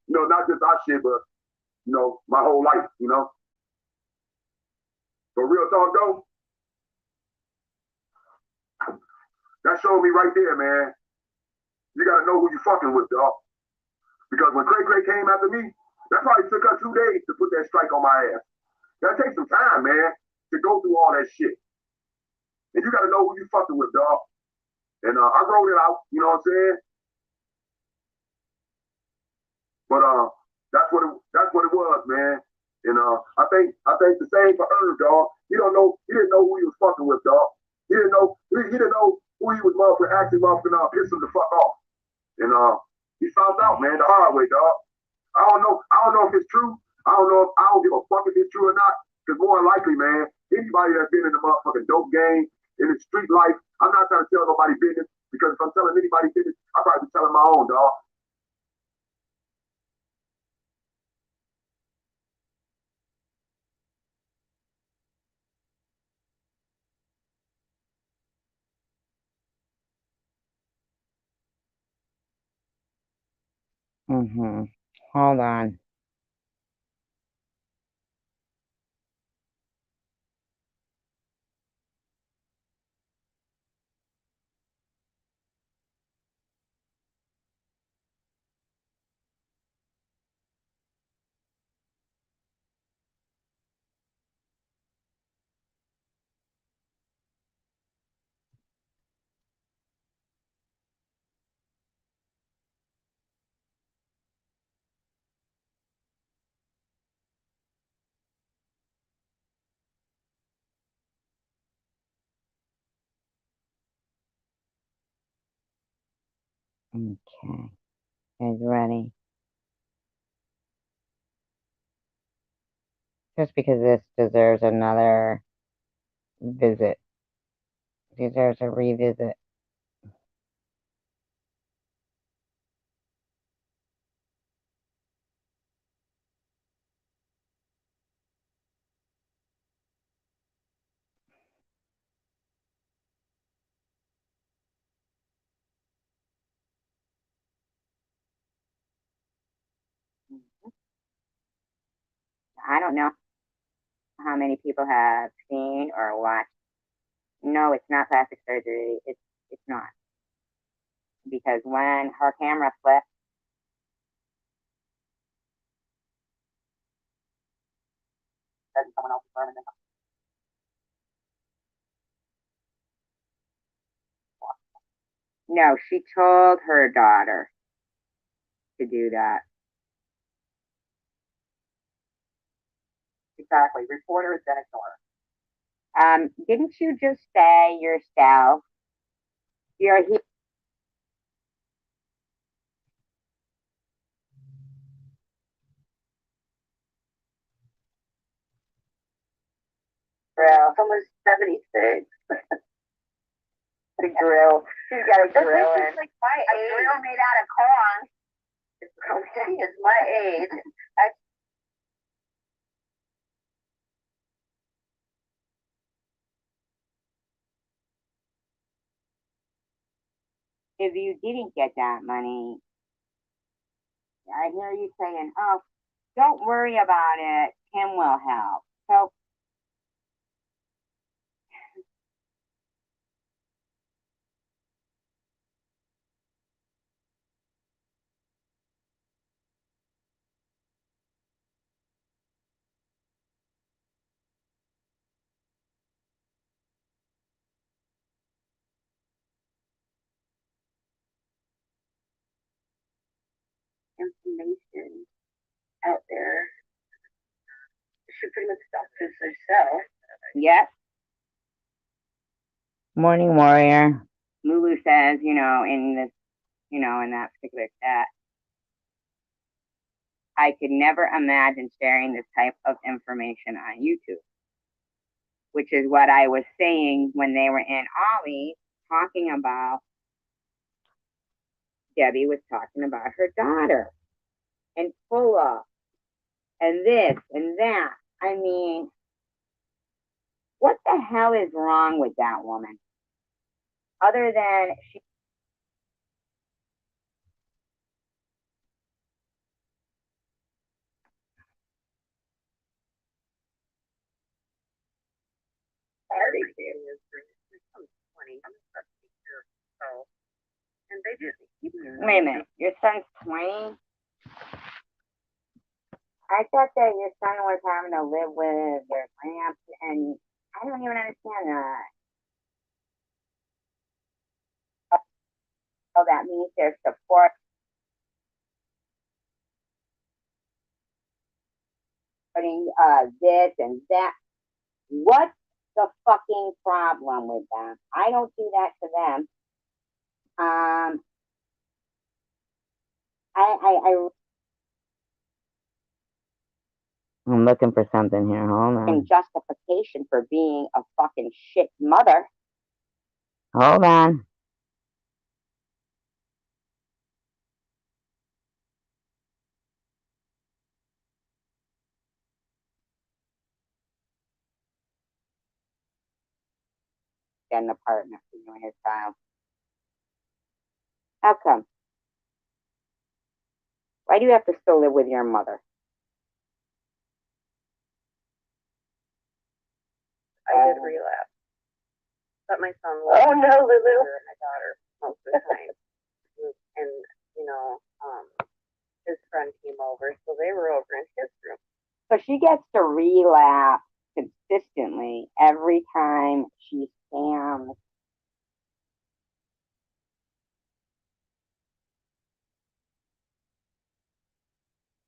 [SPEAKER 2] You know, not just our shit, but, you know, my whole life, you know. But real talk, though. That showed me right there, man. You got to know who you fucking with, dog. Because when Cray Cray came after me, that probably took her 2 days to put that strike on my ass. That takes some time, man, to go through all that shit. And you got to know who you fucking with, dog. And I wrote it out, you know what I'm saying? But that's what it was, man. And I think the same for Herb, dog. He didn't know who he was fucking with, dog. He didn't know who he was motherfucking actually piss him the fuck off. And he found out, man, the hard way, dog. I don't don't know if it's true. I don't give a fuck if it's true or not. Because more than likely, man, anybody that's been in the motherfucking dope game, in the street life, I'm not trying to tell nobody business. Because if I'm telling anybody business, I probably be telling my own, dog.
[SPEAKER 1] Mm-hmm. Hold on. Okay. Guys ready? Just because this deserves another visit. Deserves a revisit. I don't know how many people have seen or watched. No, it's not plastic surgery. It's not. Because when her camera flipped, someone else burning it. No, she told her daughter to do that. Exactly. Reporters then ignore. Didn't you just say yourself you're here? Grill. Almost 76. The grill. She's got a grill in. Like my age. A grill made out of corn. She is my age. If you didn't get that money, I hear you saying, "Oh, don't worry about it. Kim will help." So information out there. She pretty much stops this herself. Yep. Morning warrior. Lulu says, in this, in that particular chat, I could never imagine sharing this type of information on YouTube, which is what I was saying when they were in Ollie talking about, Debbie was talking about her daughter and Fulla and this and that. I mean, what the hell is wrong with that woman? Other than she already did. And they just wait a minute, your son's 20? I thought that your son was having to live with your gramps, and I don't even understand that. Oh, that means there's support putting this and that. What's the fucking problem with them? I don't do that to them. I I'm looking for something here. Hold on.
[SPEAKER 9] in justification for being a fucking shit mother.
[SPEAKER 1] Hold on.
[SPEAKER 9] Get an apartment for you and your child. How come? Why do you have to still live with your mother?
[SPEAKER 5] I did relapse. But my son was and my daughter most of the time. And, you know, his friend came over, so they were over in his room.
[SPEAKER 9] So she gets to relapse consistently every time she scams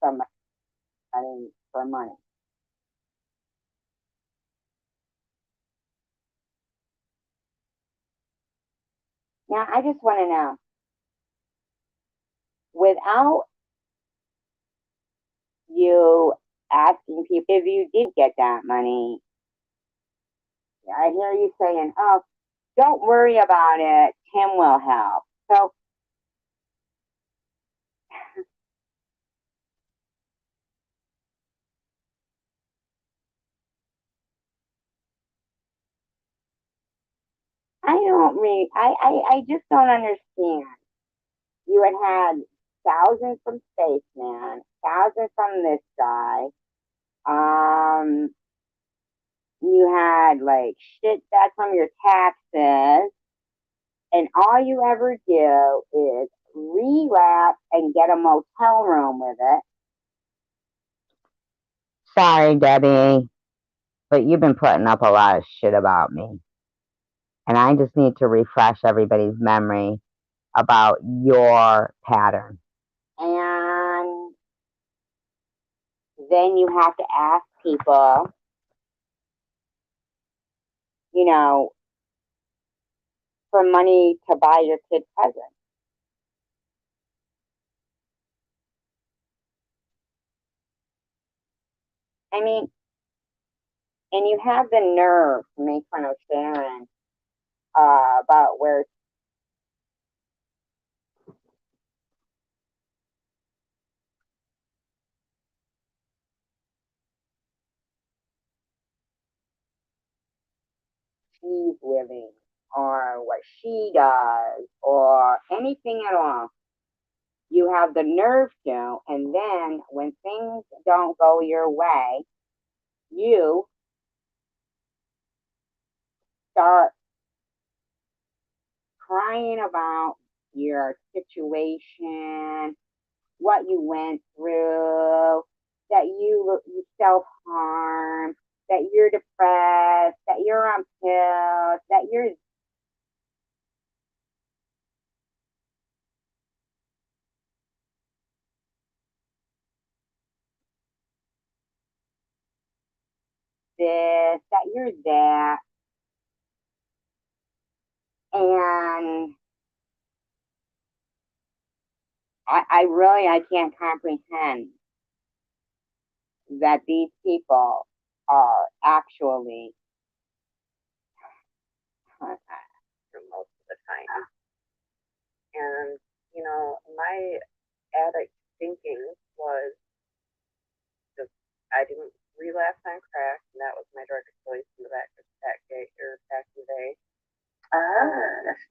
[SPEAKER 9] somebody for money. Now, I just want to know, without you asking people if you did get that money, I hear you saying, oh, don't worry about it, Tim will help. So, I just don't understand. You had thousands from Spaceman, thousands from this guy. You had like shit back from your taxes, and all you ever do is relapse and get a motel room with it.
[SPEAKER 1] Sorry, Debbie, but you've been putting up a lot of shit about me. And I just need to refresh everybody's memory about your pattern.
[SPEAKER 9] And then you have to ask people, you know, for money to buy your kid presents. I mean, and you have the nerve to make fun of Sharon about where she's living or what she does or anything at all. You have the nerve to, and then when things don't go your way, you start crying about your situation, what you went through, that you self-harm, that you're depressed, that you're on pills, that you're this, that you're that. And I can't comprehend that these people are actually
[SPEAKER 5] For most of the time. And, you know, my addict thinking was just, I didn't relapse on crack, and that was my drug of choice in the back of day.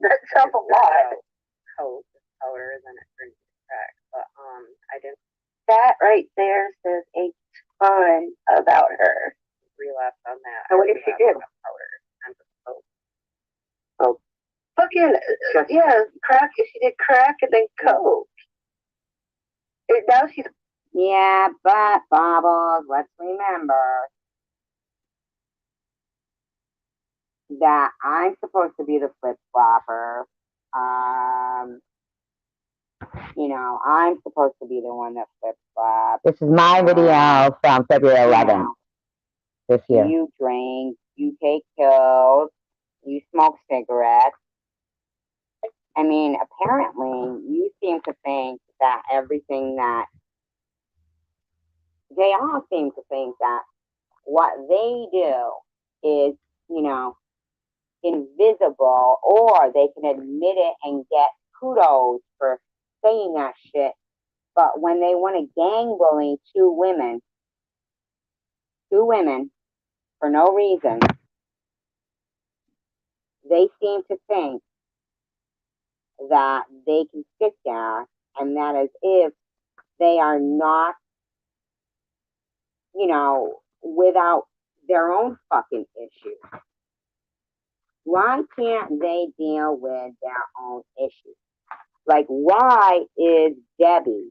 [SPEAKER 5] That sounds a lot. Coke, powder, and then it turned into crack. But I didn't. That right there says a ton about her. Relapse on that. So what if she did? Powder and coke. Oh, fucking yeah, crack. She did crack and then coke. Now she's.
[SPEAKER 9] yeah, but Bobbles, let's remember that I'm supposed to be the flip flopper. You know, I'm supposed to be the one that flip flops.
[SPEAKER 1] This is my video from February 11th this year.
[SPEAKER 9] You drink, you take pills, you smoke cigarettes. I mean, apparently, you seem to think that everything that they all seem to think that what they do is, invisible, or they can admit it and get kudos for saying that shit. But when they want to gang bully two women for no reason, they seem to think that they can sit there and that as if they are not, without their own fucking issues. Why can't they deal with their own issues? Like, why is Debbie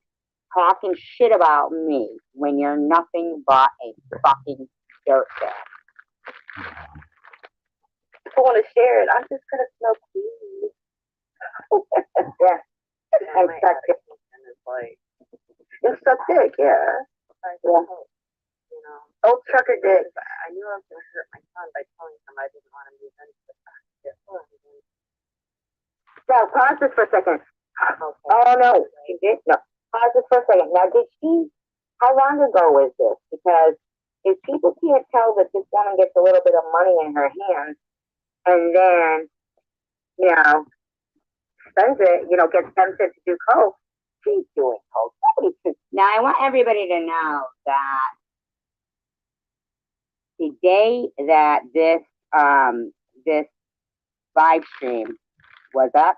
[SPEAKER 9] talking shit about me when you're nothing but a fucking dirtbag? I want to share it. I'm just gonna smoke weed. Yeah, and suck it. It's so thick, yeah. Yeah. Old trucker dick. I knew I was gonna hurt my son by telling him I didn't want to move into the So pause this for a second. Okay. Oh no, she did no. Pause this for a second. Now, how long ago was this? Because if people can't tell that this woman gets a little bit of money in her hands and then, spends it, gets tempted to do coke, she's doing coke. Now, I want everybody to know that the day that this live stream was up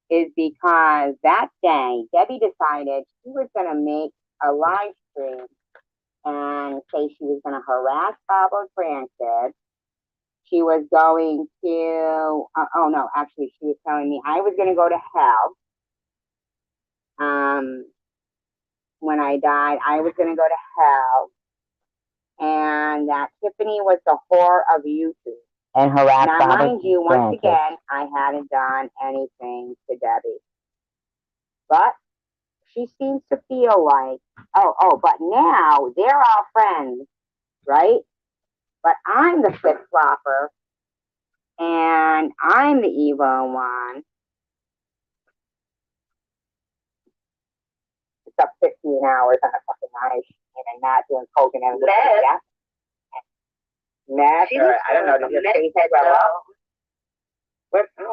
[SPEAKER 9] is because that day Debbie decided she was going to make a live stream and say she was going to harass Baba's grandkids. She was going to, actually she was telling me I was going to go to hell. When I died, I was going to go to hell. And that Tiffany was the whore of YouTube. And harassed Now, mind you, once again, I hadn't done anything to Debbie. But she seems to feel like, but now they're all friends, right? But I'm the flip-flopper, and I'm the evil one. It's up 15 hours on a fucking night, and I'm not doing coke and everything. Yeah. Matt, or I don't know, does your face go up?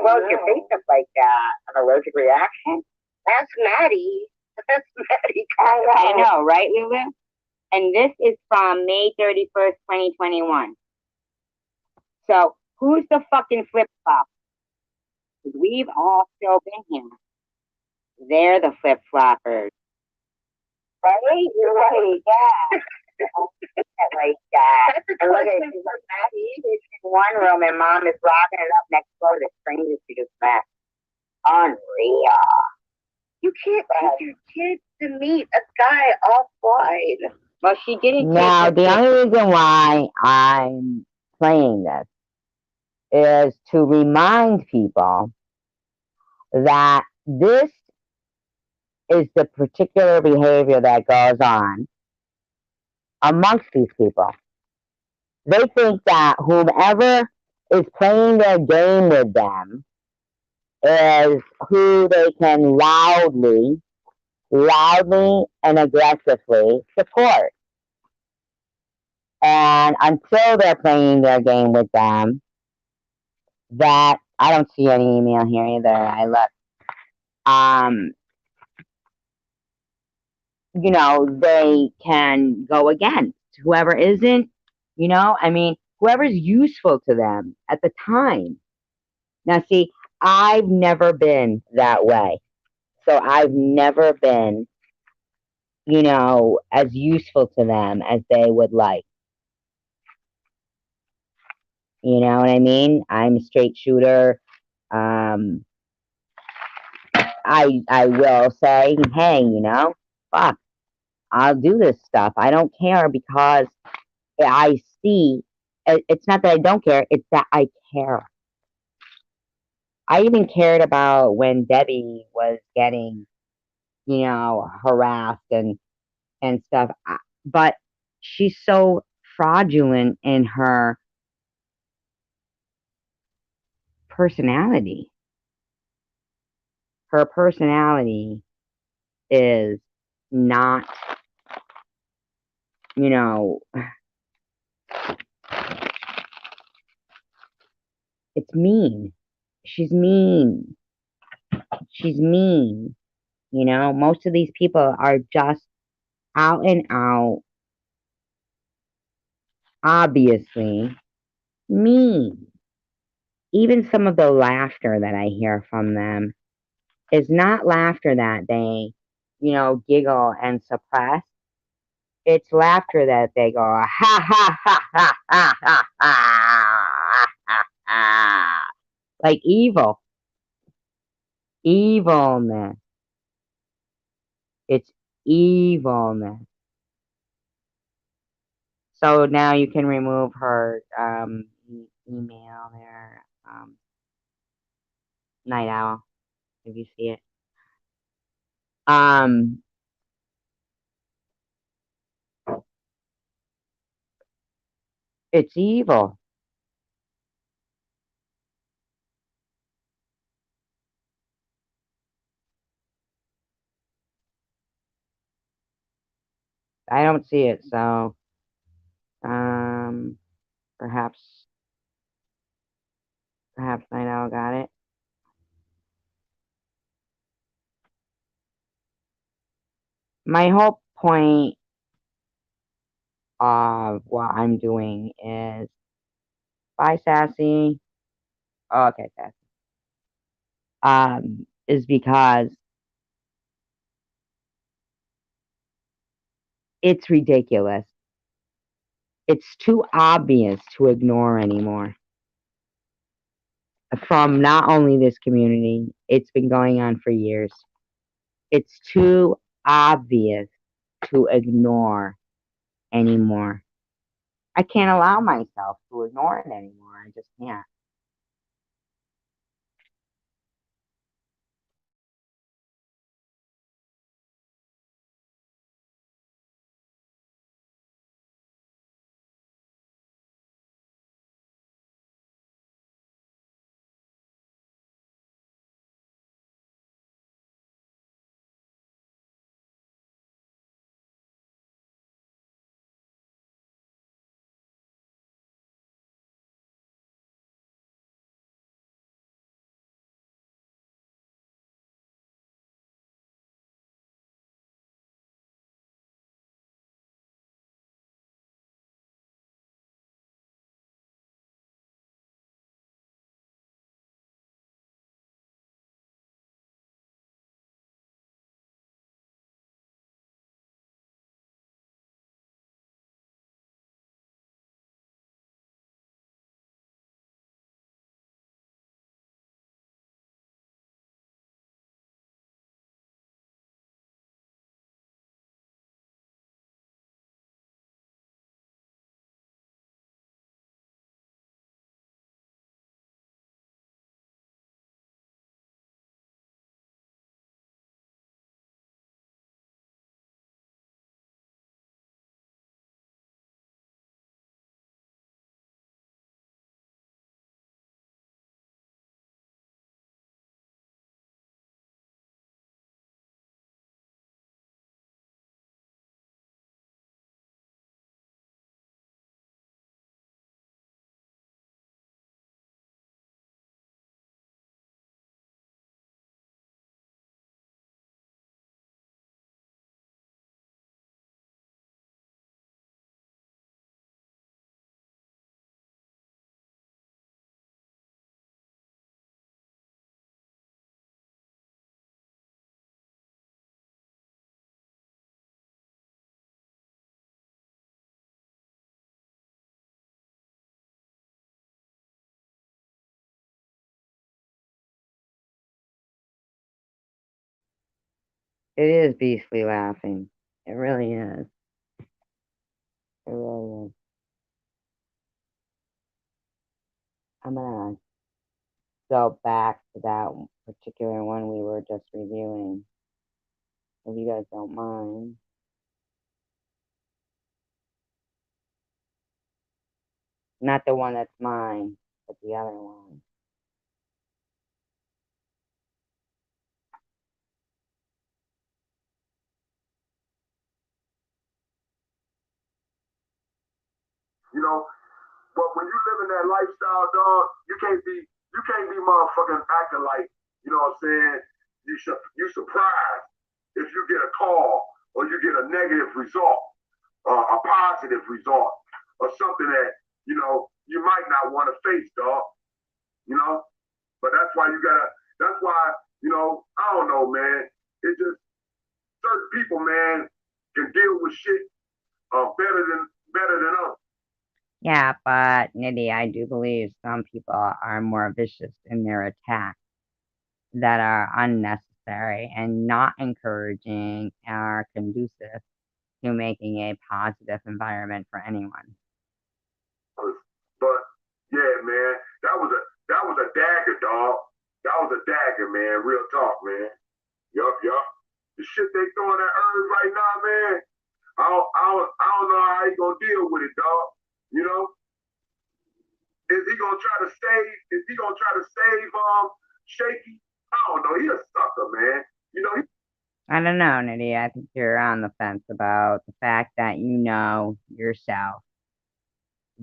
[SPEAKER 9] Well, your face up like an allergic reaction? That's Maddie. That's Maddie. I know, right, Lulu? And this is from May 31st, 2021. So, who's the fucking flip-flop? Because we've all still been here. They're the flip-floppers. Right? You're right, yeah. Like that. And look at she's in one room and mom is rocking it up next door to the strangers she just met. Unreal. You can't take your kids to meet a guy offline. Well, she didn't. Now, the only reason why I'm playing this is to remind people that this is the particular behavior that goes on amongst these people. They think that whomever is playing their game with them is who they can loudly and aggressively support. And until they're playing their game with them, that I don't see any email here either. I look. They can go against whoever isn't, whoever's useful to them at the time. Now, see, I've never been that way. So I've never been, as useful to them as they would like. You know what I mean? I'm a straight shooter. I will say, hey, fuck, I'll do this stuff. I don't care because I see, it's not that I don't care, it's that I care. I even cared about when Debbie was getting, harassed and stuff. But she's so fraudulent in her personality. Her personality is not
[SPEAKER 1] you know, it's mean. She's mean. She's mean. You know, most of these people are just out and out, obviously mean. Even some of the laughter that I hear from them is not laughter that they, giggle and suppress. It's laughter that they go, ha ha ha ha ha ha ha ha ha. Like evil. Evilness. It's evilness. So now you can remove her email there, Night Owl, if you see it. It's evil. I don't see it, so perhaps Night Owl got it. My whole point of what I'm doing is, bye, Sassy. Oh, okay, Sassy. Is because it's ridiculous. It's too obvious to ignore anymore. From not only this community, it's been going on for years. It's too obvious to ignore anymore. I can't allow myself to ignore it anymore. I just can't. It is beastly laughing. It really is. It really is. I'm gonna go back to that particular one we were just reviewing, if you guys don't mind. Not the one that's mine, but the other one.
[SPEAKER 2] you know. But when you live in that lifestyle, dog, you can't be motherfucking acting like, you know what I'm saying, you surprised if you get a call or you get a negative result, a positive result, or something that, you know, you might not want to face, dog. You know? But that's why, you know, I don't know, man. It just certain people, man, can deal with shit better than others.
[SPEAKER 1] Yeah, but Nitty, I do believe some people are more vicious in their attacks that are unnecessary and not encouraging or conducive to making a positive environment for anyone.
[SPEAKER 2] But yeah, man, that was a dagger, dog. That was a dagger, man. Real talk, man. Yup, yup. The shit they throwing at Earth right now, man. I don't know how he gonna deal with it, dog. You know, is he gonna try to save? Is he gonna try to save Shaky? I don't know. He a sucker, man. You know.
[SPEAKER 1] I don't know, Nitty. I think you're on the fence about the fact that you know yourself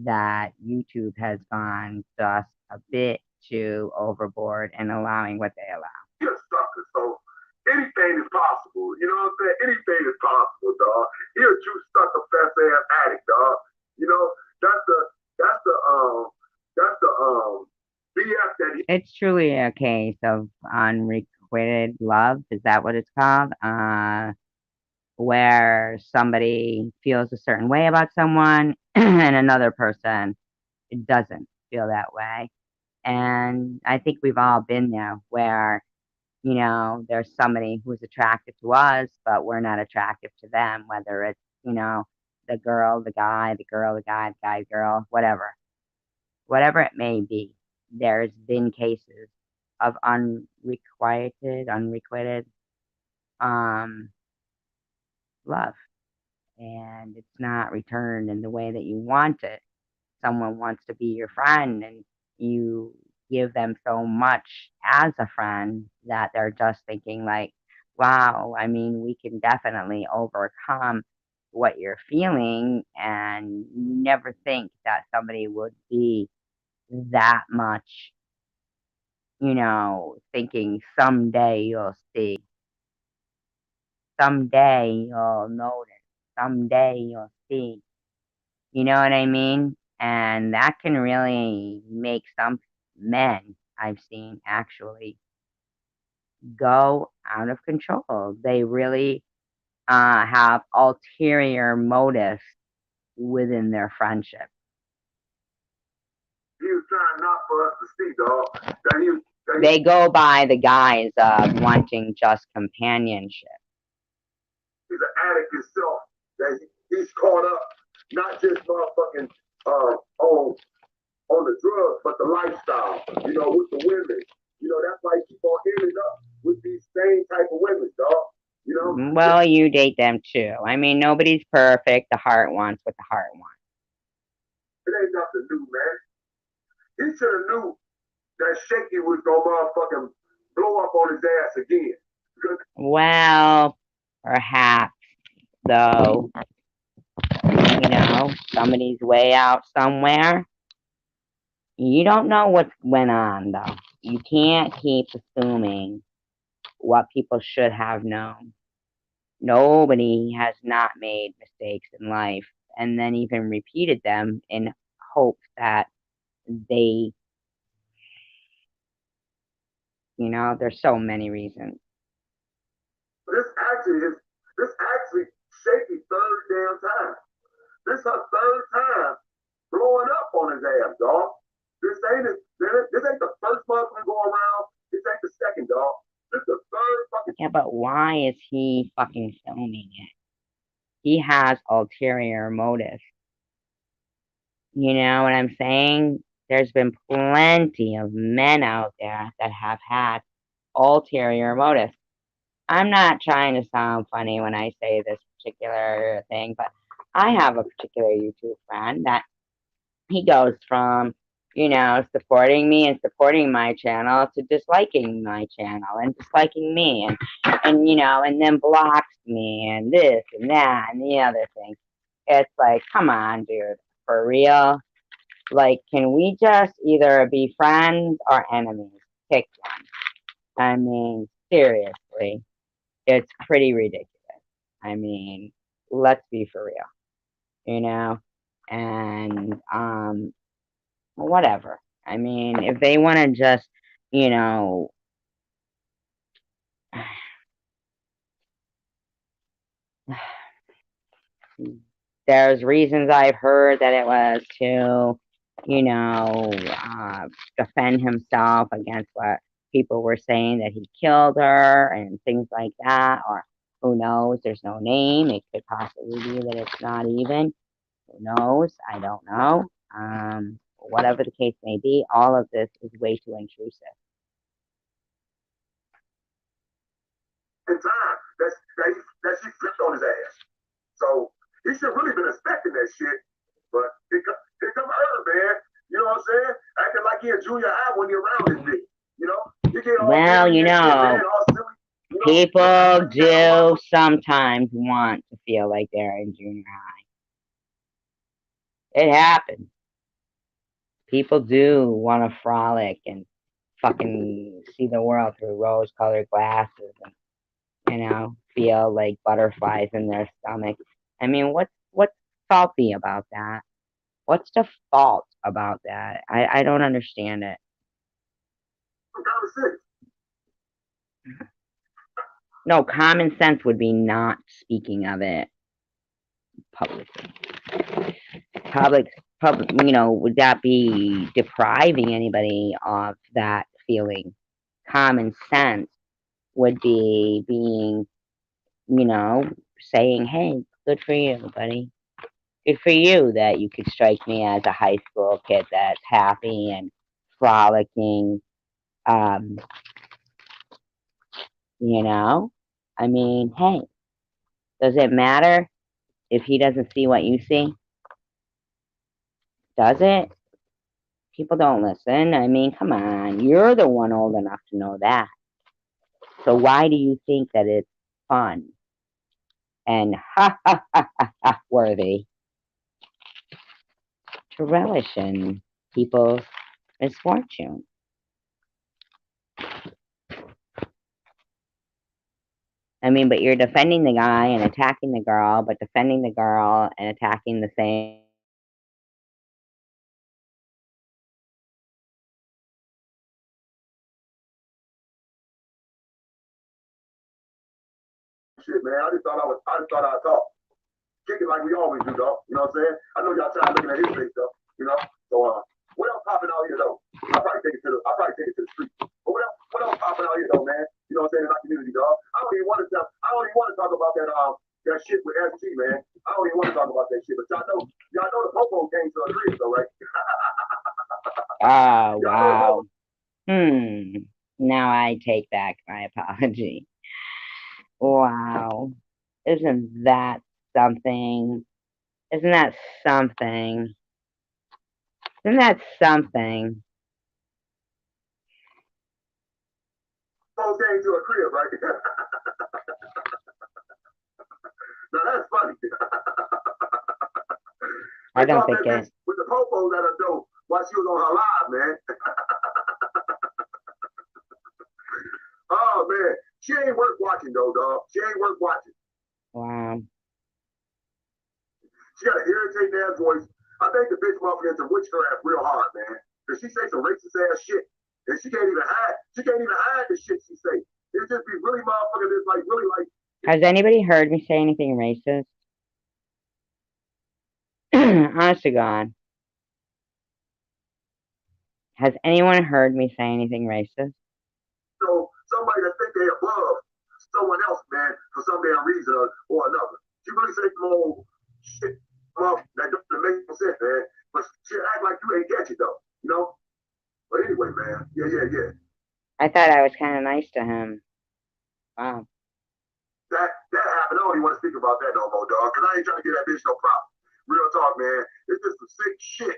[SPEAKER 1] that YouTube has gone just a bit too overboard in allowing what they allow.
[SPEAKER 2] He's a sucker, so anything is possible. You know what I'm saying? Anything is possible, dog. He a true sucker fest ass addict, dog. You know, that's the BS that he.
[SPEAKER 1] It's truly a case of unrequited love. Is that what it's called? Where somebody feels a certain way about someone and another person doesn't feel that way. And I think we've all been there where, you know, there's somebody who's attracted to us, but we're not attractive to them, whether it's, you know, the girl, the guy, the girl, the guy, the guy, girl, whatever it may be. There's been cases of unrequited love, and it's not returned in the way that you want it. Someone wants to be your friend, and you give them so much as a friend that they're just thinking like, wow, I mean, we can definitely overcome what you're feeling, and never think that somebody would be that much, you know, thinking someday you'll see, someday you'll notice, someday you'll see. You know what I mean? And that can really make some men I've seen actually go out of control. They really have ulterior motives within their friendship.
[SPEAKER 2] He was trying not for us to see, dog.
[SPEAKER 1] They go by the guise of wanting just companionship.
[SPEAKER 2] He's an addict himself. That he's caught up, not just motherfucking on the drugs, but the lifestyle. You know, with the women. You know, that's why he keep on ending up with these same type of women, dog. You know.
[SPEAKER 1] Well, you date them too. I mean, nobody's perfect. The heart wants what the heart wants.
[SPEAKER 2] It ain't nothing new, man. He should have knew that Shaky was gonna motherfucking blow up on his ass again.
[SPEAKER 1] Well, perhaps, though, you know, somebody's way out somewhere. You don't know what went on, though. You can't keep assuming what people should have known. Nobody has not made mistakes in life and then even repeated them in hopes that they, you know, there's so many reasons.
[SPEAKER 2] This actually Shaky third damn time. This her third time blowing up on his ass, dog. This ain't the first motherfucker go around. This ain't the second, dog. This the third fucking.
[SPEAKER 1] Yeah, but why is he fucking filming it? He has ulterior motives. You know what I'm saying? There's been plenty of men out there that have had ulterior motives. I'm not trying to sound funny when I say this particular thing, but I have a particular YouTube friend that he goes from, you know, supporting me and supporting my channel to disliking my channel and disliking me and you know, and then blocks me and this and that and the other thing. It's like, come on, dude. For real? Like, can we just either be friends or enemies? Pick one. I mean, seriously, it's pretty ridiculous. I mean, let's be for real, you know? And, whatever. I mean, if they want to just, you know, there's reasons I've heard that it was to, you know, defend himself against what people were saying that he killed her and things like that, or who knows, there's no name. It could possibly be that it's not even. Who knows? I don't know. Whatever the case may be, all of this is way too intrusive.
[SPEAKER 2] In time that she flipped on his ass. So he should really been expecting that shit. But here come her, man. You know what I'm saying? Acting like he in junior high when you're around this bitch. You know? You get all
[SPEAKER 1] Well, you
[SPEAKER 2] shit,
[SPEAKER 1] know,
[SPEAKER 2] man, all silly. You know?
[SPEAKER 1] people do sometimes want to feel like they're in junior high. It happens. People do want to frolic and fucking see the world through rose-colored glasses and, you know, feel like butterflies in their stomach. I mean, what's faulty about that? What's the fault about that? I don't understand it.
[SPEAKER 2] Common sense.
[SPEAKER 1] No, common sense would be not speaking of it publicly. Public, you know, would that be depriving anybody of that feeling? Common sense would be being, you know, saying, hey, good for you, buddy. Good for you that you could strike me as a high school kid that's happy and frolicking. You know? I mean, hey, does it matter if he doesn't see what you see? Does it? People don't listen. I mean, come on. You're the one old enough to know that. So why do you think that it's fun and worthy to relish in people's misfortune? I mean, but you're defending the guy and attacking the girl, but defending the girl and attacking the same.
[SPEAKER 2] Shit, man. I just thought I'd talk. Kick it like we always do, dog. You know what I'm saying? I know y'all tired looking at his face, though. You know? So, what else popping out here, though? I'll probably take it to the street. But what else popping out here, though, man? You know what I'm saying? In our community, dog. I don't even want to talk about that shit with SG, man. I don't even want to talk about that shit. But y'all know the Popo came to a crib, though, right?
[SPEAKER 1] Oh, wow. Now I take back my apology. Wow. Isn't that something? Isn't that something? Isn't that something?
[SPEAKER 2] Popo came to a crib, right? Now that's funny.
[SPEAKER 1] I don't think it.
[SPEAKER 2] With the Popo let her know while she was on her live, man. Oh man, she ain't worth watching though, dog. She ain't worth watching.
[SPEAKER 1] Wow.
[SPEAKER 2] She got an irritating ass voice. I think the bitch motherfucker into witchcraft real hard, man. Cause she say some racist ass shit, and she can't even hide the shit she say. It just be really motherfucking just like really like.
[SPEAKER 1] Has anybody heard me say anything racist? Honest to God. Has anyone heard me say anything racist?
[SPEAKER 2] So somebody that think they above someone else, man, for some damn reason or another. She really say some old shit that doesn't make no sense, man. But she act like you ain't catch it though, you know? But anyway, man, yeah.
[SPEAKER 1] I thought I was kind of nice to him. Wow.
[SPEAKER 2] That happened. I don't even want to speak about that no more, dog, because I ain't trying to get that bitch no problem. Real talk, man. It's just some sick shit.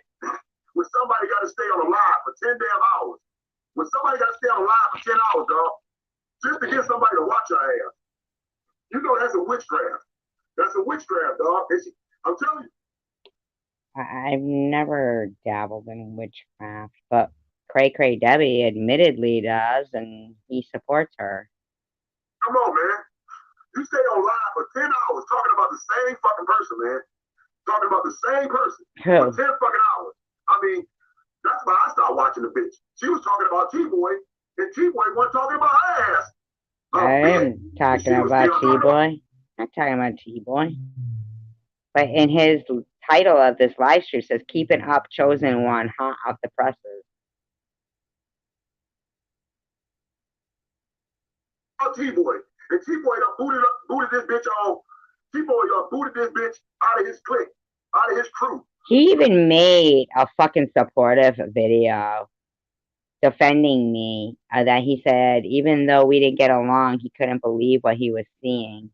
[SPEAKER 2] When somebody got to stay on the line for 10 damn hours. When somebody got to stay on the line for 10 hours, dog, just to get somebody to watch your ass. You know that's a witchcraft. That's a witchcraft, dog. I'm telling you.
[SPEAKER 1] I've never dabbled in witchcraft, but Cray Cray Debbie admittedly does, and he supports her.
[SPEAKER 2] Come on, man. You stay on live for 10 hours talking about the same fucking person, man. Talking about the same person for 10 fucking hours. I mean, that's why I started watching the bitch. She was talking about T-Boy, and T-Boy wasn't talking about her ass.
[SPEAKER 1] I'm talking about T-Boy. I'm talking about T-Boy. But in his title of this live stream says, "Keeping up, chosen one, hot off the presses."
[SPEAKER 2] T-Boy. And T-Boy done booted this bitch on. T-Boy done booted this bitch out of his clique, out of his crew.
[SPEAKER 1] He even made a fucking supportive video defending me, that he said even though we didn't get along, he couldn't believe what he was seeing.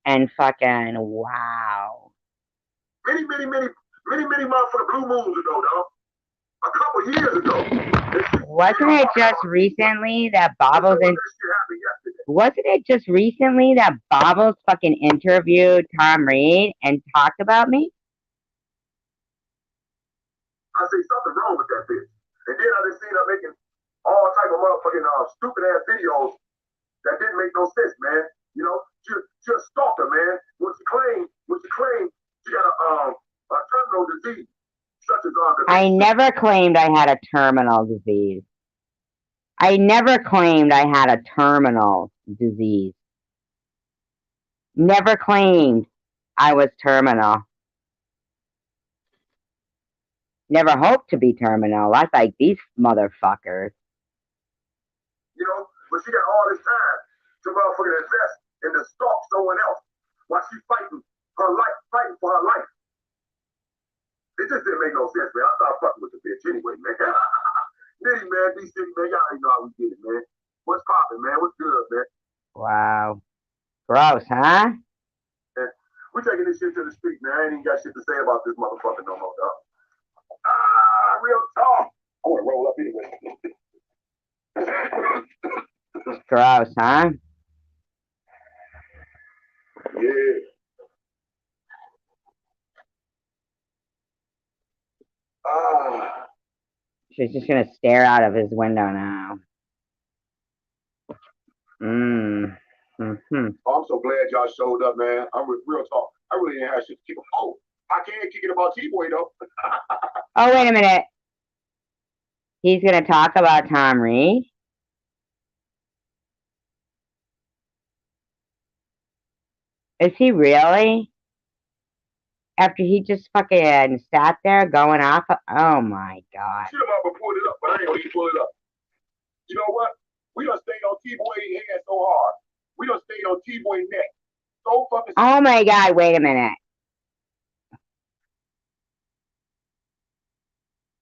[SPEAKER 1] And fucking wow.
[SPEAKER 2] Many motherfucking blue moons ago, dog. A couple years ago.
[SPEAKER 1] Wasn't it just recently that Bobbles fucking interviewed Tom Reed and talked about me?
[SPEAKER 2] I say something wrong with that bitch. And then I just seen her making all type of motherfucking stupid ass videos that didn't make no sense, man. You know, she a stalker, man. When she claimed she got a terminal disease, such as
[SPEAKER 1] I never claimed I had a terminal disease. I never claimed I had a terminal disease. Never claimed I was terminal. Never hoped to be terminal. That's like these motherfuckers.
[SPEAKER 2] You know, but she got all this time to motherfucking invest in the stalk someone else while she's fighting for her life. It just didn't make no sense, man. I started fucking with the bitch anyway, man. Nitty, man, D-City, man, y'all ain't know how we did it, man. What's poppin', man? What's good, man?
[SPEAKER 1] Wow. Gross, huh?
[SPEAKER 2] Man, we taking this shit to the street, man. I ain't even got shit to say about this motherfucker no more, dog. Real talk. I want to roll up anyway.
[SPEAKER 1] Gross, huh?
[SPEAKER 2] Yeah.
[SPEAKER 1] She's just gonna stare out of his window now. Mm-hmm.
[SPEAKER 2] Oh, I'm so glad y'all showed up, man. I'm with real talk. I really didn't have shit to keep. Oh, I can't kick it about T-Boy though.
[SPEAKER 1] Oh, wait a minute. He's gonna talk about Tom Reed? Is he really? After he just fucking sat there going off? Oh my god.
[SPEAKER 2] Shit, I'm up and pulled it up, but I ain't gonna even pull it up. You know what? We done stayed on T-Boy head so hard. We done stayed on T-Boy neck so fucking.
[SPEAKER 1] Oh my god, wait a minute.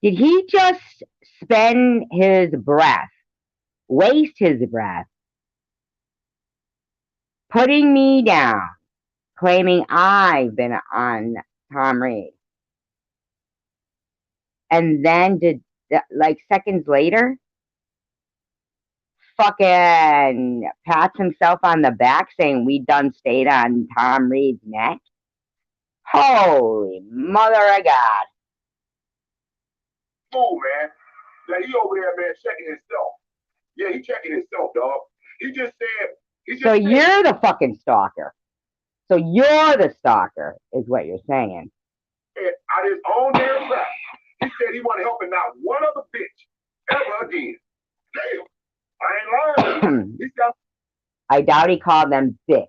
[SPEAKER 1] Did he just spend his breath, waste his breath, putting me down, claiming I've been on Tom Reed? And then like seconds later, fucking pats himself on the back saying we done stayed on Tom Reed's neck? Holy mother of God.
[SPEAKER 2] Fool, man. That he over there, man, checking himself. Yeah, he checking himself, dog. He just said.
[SPEAKER 1] So you're the fucking stalker. So you're the stalker, is what you're saying.
[SPEAKER 2] Out his own damn back. He said he wasn't helping not one other bitch ever again. Damn. I ain't lying.
[SPEAKER 1] I doubt he called them bitch.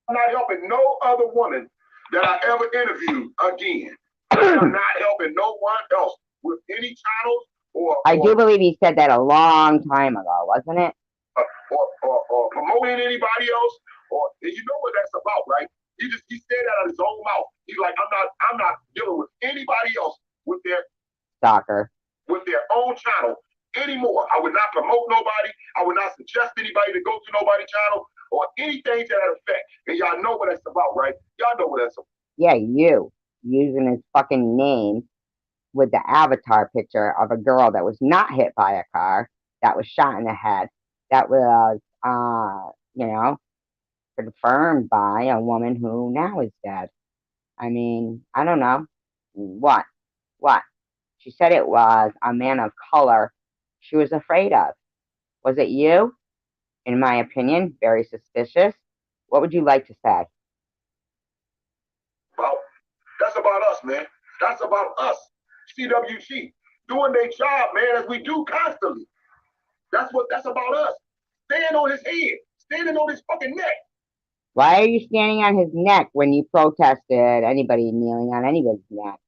[SPEAKER 2] I'm not helping no other woman that I ever interviewed again. I'm not helping no one else with any channels or
[SPEAKER 1] I do believe he said that a long time ago, wasn't it?
[SPEAKER 2] Or promoting anybody else, or and you know what that's about, right? He said that out of his own mouth. He's like, I'm not dealing with anybody else with their
[SPEAKER 1] stalker,
[SPEAKER 2] with their own channel anymore. I would not promote nobody. I would not suggest anybody to go to nobody's channel or anything to that effect. And y'all know what that's about, right? Y'all know what that's about.
[SPEAKER 1] Yeah, you using his fucking name with the avatar picture of a girl that was not hit by a car, that was shot in the head, that was, confirmed by a woman who now is dead. I mean, I don't know. What? What? She said it was a man of color she was afraid of. Was it you? In my opinion, very suspicious. What would you like to say?
[SPEAKER 2] Well, that's about us, man. That's about us. CWG doing their job, man, as we do constantly. That's about us. Staying on his head, standing on his fucking neck.
[SPEAKER 1] Why are you standing on his neck when you protested anybody kneeling on anybody's neck?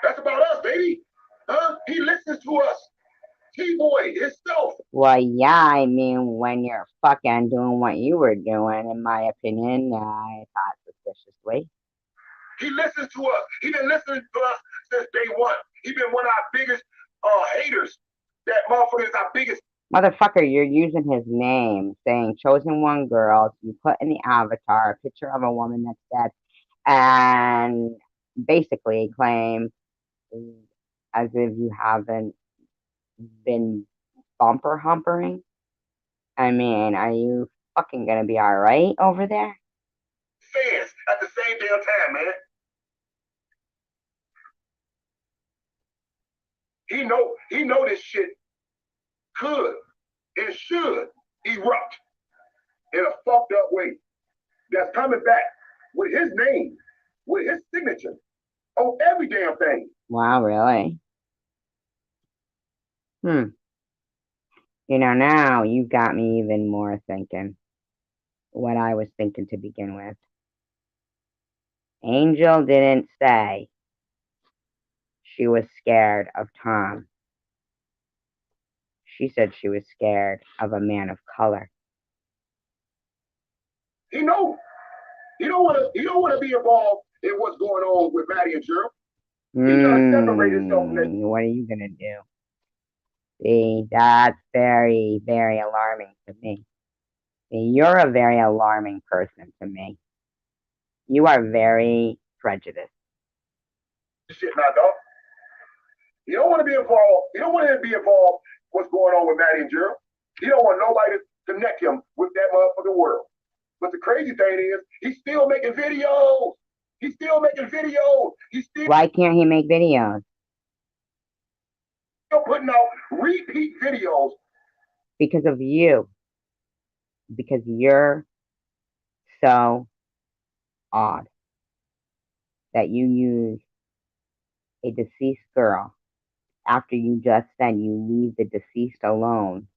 [SPEAKER 2] That's about us, baby. Huh? He listens to us. T-Boy himself.
[SPEAKER 1] Well, yeah, I mean, when you're fucking doing what you were doing, in my opinion, I thought suspiciously.
[SPEAKER 2] He listens to us. He been listening to us since day one. He been one of our biggest haters. That motherfucker is our biggest.
[SPEAKER 1] Motherfucker, you're using his name, saying chosen one girl. You put in the avatar a picture of a woman that's dead, and basically claim as if you haven't been bumper humpering. I mean, are you fucking gonna be alright over there?
[SPEAKER 2] Fans at the same damn time, man. He know this shit could and should erupt in a fucked up way. That's coming back with his name, with his signature on every damn thing.
[SPEAKER 1] Wow, really? You know, now you've got me even more thinking what I was thinking to begin with. Angel didn't say she was scared of Tom. She said she was scared of a man of color.
[SPEAKER 2] He know. He don't want to be involved in what's going on with Maddie and Gerald. He's trying to separate himself from it.
[SPEAKER 1] What are you gonna do? See, that's very, very alarming to me. See, you're a very alarming person to me. You are very prejudiced.
[SPEAKER 2] Shit, now, dog. He don't want to be involved. He don't want to be involved what's going on with Maddie and Gerald. He don't want nobody to connect him with that motherfucking world. But the crazy thing is, he's still making videos. He's still making videos. He's still.
[SPEAKER 1] Why can't he make videos?
[SPEAKER 2] Putting out repeat videos.
[SPEAKER 1] Because of you. Because you're so odd that you use a deceased girl after you just said you leave the deceased alone.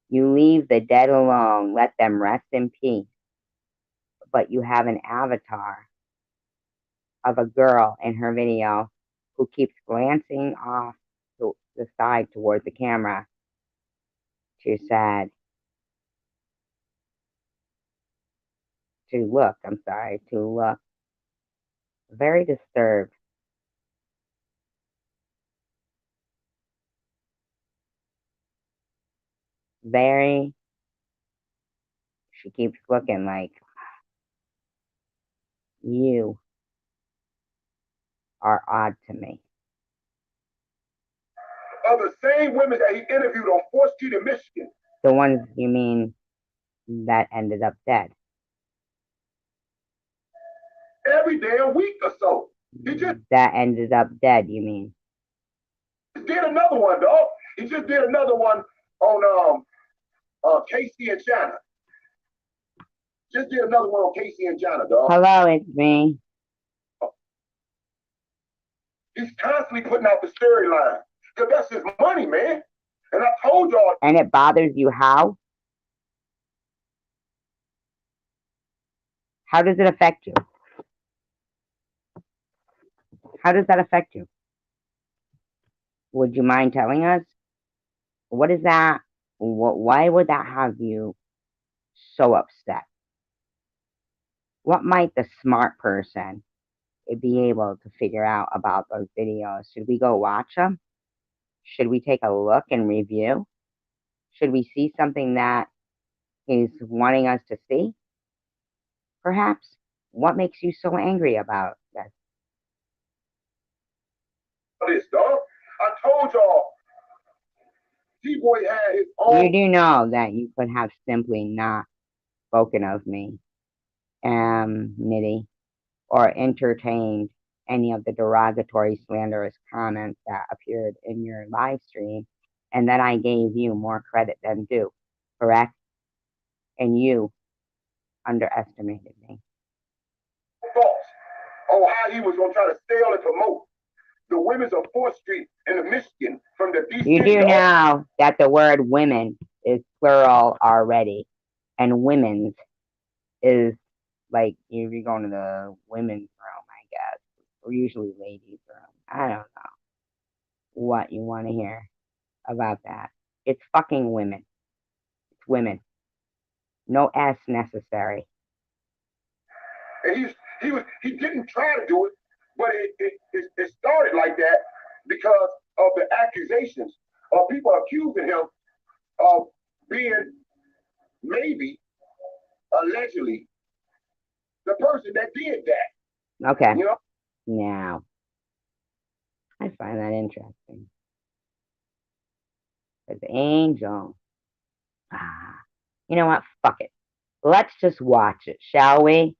[SPEAKER 1] You leave the dead alone, let them rest in peace. But you have an avatar of a girl in her video who keeps glancing off to the side toward the camera. Too sad. To look very disturbed. She keeps looking like you are odd to me.
[SPEAKER 2] Of the same women that he interviewed on 4th Street in Michigan.
[SPEAKER 1] The ones you mean that ended up dead?
[SPEAKER 2] Every damn week or so.
[SPEAKER 1] That ended up dead, you mean?
[SPEAKER 2] Did another one, dog. He just did another one on Casey and Jana. Just did another one on Casey and Jana, dog.
[SPEAKER 1] Hello, it's me.
[SPEAKER 2] He's constantly putting out the storyline. Because that's his money, man. And I told y'all.
[SPEAKER 1] And it bothers you how? How does it affect you? How does that affect you? Would you mind telling us? What is that? Why would that have you so upset? What might the smart person be able to figure out about those videos? Should we go watch them? Should we take a look and review? Should we see something that he's wanting us to see? Perhaps. What makes you so angry about this?
[SPEAKER 2] This, dog. I told y'all. T-Boy had his own.
[SPEAKER 1] You do know that you could have simply not spoken of me, Nitty. or entertained any of the derogatory, slanderous comments that appeared in your live stream, and then I gave you more credit than due, correct? And you underestimated me.
[SPEAKER 2] Thoughts on how he was going to try to sell and promote the women's of 4th Street in the Michigan from the DC.
[SPEAKER 1] You do know that the word women is plural already, and women's is like if you're going to the women's room, I guess, or usually ladies' room. I don't know what you want to hear about that. It's fucking women. It's women. No S necessary.
[SPEAKER 2] And he didn't try to do it, but it started like that because of the accusations of people accusing him of being maybe allegedly the person that did that.
[SPEAKER 1] Okay.
[SPEAKER 2] You know?
[SPEAKER 1] Now, I find that interesting. Because Angel, you know what? Fuck it. Let's just watch it, shall we?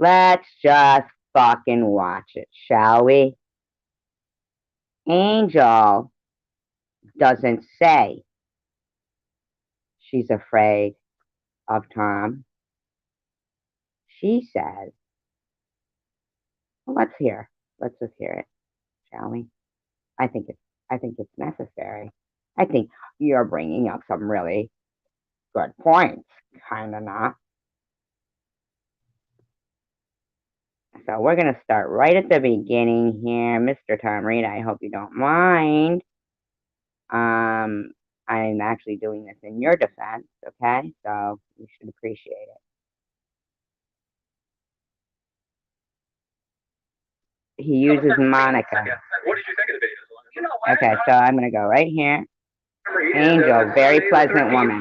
[SPEAKER 1] Let's just fucking watch it, shall we? Angel doesn't say she's afraid of Tom. She says, well, let's just hear it, shall we? I think it's necessary. I think you're bringing up some really good points, kind of not. So we're going to start right at the beginning here. Mr. Tom Reed, I hope you don't mind. I'm actually doing this in your defense, okay? So you should appreciate it. He uses Monica.
[SPEAKER 3] What did you think of the video?
[SPEAKER 4] You know what?
[SPEAKER 1] Okay, so I'm going to go right here. Angel, very pleasant woman.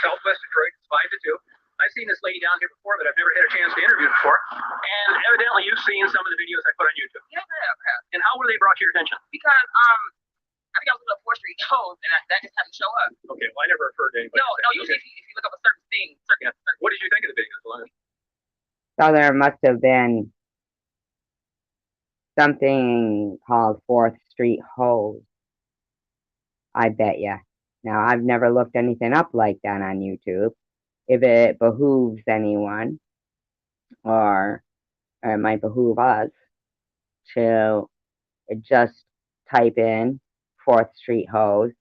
[SPEAKER 3] Southwest Detroit, 5-2. I've seen this lady down here before, but I've never had a chance to interview before. And evidently, you've seen some of the videos I put on YouTube.
[SPEAKER 4] Yeah, yeah.
[SPEAKER 3] And how were they brought to your attention?
[SPEAKER 4] Because I think I was looking up 4th Street shows, and that just happened to show up.
[SPEAKER 3] Okay, well, I never referred to anybody.
[SPEAKER 4] No, usually if you look up a certain thing, certain.
[SPEAKER 3] What did you think of the videos, Alana?
[SPEAKER 1] So there must have been something called 4th Street Hoes. I bet ya. Now, I've never looked anything up like that on YouTube. If it behooves anyone, or it might behoove us, to just type in 4th Street Hoes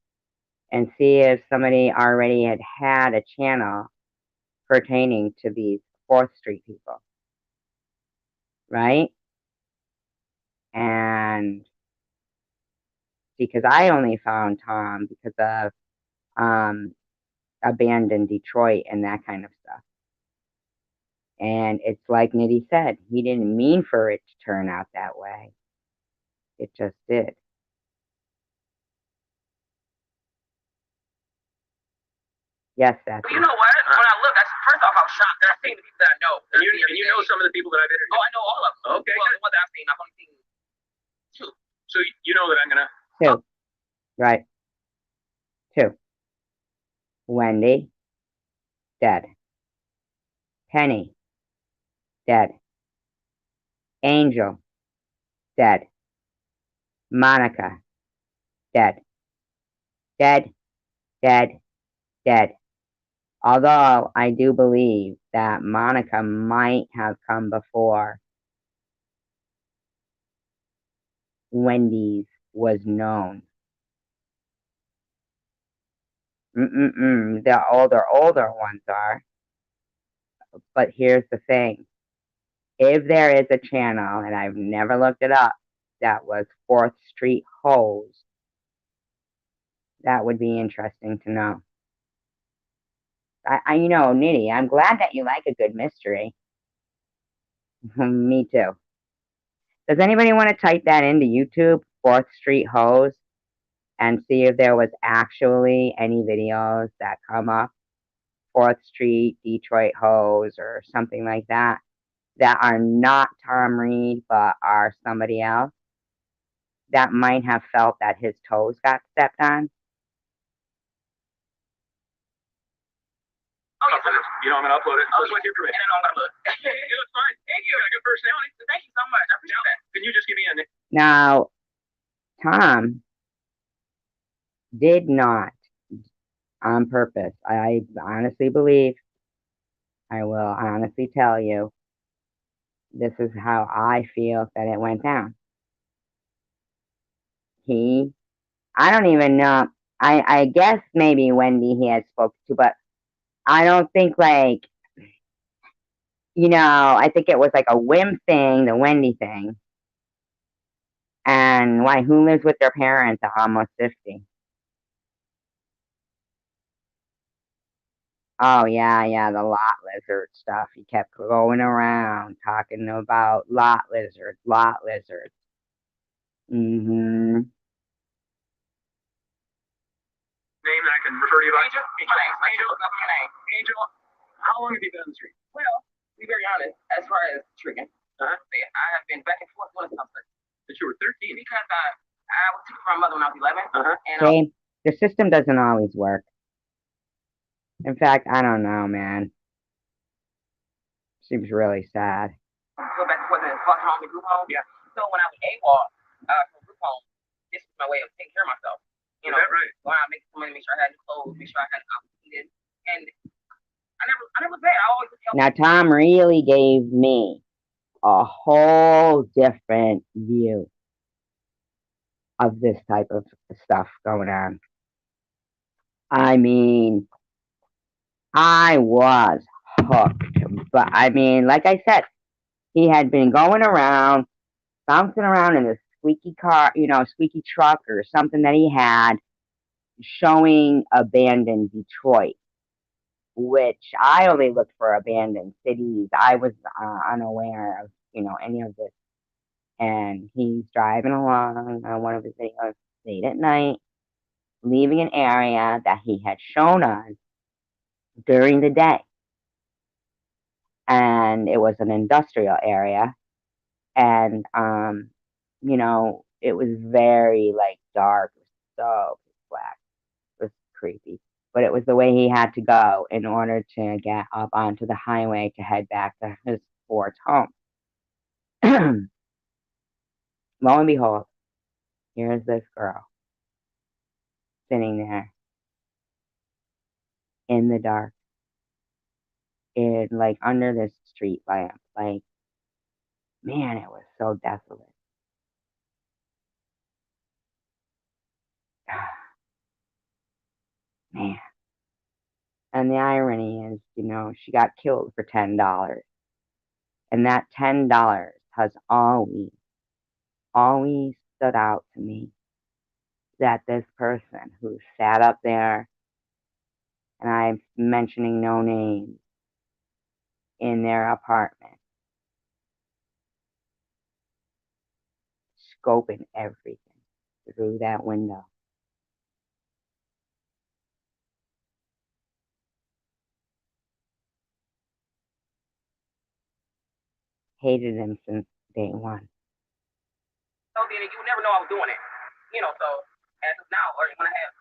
[SPEAKER 1] and see if somebody already had a channel pertaining to these 4th Street people. Right? And because I only found Tom because of abandoned Detroit and that kind of stuff. And it's like Nitty said, he didn't mean for it to turn out that way. It just did. Yes, that's
[SPEAKER 4] You know what? When I look, first off, I was shocked. There are the people that I know.
[SPEAKER 3] And you know some of the people that I've interviewed?
[SPEAKER 4] Oh, I know all of them.
[SPEAKER 3] Okay.
[SPEAKER 4] Well, the ones that I've seen, I've only seen 2.
[SPEAKER 3] So you know that I'm going to...
[SPEAKER 1] 2. Right. 2. Wendy, dead. Penny, dead. Angel, dead. Monica, dead. Dead, dead, dead. Although I do believe that Monica might have come before Wendy's was known. The older ones are. But here's the thing. If there is a channel, and I've never looked it up, that was 4th Street Hoes, that would be interesting to know. You know, Nitty, I'm glad that you like a good mystery. Me too. Does anybody want to type that into YouTube, 4th Street Hoes, and see if there was actually any videos that come up, 4th Street, Detroit Hoes, or something like that, that are not Tom Reed, but are somebody else that might have felt that his toes got stepped on?
[SPEAKER 3] Oh, yes, you know I'm gonna upload it. Just with your permission. And I know I'm gonna look. It looks fine. Thank you. You got a good personality. Thank you so much. I appreciate that. Can you just give me a name?
[SPEAKER 1] Now, Tom did not on purpose. I honestly believe, I will honestly tell you, this is how I feel that it went down. I don't even know. I guess maybe Wendy he had spoke to, but I don't think like, I think it was like a whim thing, the Wendy thing. And why, who lives with their parents at almost 50? Oh, yeah, the lot lizard stuff. He kept going around talking about lot lizards, lot lizards. Mm-hmm.
[SPEAKER 3] Name that I can refer to you by? Angel. Angel, how long have you been on the street?
[SPEAKER 10] Well, to be very honest, as far as tricking, I have been back and forth when it comes to
[SPEAKER 3] Since you were 13.
[SPEAKER 10] because I was taken from my mother when I was 11. And
[SPEAKER 1] See, the system doesn't always work. In fact, I don't know, man. Seems really sad.
[SPEAKER 10] go back and forth in foster home and group home.
[SPEAKER 3] Yeah.
[SPEAKER 10] So when I was AWOL from group home, this was my way of taking care of myself. You know,
[SPEAKER 3] Is that right?
[SPEAKER 10] going out making some money, make sure I had new clothes, make sure I had opportunities, and I never was bad. I always was helping.
[SPEAKER 1] Now, Tom really gave me a whole different view of this type of stuff going on. I mean, I was hooked, but I mean, like I said, he had been going around, bouncing around in this squeaky car, squeaky truck or something that he had, showing abandoned Detroit, which I only looked for abandoned cities. I was unaware of, any of this. And he's driving along on one of his videos late at night, leaving an area that he had shown us during the day. And it was an industrial area. And, it was very, like, dark. It was so black. It was creepy. But it was the way he had to go in order to get up onto the highway to head back to his sports home. Lo and behold, here's this girl sitting there in the dark, like under this street lamp. Like, man, it was so desolate. Man. And the irony is, she got killed for $10. And that $10 has always stood out to me. That this person who sat up there, and I'm mentioning no names, in their apartment, scoping everything through that window. Hated him since day one.
[SPEAKER 10] So then you would never know I was doing it. So as of now, or when I have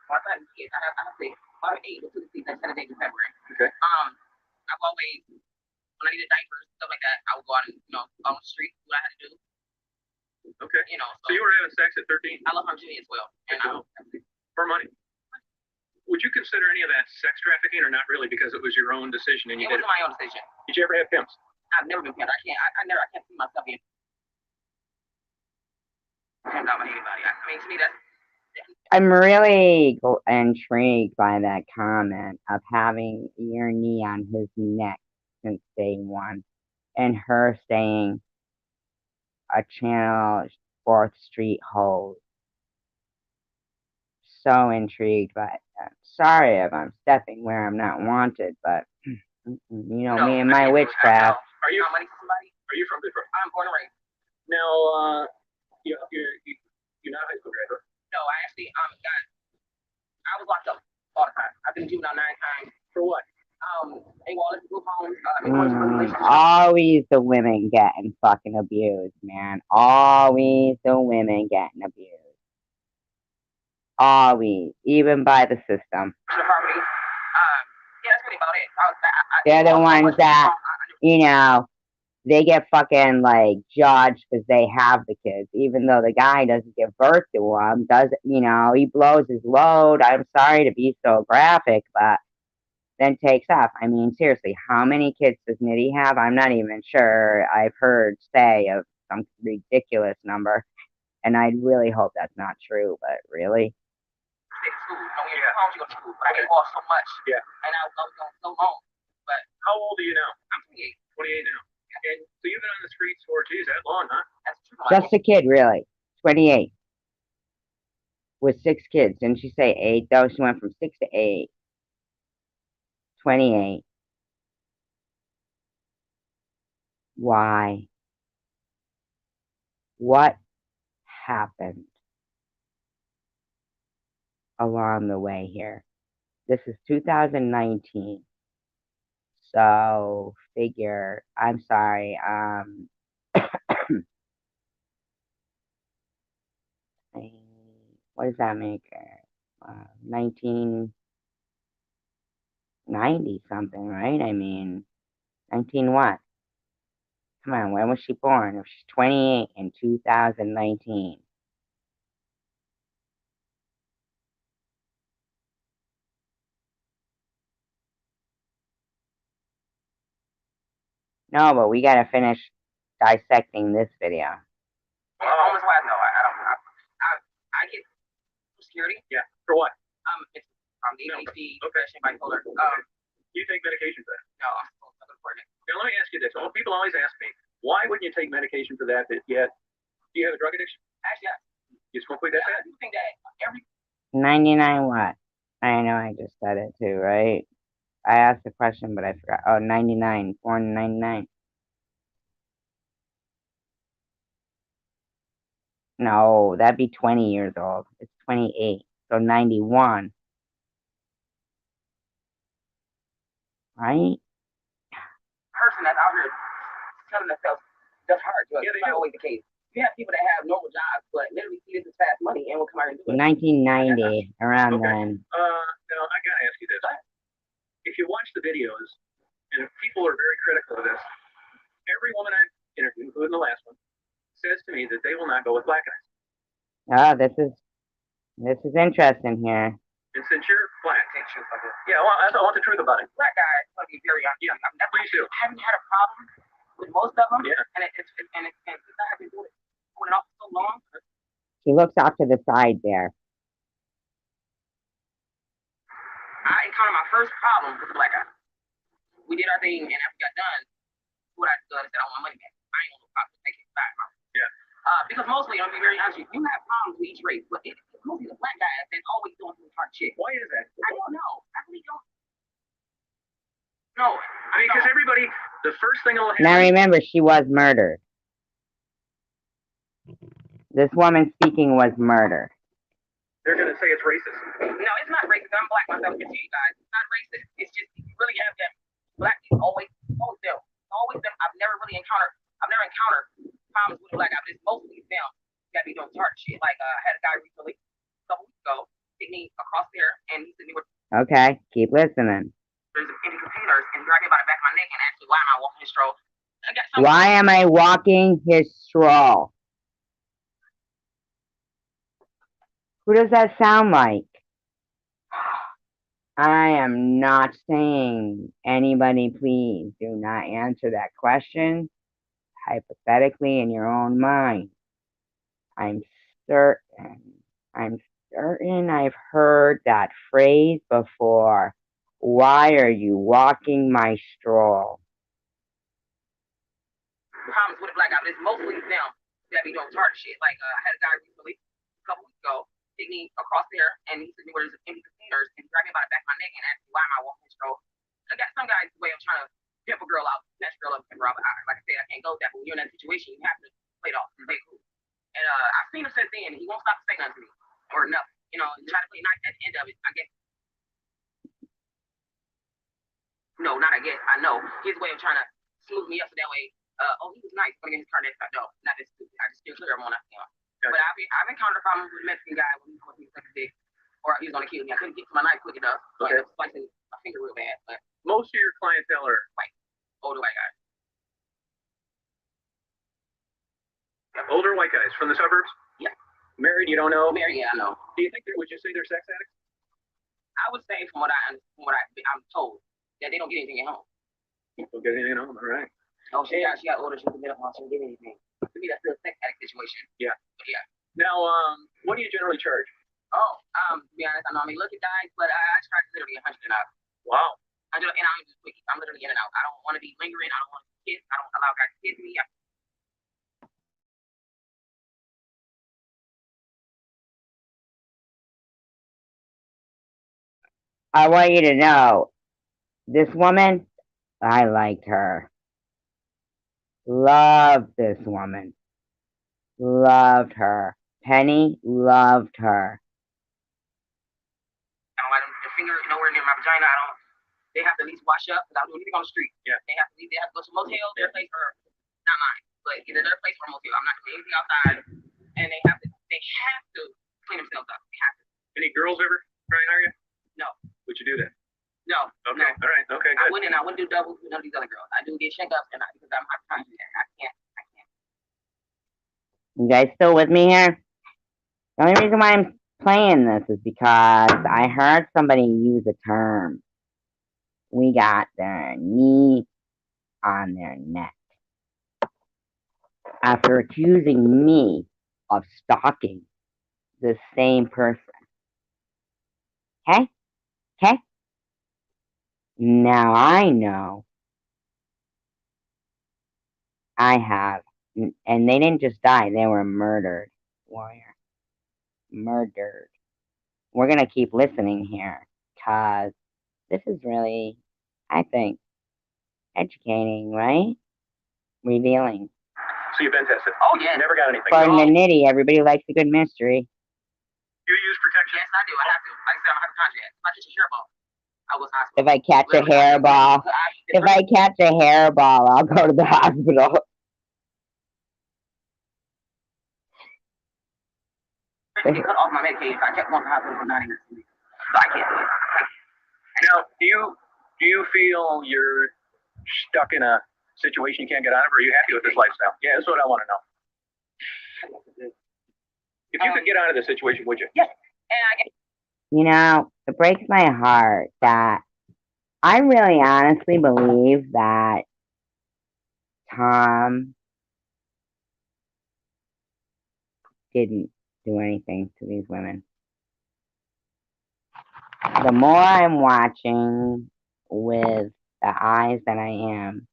[SPEAKER 10] kids, I have to I'm 8 to 2 6 7 days in February.
[SPEAKER 3] Okay.
[SPEAKER 10] I've always when I needed diapers, stuff like that, I would go out and on the street, do what I had to do.
[SPEAKER 3] Okay.
[SPEAKER 10] So
[SPEAKER 3] you were having sex at 13?
[SPEAKER 10] I love her Jimmy as well. And
[SPEAKER 3] for money. Would you consider any of that sex trafficking or not really because it was your own decision and you did it?
[SPEAKER 10] It was my own decision.
[SPEAKER 3] Did you ever have pimps?
[SPEAKER 10] I've never been pimped. I can't see myself being pimped out by anybody. To me, that's.
[SPEAKER 1] I'm really intrigued by that comment of having your knee on his neck since day one, and her saying a Channel 4th Street hole. So intrigued by that. Sorry if I'm stepping where I'm not wanted, but me and my witchcraft.
[SPEAKER 3] Are you
[SPEAKER 10] money to somebody?
[SPEAKER 3] Are you from Detroit?
[SPEAKER 10] I'm born and raised.
[SPEAKER 3] Now, you're not a high school graduate.
[SPEAKER 10] No, I actually I was locked up all the time. I've been in juvenile 9 times.
[SPEAKER 3] For what?
[SPEAKER 10] AWOL group homes.
[SPEAKER 1] Always the women getting fucking abused, man. Always the women getting abused. Always, even by the system.
[SPEAKER 10] The property. Yeah, that's really about it.
[SPEAKER 1] They're the ones that, you know, they get fucking like judged because they have the kids, even though the guy doesn't give birth to them. Doesn't, you know, he blows his load. I'm sorry to be so graphic, but then takes off. I mean, seriously, how many kids does Nitty have? I'm not even sure. I've heard say of some ridiculous number, and I really hope that's not true, but really.
[SPEAKER 10] School. You know, when you're home, you go to school. But I get lost so much.
[SPEAKER 3] Yeah.
[SPEAKER 10] And I was going so long. But
[SPEAKER 3] How old are you now?
[SPEAKER 10] I'm 28.
[SPEAKER 3] 28 now. And so you've been on the streets for, geez, that long, huh?
[SPEAKER 10] That's true.
[SPEAKER 1] Just a kid, really. 28. With 6 kids. Didn't she say 8, though? She went from 6 to 8. 28. Why? What happened along the way here? This is 2019. So figure, I'm sorry, what does that make? 1990 something, right? I mean, 19 what? Come on, when was she born? If she's 28 in 2019. No, but we gotta finish dissecting this video.
[SPEAKER 10] Homeless wise, no, I don't. I get security.
[SPEAKER 3] Yeah. For what?
[SPEAKER 10] It's ADHD,
[SPEAKER 3] Okay.
[SPEAKER 10] depression, bipolar.
[SPEAKER 3] You take medication for that?
[SPEAKER 10] No, I'm still for it.
[SPEAKER 3] Now, let me ask you this. Well, people always ask me, why wouldn't you take medication for that yet? Do you have a drug addiction?
[SPEAKER 10] Actually,
[SPEAKER 3] You smoke weed that
[SPEAKER 10] I
[SPEAKER 3] bad?
[SPEAKER 10] do think that every
[SPEAKER 1] 99 what? I know I just said it too, right? I asked the question, but I forgot. Oh, 99. Born in 99. No, that'd be 20 years old. It's 28. So 91. Right?
[SPEAKER 10] person that's out here telling themselves that's hard drugs.
[SPEAKER 3] Yeah,
[SPEAKER 10] It's not always the case. You have people that have normal jobs, but literally see this as fast money and will come out and do it.
[SPEAKER 1] 1990, around
[SPEAKER 3] Okay.
[SPEAKER 1] then.
[SPEAKER 3] Now, I gotta ask you this. If you watch the videos, and if people are very critical of this, every woman I've interviewed, including the last one, says to me that they will not go with black guys.
[SPEAKER 1] Oh, this is interesting here.
[SPEAKER 3] And since you're black, yeah, well, I want the truth about it.
[SPEAKER 10] Black guys want to be very honest.
[SPEAKER 3] Yeah,
[SPEAKER 10] that's
[SPEAKER 3] please do.
[SPEAKER 10] I haven't had a problem with most of them.
[SPEAKER 3] Yeah.
[SPEAKER 10] And since I have been doing it off so long.
[SPEAKER 1] She looks off to the side there.
[SPEAKER 10] I encountered my first problem with the black guy. We did our thing, and after we got done, what I done is said I want my money back. I ain't gonna problem take it back.
[SPEAKER 3] Yeah.
[SPEAKER 10] Because mostly, I'll be very honest with you, you have problems with each race, but it's mostly the black guys that's always doing some hard shit.
[SPEAKER 3] Why is that?
[SPEAKER 10] I don't know. I really don't. No.
[SPEAKER 3] I mean, because everybody, the first thing will happen.
[SPEAKER 1] Now remember, she was murdered. This woman speaking was murdered.
[SPEAKER 3] They're gonna say it's racist.
[SPEAKER 10] No, it's not racist. I'm black myself. It's you guys. It's not racist. It's just you really have them. Black people always them. Always them. I've never encountered problems with black guys. It's mostly them that be doing hard shit. Like I had a guy recently, a couple weeks ago, hit me across there, and he said,
[SPEAKER 1] Okay, keep listening.
[SPEAKER 10] there's empty containers, and grabbed me by the back of my neck and asked me why am I walking his stroll.
[SPEAKER 1] Why am I walking his stroll? Who does that sound like? I am not saying anybody, please do not answer that question hypothetically in your own mind. I'm certain I've heard that phrase before. Why are you walking my stroll?
[SPEAKER 10] Problems with black guys, but it's mostly them that be doing hard shit. Like I had a guy recently, a couple weeks ago, hit me across there, and he said, "Where's empty containers?" and grabbed me by the back of my neck and asked me why am I walking this stroll. I got some guys' way of trying to pimp a girl out, snatch a girl up, and rob. Like I said, I can't go with that. But when you're in that situation, you have to play it off and play cool. And I've seen him since then. He won't stop to say nothing to me or nothing. You know, try to play nice at the end of it. I guess. No, not I guess. I know his way of trying to smooth me up so that way. He was nice. But again, his car that's no, not this stupid. I just steer clear of him when I see him. Okay. But I've encountered problems with the Mexican guy when he was sucking dick, or he was gonna kill me. I couldn't get to my knife quick enough, so I ended up slicing my finger real bad. But
[SPEAKER 3] Most of your clientele are
[SPEAKER 10] older white guys.
[SPEAKER 3] older white guys from the suburbs?
[SPEAKER 10] Yeah.
[SPEAKER 3] Married, you don't know?
[SPEAKER 10] Married, yeah, I know.
[SPEAKER 3] Do you think would you say they're sex addicts?
[SPEAKER 10] I would say from what I'm told that they don't get anything at home.
[SPEAKER 3] Don't get anything at home, all right.
[SPEAKER 10] Oh, she got older, she was middle she didn't get anything. To me, that's still a sex addict situation.
[SPEAKER 3] Yeah.
[SPEAKER 10] But yeah.
[SPEAKER 3] Now, what do you generally charge?
[SPEAKER 10] Oh, to be honest, I know I'm a lucky guy, but I charge literally 100 and out.
[SPEAKER 3] Wow.
[SPEAKER 10] And I'm just quick. I'm literally in and out. I don't want to be lingering. I don't want to kiss. I don't allow guys to kiss me.
[SPEAKER 1] I want you to know, this woman, I liked her. Loved this woman. Loved her. Penny loved her.
[SPEAKER 10] I don't let them, the finger nowhere near my vagina. They have to at least wash up because I don't do anything on the street.
[SPEAKER 3] Yeah.
[SPEAKER 10] They have to go to a motel, their place, or not mine, but either their place or a motel. I'm not doing anything outside. And they have to clean themselves up. They have to.
[SPEAKER 3] Any girls ever try and hire you?
[SPEAKER 10] No.
[SPEAKER 3] Would you do that?
[SPEAKER 10] No.
[SPEAKER 3] Okay.
[SPEAKER 10] No.
[SPEAKER 3] All right. Okay. Good.
[SPEAKER 10] I wouldn't do doubles with none of these other girls. I do get shake-ups and because I'm hyperconscious. I can't.
[SPEAKER 1] You guys still with me here? The only reason why I'm playing this is because I heard somebody use a term. We got their knee on their neck. After accusing me of stalking the same person. Okay? Okay? Now I know I have, and they didn't just die, they were murdered, warrior. Murdered. We're going to keep listening here because this is really, I think, educating, right? Revealing.
[SPEAKER 3] So you've been tested?
[SPEAKER 10] Oh, yeah.
[SPEAKER 3] Never got anything?
[SPEAKER 1] According to Nitty, everybody likes a good mystery.
[SPEAKER 3] You use protection?
[SPEAKER 10] Yes, I do. I have to. Like I said, I'm hyperchondriac. If I catch a hairball, I was hospital.
[SPEAKER 1] If I catch a hairball, I'll go to the hospital.
[SPEAKER 10] They cut off my medication. I kept going to the hospital for 90 minutes. So I can't do it.
[SPEAKER 3] Now, do you feel you're stuck in a situation you can't get out of, or are you happy with this lifestyle? Yeah, that's what I want to know. If you could get out of this situation, would you?
[SPEAKER 10] Yes. And I get.
[SPEAKER 1] You know, it breaks my heart that I really honestly believe that Tom didn't do anything to these women. The more I'm watching with the eyes that I am,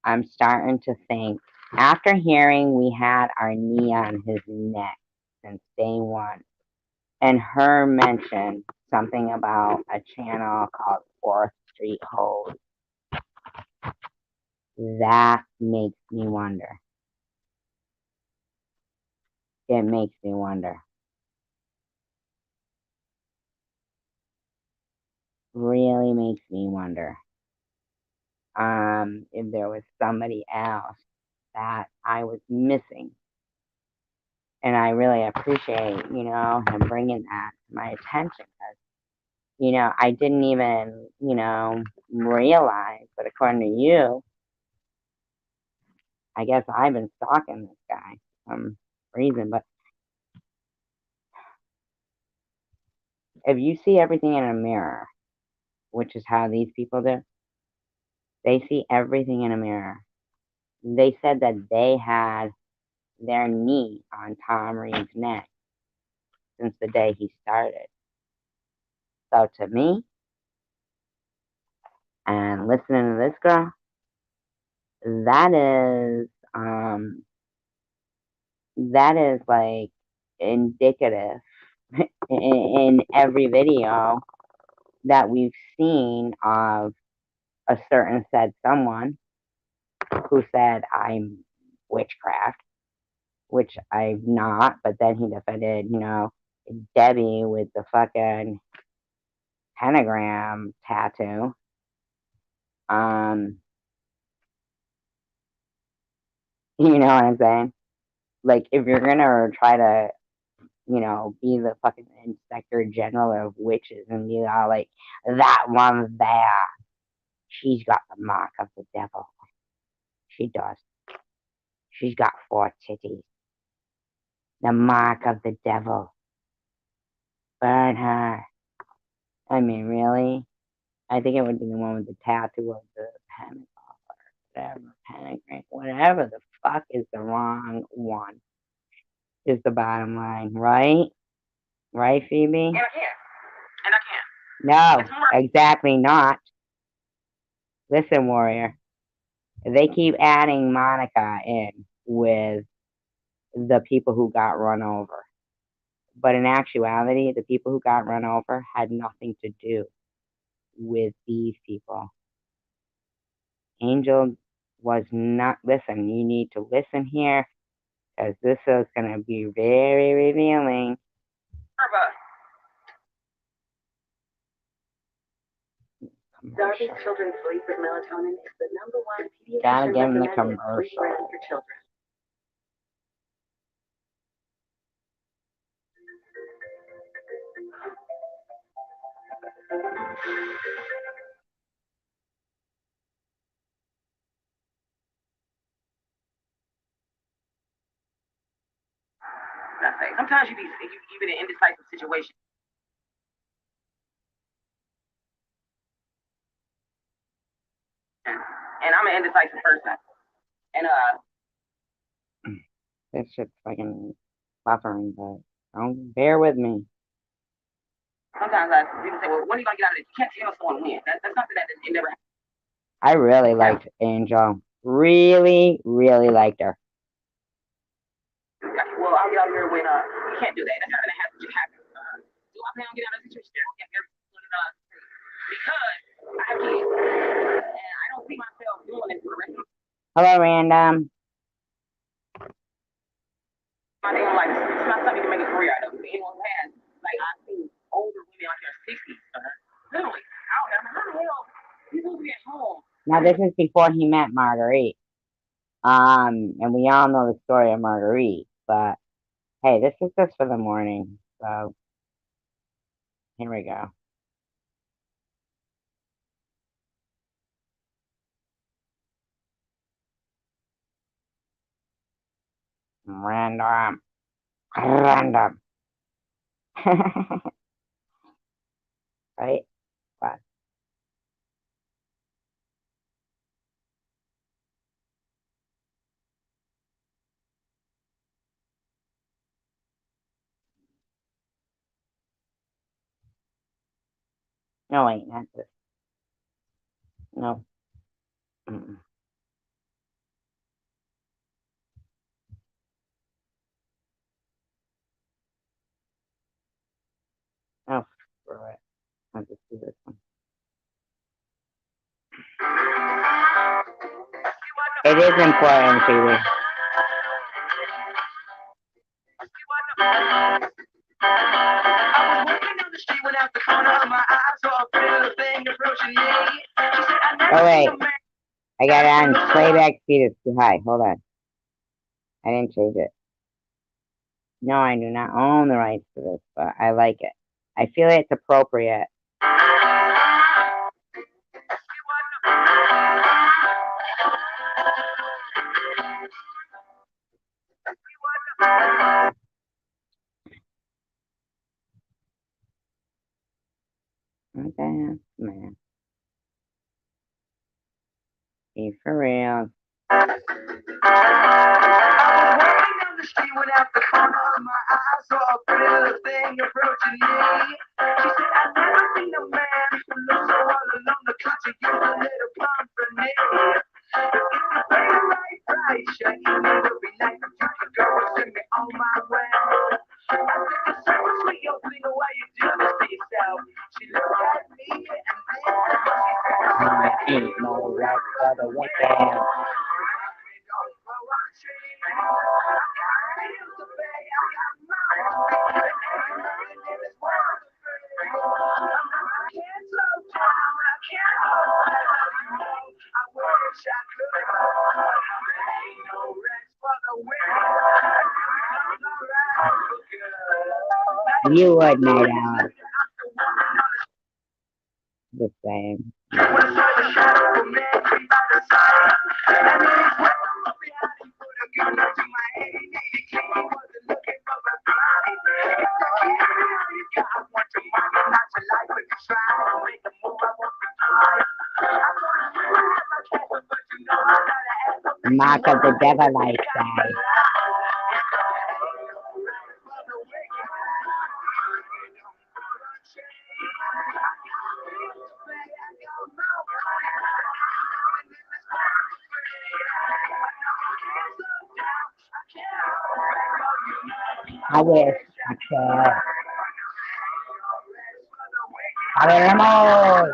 [SPEAKER 1] I'm starting to think, after hearing we had our knee on his neck since day one, and her mention something about a channel called 4th Street Hose, that makes me wonder. It makes me wonder. Really makes me wonder. If there was somebody else that I was missing. And I really appreciate, him bringing that to my attention because, I didn't even, realize, but according to you, I guess I've been stalking this guy for some reason, but if you see everything in a mirror, which is how these people do, they see everything in a mirror. They said that they had their knee on Tom Reed's neck since the day he started. So to me, and listening to this girl, that is like indicative in every video that we've seen of a certain said someone who said I'm witchcraft, which I'm not, but then he defended, Debbie with the fucking pentagram tattoo. You know what I'm saying? Like, if you're gonna try to you know, be the fucking inspector general of witches and be all like, that one there, she's got the mark of the devil. She does. She's got 4 titties. The mark of the devil. Burn her. I mean, really? I think it would be the one with the tattoo of the panic or whatever, panic ring, whatever the fuck is the wrong one, is the bottom line, right? Right, Phoebe?
[SPEAKER 10] And I can't. And I can't.
[SPEAKER 1] No,
[SPEAKER 10] It's more.
[SPEAKER 1] exactly not. Listen, Warrior. They keep adding Monica in with the people who got run over. But in actuality, the people who got run over had nothing to do with these people. Angel was not. Listen, you need to listen here because this is going to be very revealing.
[SPEAKER 4] Darby's Children's Sleep with Melatonin is the #1
[SPEAKER 1] Gotta
[SPEAKER 4] pediatrician
[SPEAKER 1] give him the
[SPEAKER 4] recommended sleep
[SPEAKER 1] commercial.
[SPEAKER 4] brand for children.
[SPEAKER 10] Sometimes you be in an indecisive situation. And I'm an indecisive person. And
[SPEAKER 1] This shit's fucking buffering, but don't bear with me.
[SPEAKER 10] sometimes people say, well, when are you going to get out of this? You can't tell someone when. That's something that it never happens.
[SPEAKER 1] I really liked Angel. Really, really liked her.
[SPEAKER 10] Well, I'll get out of here when you can't do that. That's not going to happen. Do I plan on getting out of this situation? Because I have kids. And I don't see myself doing this for the rest of
[SPEAKER 1] Hello, Random.
[SPEAKER 10] my damn life. It's not something to make a career out of. Anyone has. Like, I've seen older women like their 60s. Literally, out there. How the hell? People be at home.
[SPEAKER 1] Now, this is before he met Marguerite. And we all know the story of Marguerite, but hey, this is just for the morning, so here we go. Random. Right? But no, wait, not this. No. Mm-mm. Oh, screw it. I'll just do this one. It is important, Phoebe.
[SPEAKER 11] I was walking down the street when out the corner of my eye saw a pretty little thing approaching me. She said, I never
[SPEAKER 1] Oh, wait.
[SPEAKER 11] seen a man.
[SPEAKER 1] I got it on playback speed. It's too high. Hold on. I didn't change it. No, I do not own the rights to this, but I like it. I feel it's appropriate. Okay, man. Be for real.
[SPEAKER 11] I was walking down the street when out the corner of my eye saw a pretty little thing approaching me. She said, I never seen a man who looked so all alone. The country use a little company. If you pay the right price, your evening will be nice. You can go and send me on my way. I think it's so sweet, your finger, why you do this to yourself? She looked at me and then she said,
[SPEAKER 1] Ain't no right for the weekend. You would, Night Owl. The same. Mark of the devil, I say. I wish I could. Hablemos.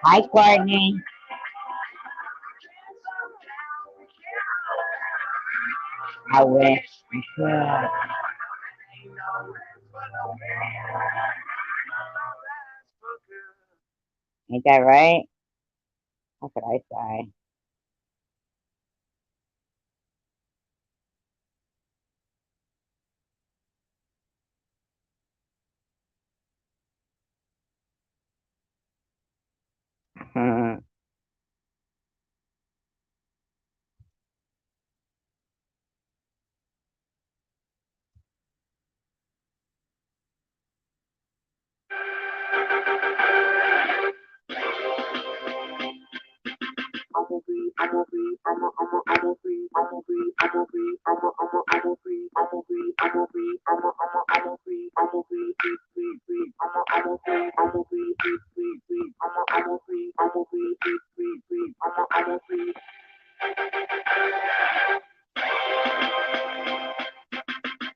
[SPEAKER 1] Hi, Courtney. I wish I could. Ain't that right? That's what I say.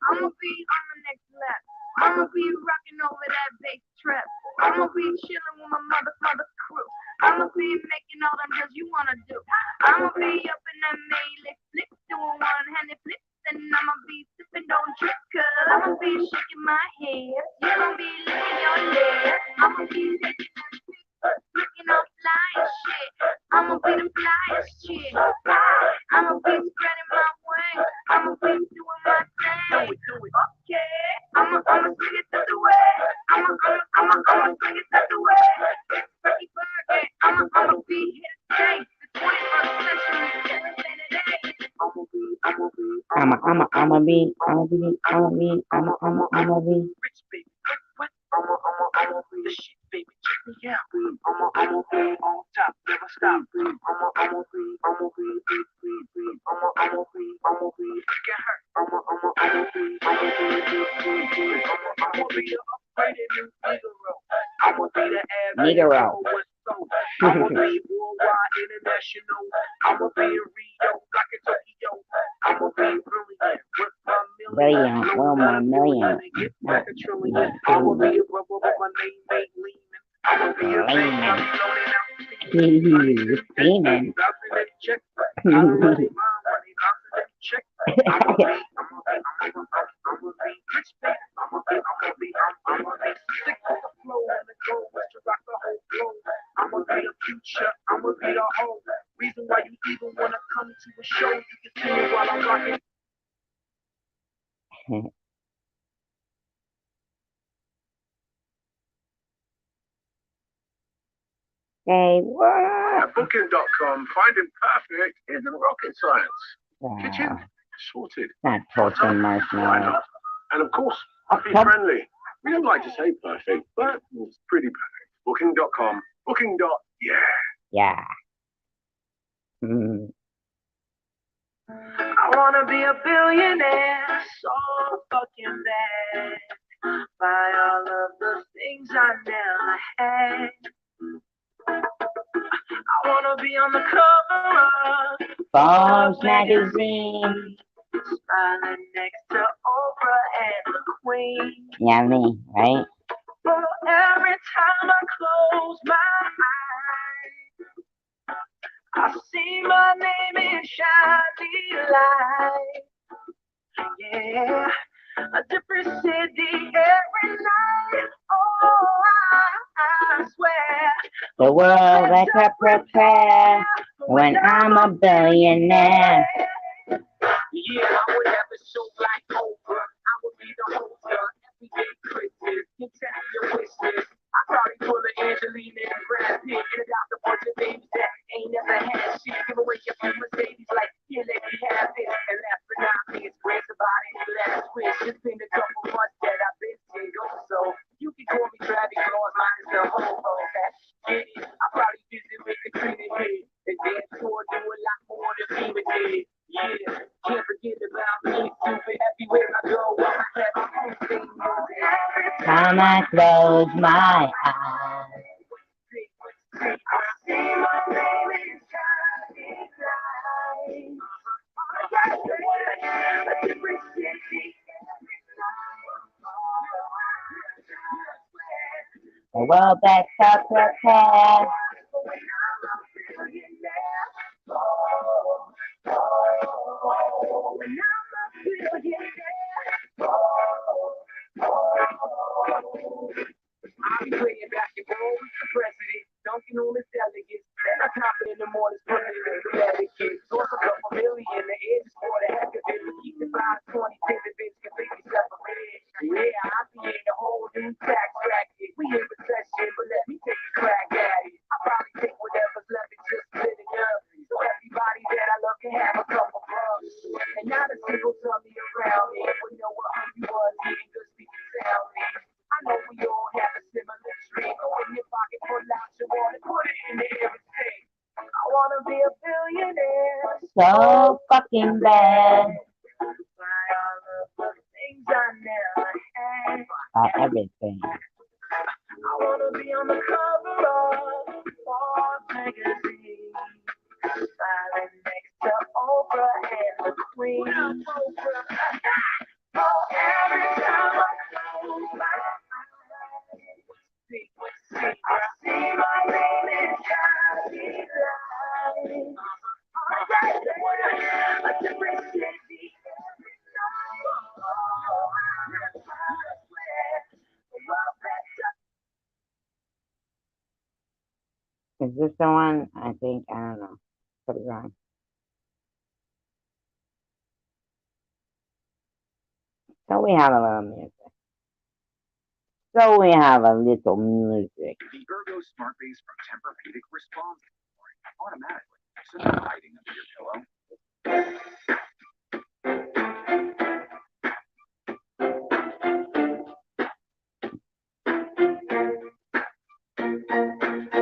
[SPEAKER 11] I'ma be on the next lap. I'ma be rocking over that bass trap. I'ma be chilling with my mother crew. I'ma be making all them deals you wanna do. I'ma be up in that melee flick, doing one-handed flips, and I'ma be sipping on drip, cause I'ma be shaking my head. You gon' be licking your legs. I'ma be licking that shit, looking all fly and shit. I'ma be the flyest chick. I'ma be spreading my wings. I'ma be doing my thing. Okay, I'ma swing it through the way. I'ma swing it through the way. Ricky Burger, I'ma be here to stay. The 21st century, everything today.
[SPEAKER 1] I'ma be.
[SPEAKER 3] Rich baby, what? The shit, baby, check me out. On top, never stop. Get hurt. I'ma be the upgraded new Negro. I'ma be the
[SPEAKER 1] Negro.
[SPEAKER 3] I'ma be worldwide international. I'ma be in Rio, like in Tokyo. I'ma be brilliant with my million.
[SPEAKER 1] Brilliant, well, my million.
[SPEAKER 3] Get back a trillion. I'ma be a rubber, but my name ain't leaning. I'ma be a vein, I'm loading out.
[SPEAKER 1] Steaming.
[SPEAKER 3] Bouncing that check. I don't really mind when they bouncing that check. I'ma be rich, baby. I'ma be sick with the flow and the goal is to rock the whole globe. I'ma be the future, I'ma be the whole. Reason why you even wanna come to a show, you can see me while I'm rocking.
[SPEAKER 1] Say what?
[SPEAKER 2] At Booking.com, finding perfect isn't rocket science. Kitchen sorted.
[SPEAKER 1] Not toasting
[SPEAKER 2] Why
[SPEAKER 1] marshmallow.
[SPEAKER 2] not? And of course, be
[SPEAKER 1] Okay.
[SPEAKER 2] friendly. We don't like to say perfect, but it's pretty perfect. Booking.com. Yeah.
[SPEAKER 1] Yeah. Mm.
[SPEAKER 2] Our
[SPEAKER 11] wanna be a billionaire so fucking bad. Buy all of the things I never had. I wanna be on the cover of
[SPEAKER 1] Forbes magazine.
[SPEAKER 11] smiling next to Oprah and the Queen.
[SPEAKER 1] Yeah, me, right?
[SPEAKER 11] But every time I close my eyes, I see my name in shiny lights. Yeah, a different city every night. Oh, I swear
[SPEAKER 1] The world better prepare when I'm a billionaire.
[SPEAKER 11] Yeah, I would have a show like Oprah. I would be the host of Everyday Christmas. You tell me your wishes. I probably pull an Angelina and Brad Pitt and adopt a bunch of babies that ain't never had shit. Give away a few Mercedes like, here, let me have this. And last but not least, raise about any last wish. It's been a couple months that I've been single, so you can call me Travis Claus, minus the ho-ho. Get it? I probably visit with Katrina here. And then tour do a lot more than FEMA did. Yeah, can't forget about me, stupid. Everywhere I go, I'ma have my own thing.
[SPEAKER 1] Time I close my eyes.
[SPEAKER 11] I see my name in shining lights. A different city every night.
[SPEAKER 1] The world better prepare.
[SPEAKER 11] When I'm a billionaire. When I'm a billionaire. I'll be playing basketball with the president, dunking on his delegates. Then I top it in the mornings, putting it in the Connecticut. Source a couple million, the edge is for the heck of it. Keep the 520 dividends completely separated. Yeah, I'll be in a whole new tax bracket. We in recession, but let me take a crack at it. I'll probably take whatever's left and just split it up. So everybody that I love can have a couple bucks. And not a single dummy around me would know what hungry was, eating good, speaking soundly. I know we all have a similar dream. Go in your pocket, pull out your wallet, put it in the air and sing. I wanna be a billionaire.
[SPEAKER 1] So fucking bad.
[SPEAKER 11] Buy all of the things I never had.
[SPEAKER 1] By everything.
[SPEAKER 11] I wanna be on the cover of Forbes magazine. Smiling next to Oprah and the Queen. Oh, every time I close my eyes, I see my name in shining lights. A different city every night. Oh, I swear, the world better.
[SPEAKER 1] Is this the one? I think, I don't know. Put it wrong. So we have a little music. So we have a little music.
[SPEAKER 7] The Ergo Smart Base from Tempur-Pedic responds automatically, so no hiding under your pillow.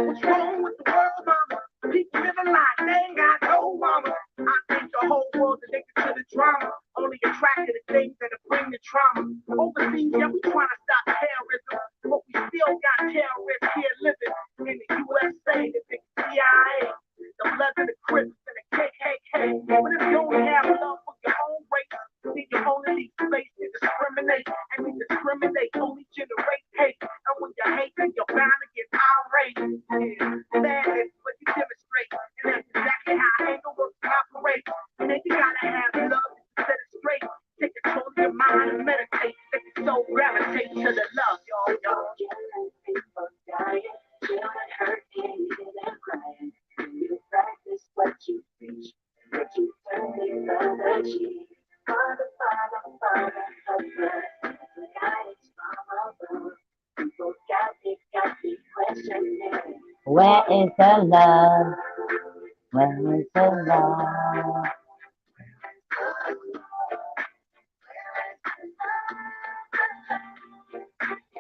[SPEAKER 11] What's wrong with the world, mama? People living like they ain't got no mama. I think the whole world's addicted to the drama, only attracted to things that'll bring the trauma. Overseas, yeah, we trying to stop terrorism, but we still got terrorists here living in the USA, the big CIA, the Bloods and the Crips and the KKK. But if you only have love for your own race, then you only need space to discriminate, and we discriminate only generate hate. And when you hate, then you're bound to get irate. Yeah, madness, but you demonstrate, and that's exactly how anger works and operates. And then you gotta have love to set it straight. Take control of your mind and meditate. Let your soul gravitate to the love, y'all. Killing people dying, children hurting and crying. You practice what you preach, but you turn the other cheek. Father, Father, husband, guidance from above. People got me questioning.
[SPEAKER 1] Where is the love? Where is the love?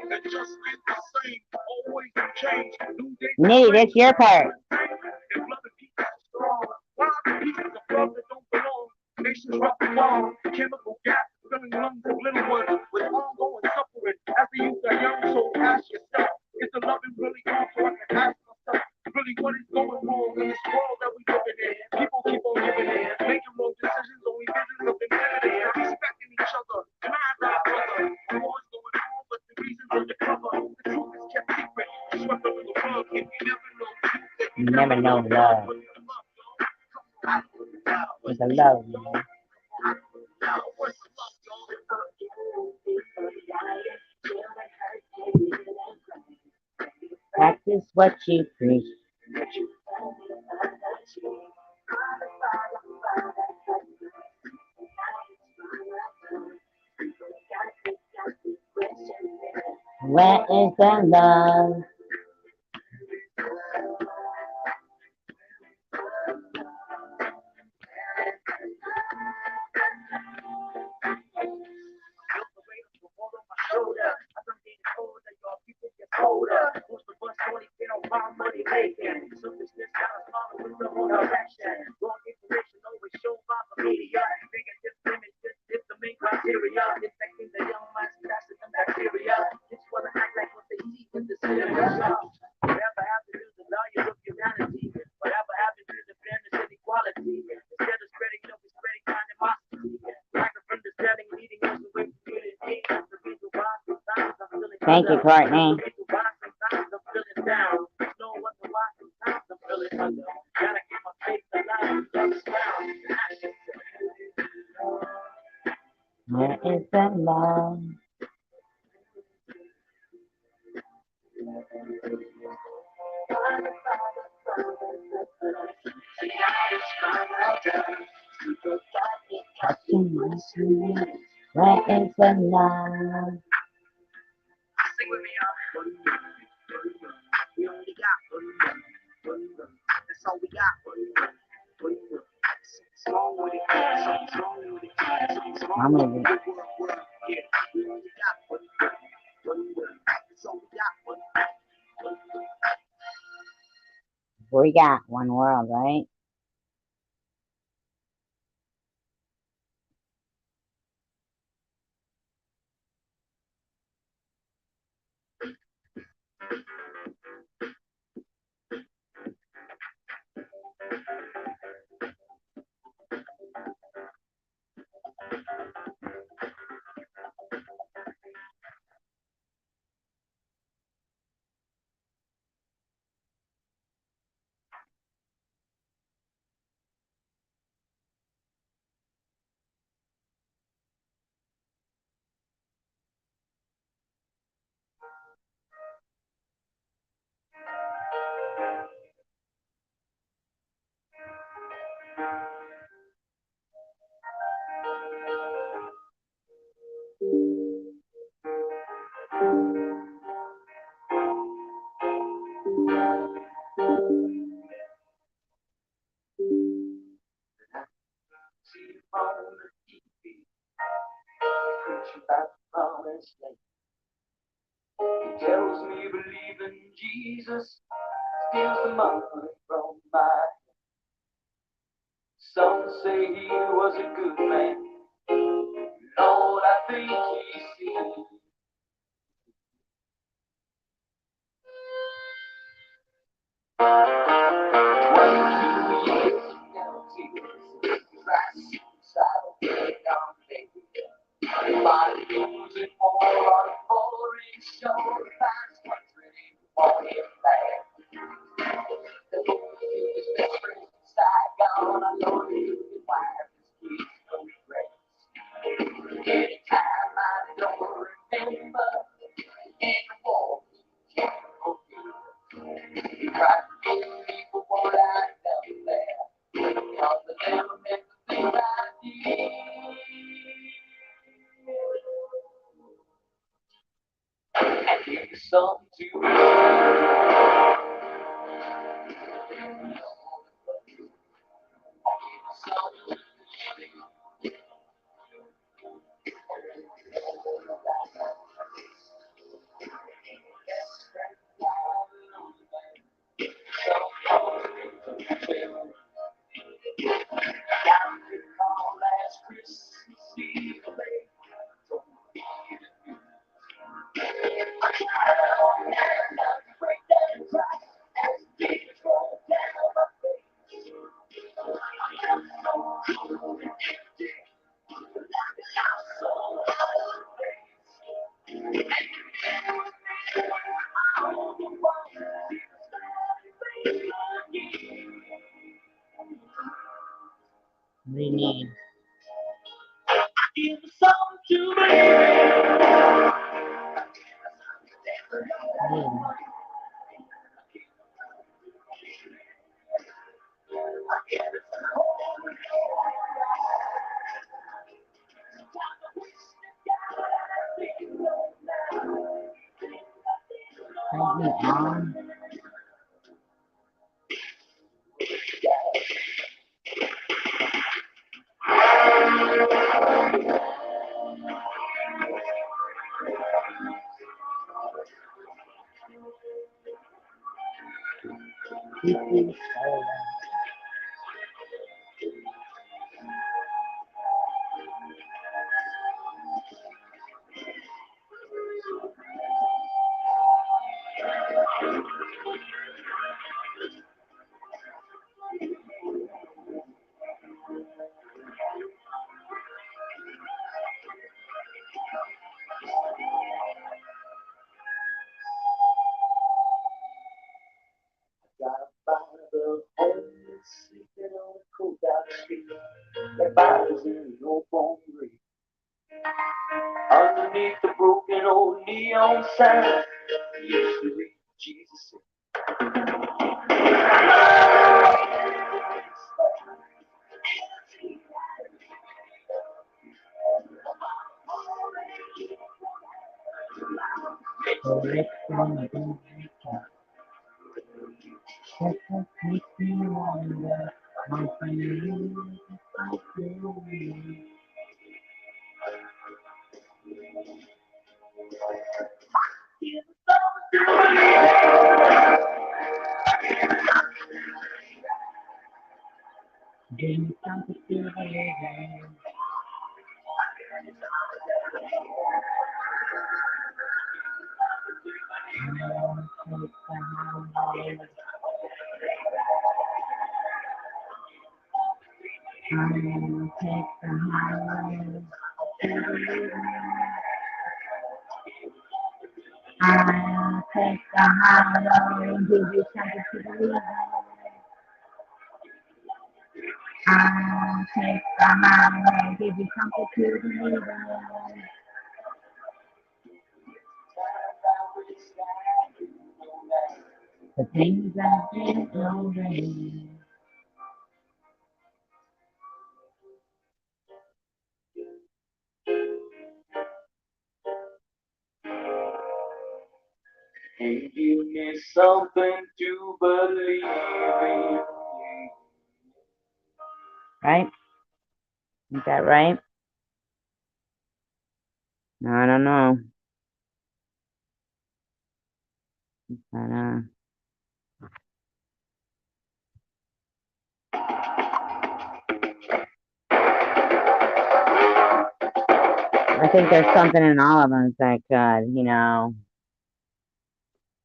[SPEAKER 2] It just ain't the same. Always change. New day.
[SPEAKER 1] Nitty, that's your part.
[SPEAKER 2] If loving people is strong, why the pieces of love that don't belong? Nation
[SPEAKER 11] Conditions rough and long, chemical gas, filling lungs of little ones with ongoing suffering. As the youth are young, so ask yourself, is the loving really on? So I can ask myself, really what is going wrong in this world that we living in? People keep on giving in, making wrong decisions, only visions of infinity, respecting each other, and as our brother. Wars going on, but the reasons undercover. The truth is kept secret, swept under the rug. If you never know truth, then
[SPEAKER 1] You never know love. It's a love, man. Practice what you preach. Where is the love? Thank you, Courtney. Where is the love? Touching my sweet. Where is the love?
[SPEAKER 11] Sing with me, y'all. We only got that's all we got. Something's wrong with it. Something's wrong with it. Something's
[SPEAKER 1] I'm
[SPEAKER 11] wrong
[SPEAKER 1] with
[SPEAKER 11] with
[SPEAKER 1] it.
[SPEAKER 11] it. Yeah, we only got that's all we got.
[SPEAKER 1] We got one world, right?
[SPEAKER 11] See on the TV, preaching about the promised land. He tells me believe in Jesus, steals the money from my hand. Some say he was a good man. Lord, I think he sees. 22 years ago, Jesus Christ, suicidal, on me. My music more on a boring show, that's what's really for him back. The boy his best friend in Saigon, I know his wife, his kids, no regrets. Anytime I don't remember, in the war, he can't forget. He tried to give me for what I done there, because I never meant the thing I did. And he's some too.
[SPEAKER 1] We need.
[SPEAKER 11] Give some to believe.
[SPEAKER 1] Turn me on.
[SPEAKER 11] Got by the homeless sleeping on a cold out street. Their bodies in no bone grave. Underneath the broken old neon sign, used to read Jesus said.
[SPEAKER 1] I'll take the high road and give you something to believe in. I'll take the high road and give you something to believe in. The things I've been already.
[SPEAKER 11] Hey, give me something to believe in.
[SPEAKER 1] Right? Is that right? No, I don't know. But, I think there's something in all of us that could,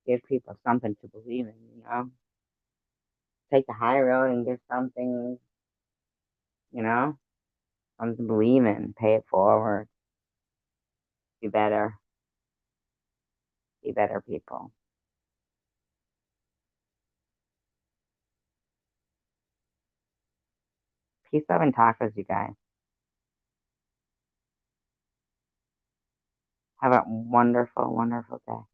[SPEAKER 1] give people something to believe in. Take the high road and give something, something to believe in. Pay it forward. Be better. Be better people. Peace, love, and tacos, you guys. Have a wonderful, wonderful day.